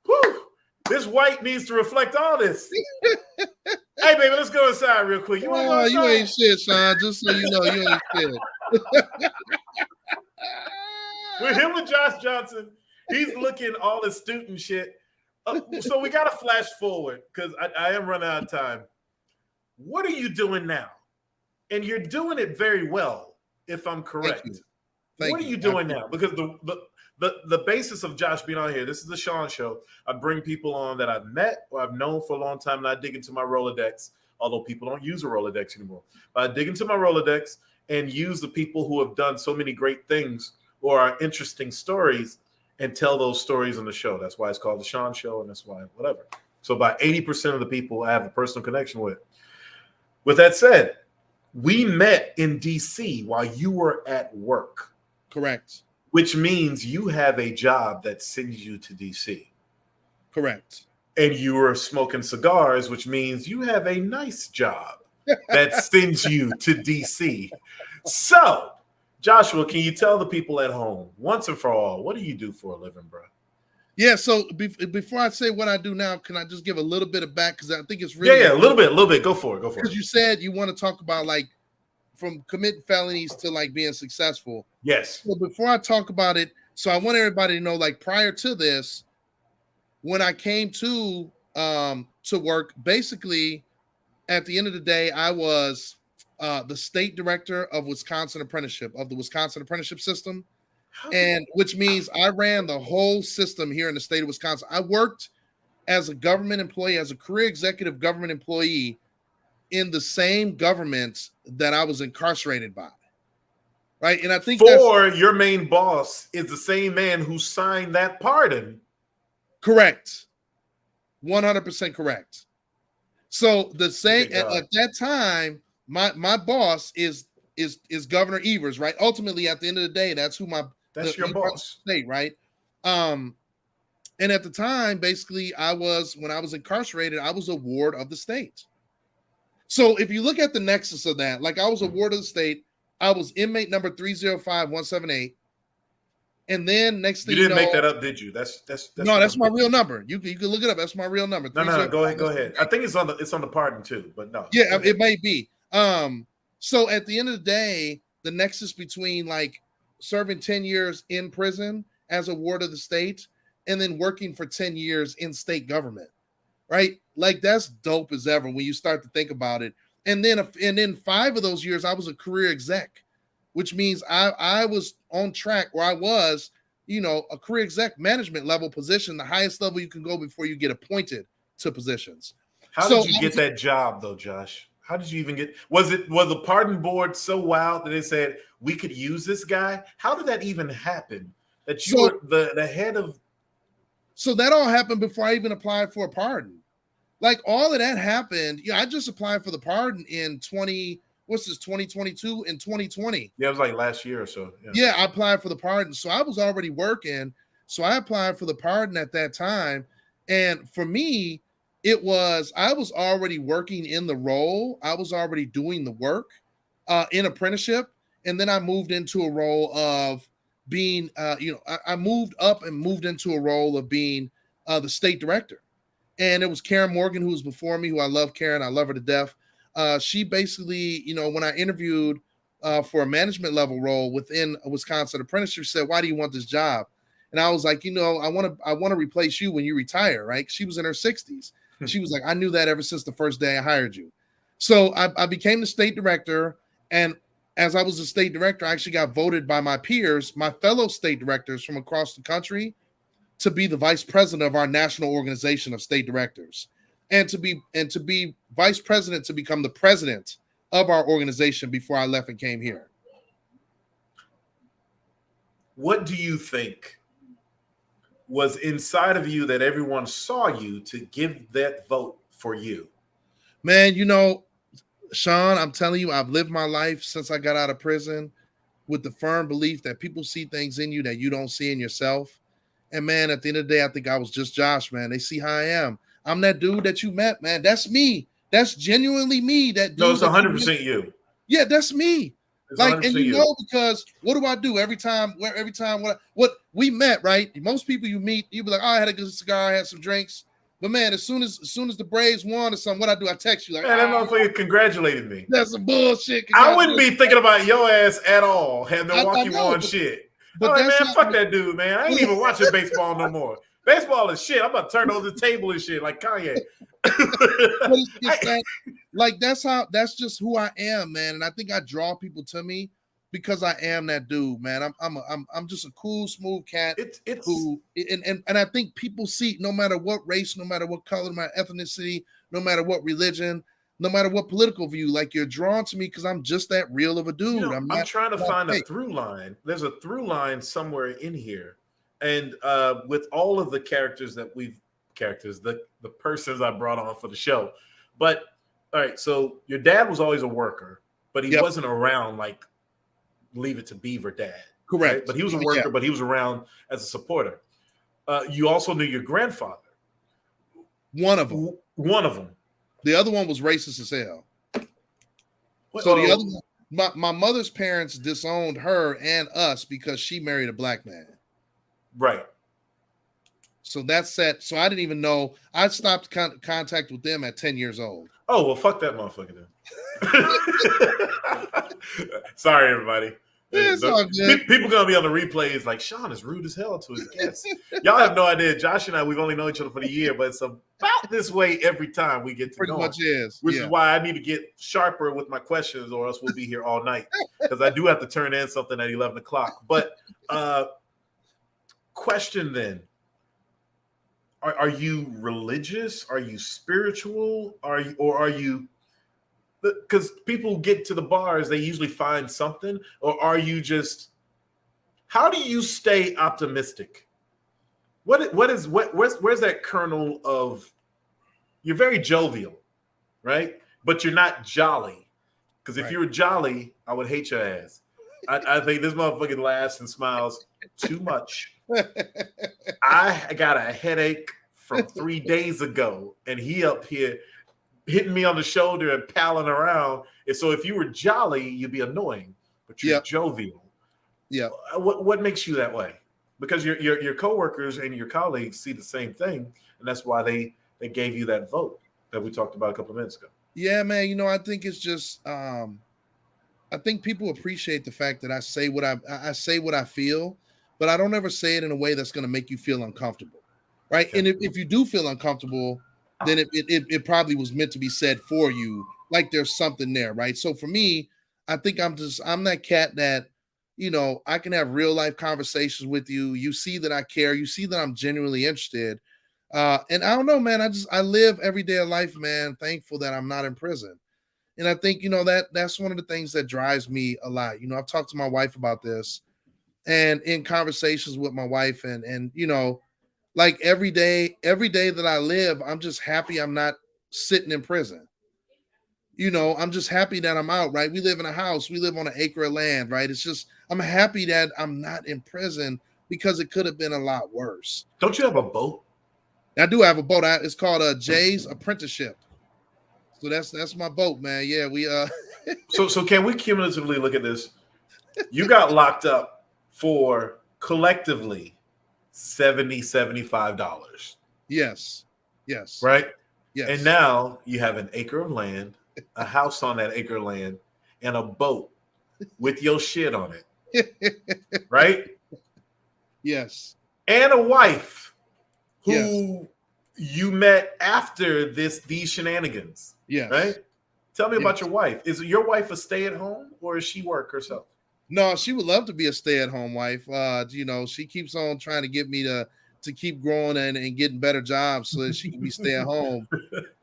Whew, this white needs to reflect all this. Hey, baby, let's go inside real quick. You want to go inside? You ain't shit, Sean. Just so you know, you ain't shit. We're here with Josh Johnson. He's looking all astute and shit. So we got to flash forward because I am running out of time. What are you doing now? And you're doing it very well, if I'm correct. What are you doing now? Because the basis of Josh being on here, this is the Shawn Show. I bring people on that I've met or I've known for a long time, and I dig into my Rolodex, although people don't use a Rolodex anymore. But I dig into my Rolodex and use the people who have done so many great things or are interesting stories and tell those stories on the show. That's why it's called the Shawn Show, and that's why whatever. So about 80% of the people I have a personal connection with. With that said, we met in D.C. while you were at work. Correct. Which means you have a job that sends you to D.C. Correct. And you were smoking cigars, which means you have a nice job that sends you to D.C. So, Joshua, can you tell the people at home, once and for all, what do you do for a living, bro? Yeah, so before I say what I do now, can I just give a little bit of back? Because I think it's really... Yeah, a little bit. Go for it. Because you said you want to talk about, like, from committing felonies to, like, being successful. Yes. So before I talk about it, so I want everybody to know, like, prior to this, when I came to work, basically, at the end of the day, I was the state director of the Wisconsin apprenticeship system. And which means I ran the whole system here in the state of Wisconsin. I worked as a government employee, as a career executive government employee in the same government that I was incarcerated by. Right. And I think your main boss is the same man who signed that pardon. Correct. 100% correct. So the same at that time, my boss is Governor Evers, right? Ultimately, at the end of the day, that's who that's your boss, state, right? And at the time, basically, when I was incarcerated, I was a ward of the state. So if you look at the nexus of that, like I was a ward of the state, I was inmate number 305178. And then next thing you didn't make that up, did you? That's no, that's my real number. You can look it up. That's my real number. No, go ahead. I think it's on the pardon too, but no. Yeah, it may be. So at the end of the day, the nexus between like serving 10 years in prison as a ward of the state and then working for 10 years in state government, right? Like that's dope as ever when you start to think about it. And then 5 of those years I was a career exec, which means I was on track where I was, a career exec management level position, the highest level you can go before you get appointed to positions. How did you get that job though, Josh? How did you even get? Was the pardon board so wild that they said we could use this guy? How did that even happen? That you were the head of? So that all happened before I even applied for a pardon. Like all of that happened. I just applied for the pardon in 2022 and 2020. Yeah, it was like last year or so. Yeah, I applied for the pardon. So I was already working. So I applied for the pardon at that time. And for me, I was already working in the role. I was already doing the work in apprenticeship. And then I moved into a role of being, I moved up and moved into a role of being the state director. And it was Karen Morgan, who was before me, who I love Karen. I love her to death. She basically, when I interviewed for a management level role within a Wisconsin apprenticeship, she said, "Why do you want this job?" And I was like, I want to replace you when you retire, right? She was in her 60s. She was like, "I knew that ever since the first day I hired you." So I became the state director. And as I was the state director, I actually got voted by my peers, my fellow state directors from across the country, to be the vice president of our national organization of state directors. And to be vice president, to become the president of our organization before I left and came here. What do you think was inside of you that everyone saw you to give that vote for you? Man, Shawn, I'm telling you, I've lived my life since I got out of prison with the firm belief that people see things in you that you don't see in yourself. And man, at the end of the day, I think I was just Josh, man. They see how I am. I'm that dude that you met, man. That's me. That's genuinely me. That dude. No, it's 100% you. Yeah, that's me. It's like, and you know, because what do I do every time what we met, right? Most people you meet, you be like, "Oh, I had a good cigar, I had some drinks." But man, as soon as the Braves won or something, what I do? I text you like, "Man, that motherfucker congratulated me." That's some bullshit. I wouldn't be thinking about your ass at all had Milwaukee won shit. But man, fuck that dude, man. I ain't even watching baseball no more. Baseball is shit. I'm about to turn over the table and shit like Kanye. That's just who I am, man. And I think I draw people to me because I am that dude, man. I'm just a cool, smooth cat. And I think people see, no matter what race, no matter what color, no matter ethnicity, no matter what religion, no matter what political view, like you're drawn to me because I'm just that real of a dude. I'm trying to find a through line. There's a through line somewhere in here. And with all of the characters that the persons I brought on for the show. But all right, so your dad was always a worker, but he wasn't around like Leave It to Beaver dad. Correct. Right? But he was a worker, but he was around as a supporter. You also knew your grandfather. One of them. The other one was racist as hell. So the other one, my mother's parents disowned her and us because she married a black man. Right. So that's set. So I didn't even know. I stopped contact with them at 10 years old. Oh, well, fuck that motherfucker then. Sorry, everybody. It's all good. People gonna be on the replays like Shawn is rude as hell to his guests. Y'all have no idea. Josh and I, we've only known each other for the year, but it's about this way every time we get to pretty much is. Which is why I need to get sharper with my questions, or else we'll be here all night. Because I do have to turn in something at 11 o'clock. But question then: Are you religious? Are you spiritual? Are you? Because people get to the bars, they usually find something, or are you just? How do you stay optimistic? Where's that kernel of? You're very jovial, right? But you're not jolly. Because if you were jolly, I would hate your ass. I think this motherfucker laughs and smiles too much. I got a headache from 3 days ago, and he up here hitting me on the shoulder and palling around. And so if you were jolly, you'd be annoying, but you're jovial. Yeah. What makes you that way? Because your coworkers and your colleagues see the same thing, and that's why they gave you that vote that we talked about a couple of minutes ago. Yeah, man. You know, I think it's just I think people appreciate the fact that I say what I say what I feel, but I don't ever say it in a way that's going to make you feel uncomfortable, right? Okay. And if you do feel uncomfortable, then it probably was meant to be said for you, like there's something there, right? So for me, I think I'm that cat that, you know, I can have real life conversations with you. You see that I care. You see that I'm genuinely interested. And I don't know, man, I live every day of life, man, thankful that I'm not in prison. And I think, you know, that's one of the things that drives me a lot. You know, I've talked to my wife about this, and in conversations with my wife, and you know, like every day that I live, I'm just happy I'm not sitting in prison. You know, I'm just happy that I'm out, right? We live in a house. We live on an acre of land, right? It's just, I'm happy that I'm not in prison because it could have been a lot worse. Don't you have a boat? I do have a boat. It's called Jay's Apprenticeship. So that's my boat, man. Yeah, we So can we cumulatively look at this? You got locked up for collectively $75. Yes. Right? Yes. And now you have an acre of land, a house on that acre of land, and a boat with your shit on it. Right? Yes. And a wife who you met after these shenanigans. Yes. Right? Tell me about your wife. Is your wife a stay-at-home, or does she work herself? No, she would love to be a stay-at-home wife. You know, she keeps on trying to get me to keep growing and getting better jobs so that she can be stay-at-home.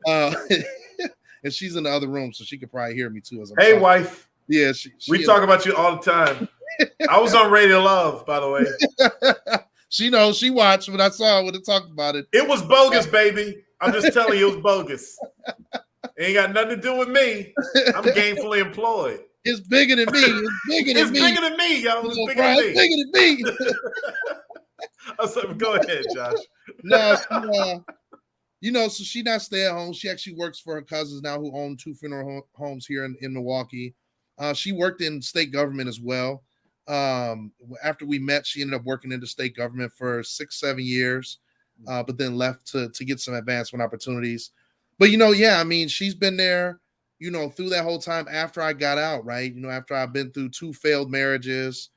And she's in the other room, so she could probably hear me too. As I'm hey, talking. wife. Yeah, we talk about you all the time. I was on Radio Love, by the way. She knows. She watched when I saw her when I talked about it. It was bogus, baby. I'm just telling you, it was bogus. It ain't got nothing to do with me. I'm gainfully employed. It's bigger than me. It's bigger than me. It's bigger than me, yo. It's bigger than me. Go ahead, Josh. No, you know, so she not stay at home. She actually works for her cousins now who own 2 funeral homes here in Milwaukee. She worked in state government as well. After we met, she ended up working in the state government for 6-7 years, but then left to get some advancement opportunities. But, you know, yeah, I mean, she's been there, you know, through that whole time after I got out, right? You know, after I've been through 2 failed marriages,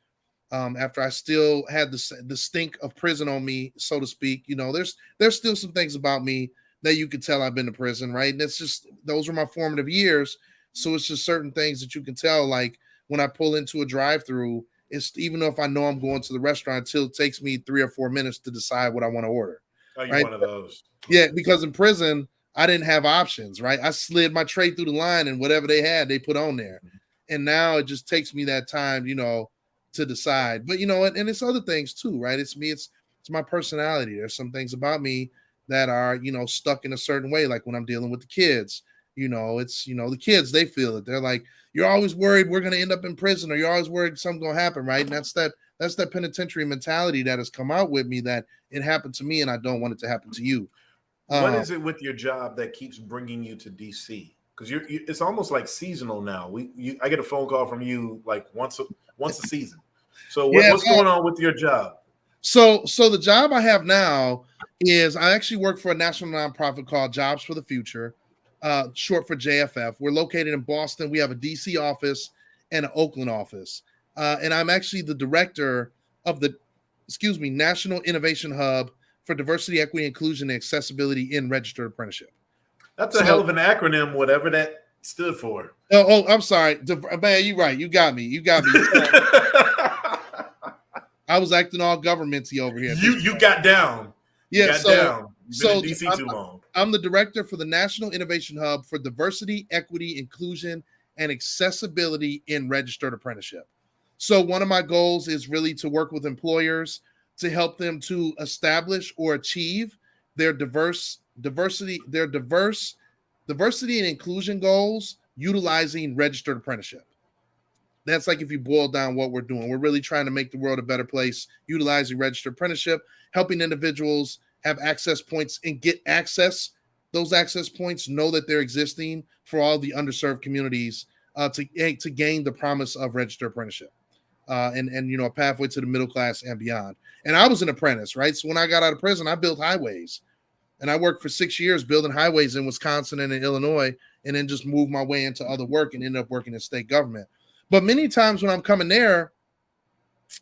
after I still had the stink of prison on me, so to speak, you know, there's still some things about me that you could tell I've been to prison, right? And it's just, those were my formative years. So it's just certain things that you can tell, like when I pull into a drive-through, it's even if I know I'm going to the restaurant, till it takes me 3 or 4 minutes to decide what I want to order. Oh, you're right? one of those. Yeah, because in prison, I didn't have options, right? I slid my tray through the line and whatever they had, they put on there. And now it just takes me that time, you know, to decide. But, you know, and it's other things too, right? It's me, it's my personality. There's some things about me that are, you know, stuck in a certain way, like when I'm dealing with the kids. You know, it's, you know, the kids, they feel it. They're like, you're always worried we're going to end up in prison, or you're always worried something's going to happen, right? And that's that penitentiary mentality that has come out with me, that it happened to me and I don't want it to happen to you. What is it with your job that keeps bringing you to DC? Because it's almost like seasonal now. I get a phone call from you like once a season. So what's going on with your job? So the job I have now is I actually work for a national nonprofit called Jobs for the Future, short for JFF. We're located in Boston. We have a DC office and an Oakland office. And I'm actually the director of the, National Innovation Hub for Diversity, Equity, Inclusion, and Accessibility in Registered Apprenticeship. That's a hell of an acronym, whatever that stood for. Oh, I'm sorry. Man, you're right. You got me. I was acting all governmenty over here. You got down. Yeah, so DC too long. I'm the director for the National Innovation Hub for Diversity, Equity, Inclusion, and Accessibility in Registered Apprenticeship. So one of my goals is really to work with employers to help them to establish or achieve their diverse diversity and inclusion goals utilizing registered apprenticeship. That's like if you boil down what we're doing. We're really trying to make the world a better place, utilizing registered apprenticeship, helping individuals have access points and get access. Those access points, know that they're existing for all the underserved communities to gain the promise of registered apprenticeship and a pathway to the middle class and beyond. And I was an apprentice, right? So when I got out of prison, I built highways. And I worked for 6 years building highways in Wisconsin and in Illinois, and then just moved my way into other work and ended up working in state government. But many times when I'm coming there,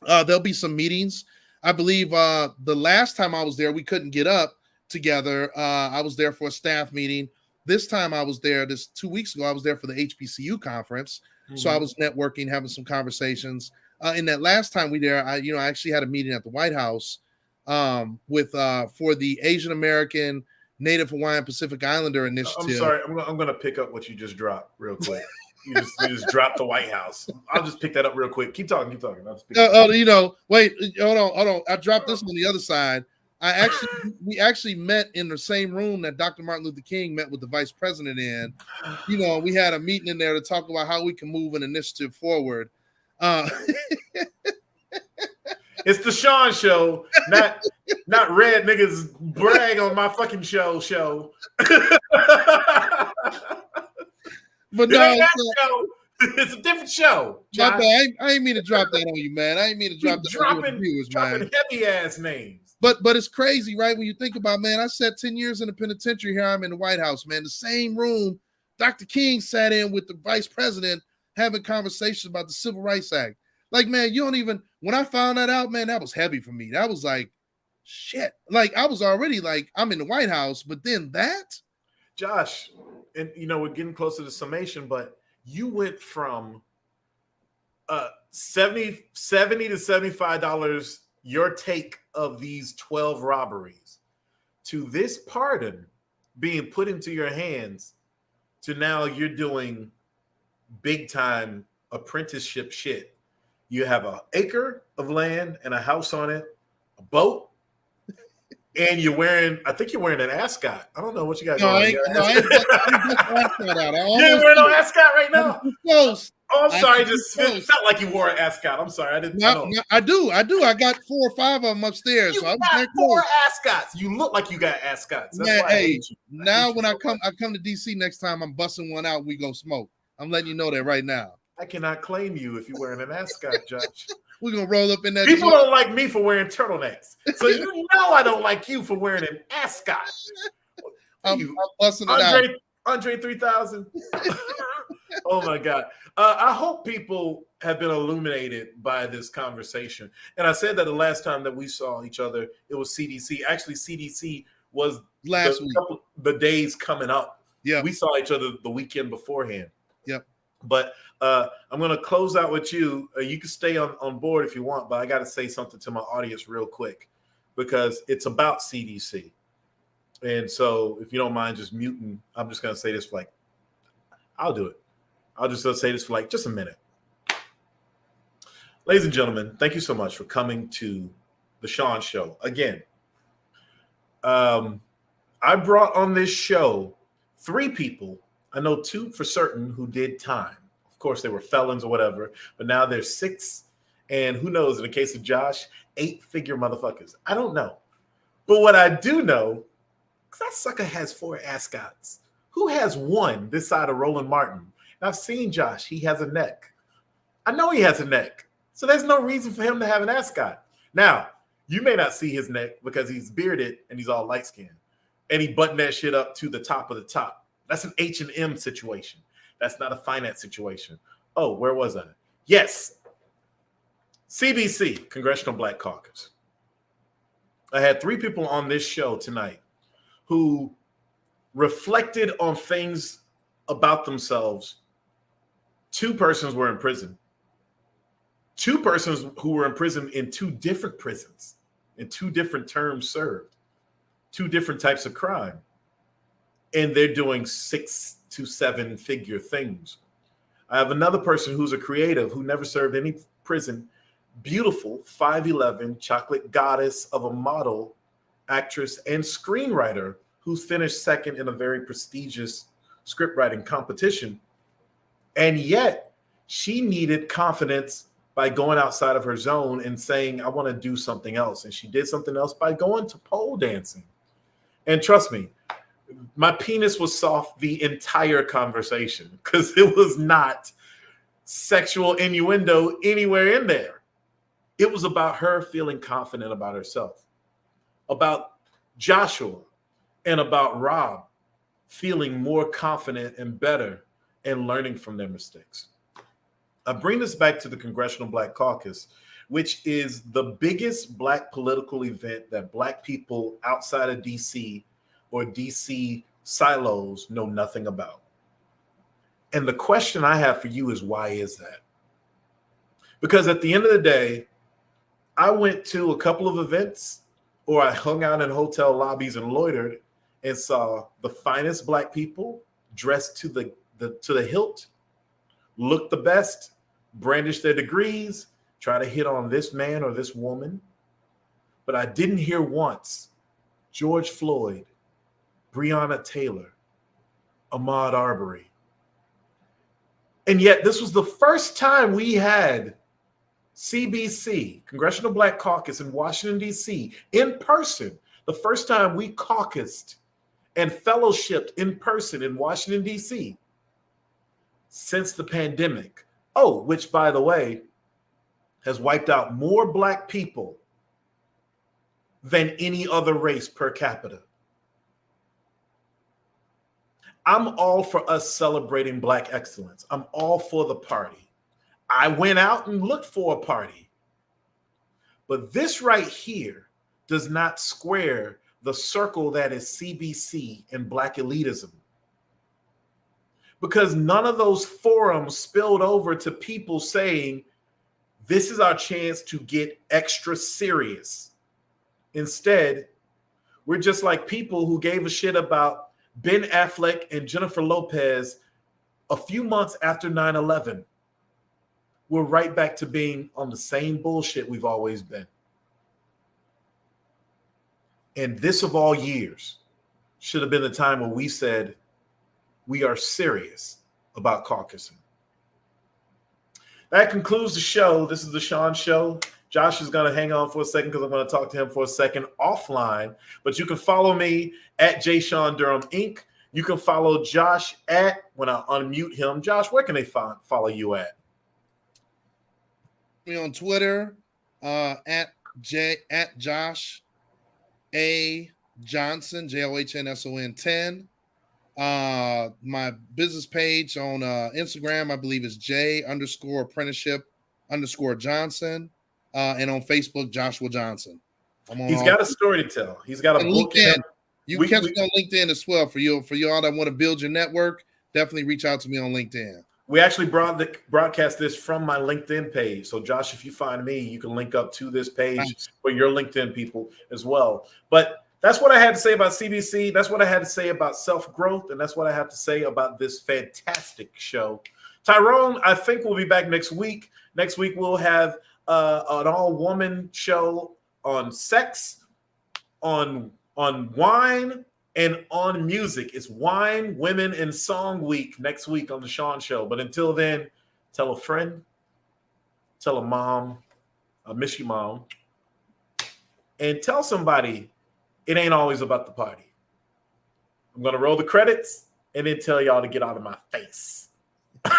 there'll be some meetings. I believe the last time I was there, we couldn't get up together. I was there for a staff meeting. This time I was there, 2 weeks ago, I was there for the HBCU conference. Mm-hmm. So I was networking, having some conversations. And that last time we there, I actually had a meeting at the White House with for the Asian American Native Hawaiian Pacific Islander initiative. I'm sorry, I'm going to pick up what you just dropped real quick. You just dropped the White House. I'll just pick that up real quick. Keep talking. Wait, hold on. I dropped this on the other side. We actually met in the same room that Dr. Martin Luther King met with the vice president in. We had a meeting in there to talk about how we can move an initiative forward. It's the Shawn Show, not red niggas brag on my fucking show. But it's a different show. I ain't mean to drop that on you, man. I ain't mean to drop that on your viewers, man. Heavy ass names. But it's crazy, right? When you think about, man, I sat 10 years in the penitentiary. Here I'm in the White House, man. The same room Dr. King sat in with the vice president having conversations about the Civil Rights Act. Like, man, when I found that out, man, that was heavy for me. That was like, shit. Like, I was already like, I'm in the White House, but then that? Josh, and we're getting closer to summation, but you went from $70 to $75, your take of these 12 robberies, to this pardon being put into your hands, to now you're doing big time apprenticeship shit. You have an acre of land and a house on it, a boat, and I think you're wearing an ascot. I don't know what you got going on. You ain't wearing no ascot right now? Close. Oh, I'm sorry. It felt like you wore an ascot. I'm sorry. I didn't know. No, I do. I got 4 or 5 of them upstairs. You got 4 ascots. You look like you got ascots. That's why I hate you. Now when I come to DC next time, I'm busting one out and we go smoke. I'm letting you know that right now. I cannot claim you if you're wearing an ascot, Judge. We're going to roll up in that. People don't like me for wearing turtlenecks. So I don't like you for wearing an ascot. I'm busting it out. Andre 3000. Oh, my God. I hope people have been illuminated by this conversation. And I said that the last time that we saw each other, it was CDC. Actually, CDC was last week. The days coming up. Yeah. We saw each other the weekend beforehand. Yep. But I'm going to close out with you. You can stay on board if you want, but I got to say something to my audience real quick because it's about CDC. And so if you don't mind just muting, I'm just going to say this for I'll do it. I'll just say this for just a minute. Ladies and gentlemen, thank you so much for coming to the Shawn Show. Again, I brought on this show 3 people. I know 2 for certain who did time. Of course, they were felons or whatever, but now there's 6. And who knows, in the case of Josh, 8-figure motherfuckers. I don't know. But what I do know, because that sucker has 4 ascots. Who has 1 this side of Roland Martin? And I've seen Josh. He has a neck. I know he has a neck. So there's no reason for him to have an ascot. Now, you may not see his neck because he's bearded and he's all light-skinned. And he buttoned that shit up to the top of the top. That's an H&M situation. That's not a finance situation. Oh, where was I? Yes. CBC, Congressional Black Caucus. I had 3 people on this show tonight who reflected on things about themselves. 2 persons were in prison. 2 persons who were in prison in 2 different prisons, in 2 different terms served, 2 different types of crime. And they're doing 6 to 7-figure things. I have another person who's a creative who never served any prison. Beautiful, 5'11", chocolate goddess of a model, actress, and screenwriter who's finished 2nd in a very prestigious script writing competition. And yet she needed confidence by going outside of her zone and saying, I want to do something else. And she did something else by going to pole dancing. And trust me, my penis was soft the entire conversation because it was not sexual innuendo anywhere in there. It was about her feeling confident about herself, about Joshua and about Rob feeling more confident and better and learning from their mistakes. I bring this back to the Congressional Black Caucus, which is the biggest Black political event that Black people outside of DC or DC silos know nothing about. And the question I have for you is, why is that? Because at the end of the day, I went to a couple of events, or I hung out in hotel lobbies and loitered and saw the finest Black people dressed to the hilt, look the best, brandish their degrees, try to hit on this man or this woman. But I didn't hear once George Floyd, Breonna Taylor, Ahmaud Arbery. And yet this was the first time we had CBC, Congressional Black Caucus in Washington, D.C., in person. The first time we caucused and fellowshipped in person in Washington, D.C. since the pandemic. Oh, which, by the way, has wiped out more Black people than any other race per capita. I'm all for us celebrating Black excellence. I'm all for the party. I went out and looked for a party. But this right here does not square the circle that is CBC and Black elitism. Because none of those forums spilled over to people saying, this is our chance to get extra serious. Instead, we're just like people who gave a shit about Ben Affleck and Jennifer Lopez a few months after 9/11. We're right back to being on the same bullshit we've always been. And this of all years should have been the time where we said, we are serious about caucusing. That concludes the show. This is the Shawn Show. Josh is going to hang on for a second because I'm going to talk to him for a second offline. But you can follow me at JShawnDurham Inc. You can follow Josh at, when I unmute him. Josh, where can they follow you at? Me on Twitter at Josh A Johnson, JOHNSON 10. My business page on Instagram, I believe, is J_apprenticeship_Johnson. And on Facebook, Joshua Johnson. He's got a story to tell. He's got a book. You can catch me on LinkedIn as well. For y'all that want to build your network, definitely reach out to me on LinkedIn. We actually broadcast this from my LinkedIn page. So, Josh, if you find me, you can link up to this page for your LinkedIn people as well. But that's what I had to say about CBC. That's what I had to say about self-growth. And that's what I have to say about this fantastic show. Tyrone, I think we'll be back next week. Next week, we'll have an all-woman show on sex, on wine, and on music. It's Wine, Women, and Song Week next week on the Shawn Show. But until then, tell a friend, tell a mom, I miss you, Mom, and tell somebody it ain't always about the party. I'm going to roll the credits and then tell y'all to get out of my face. All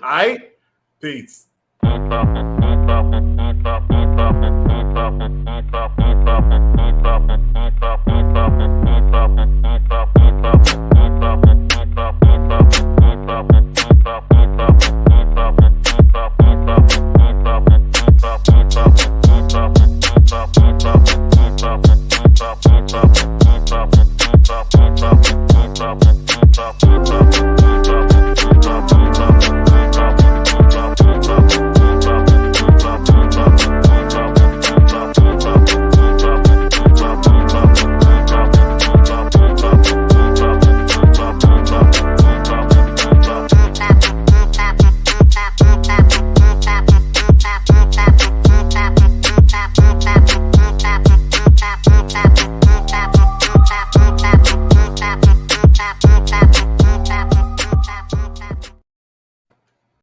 right? Peace. Stop.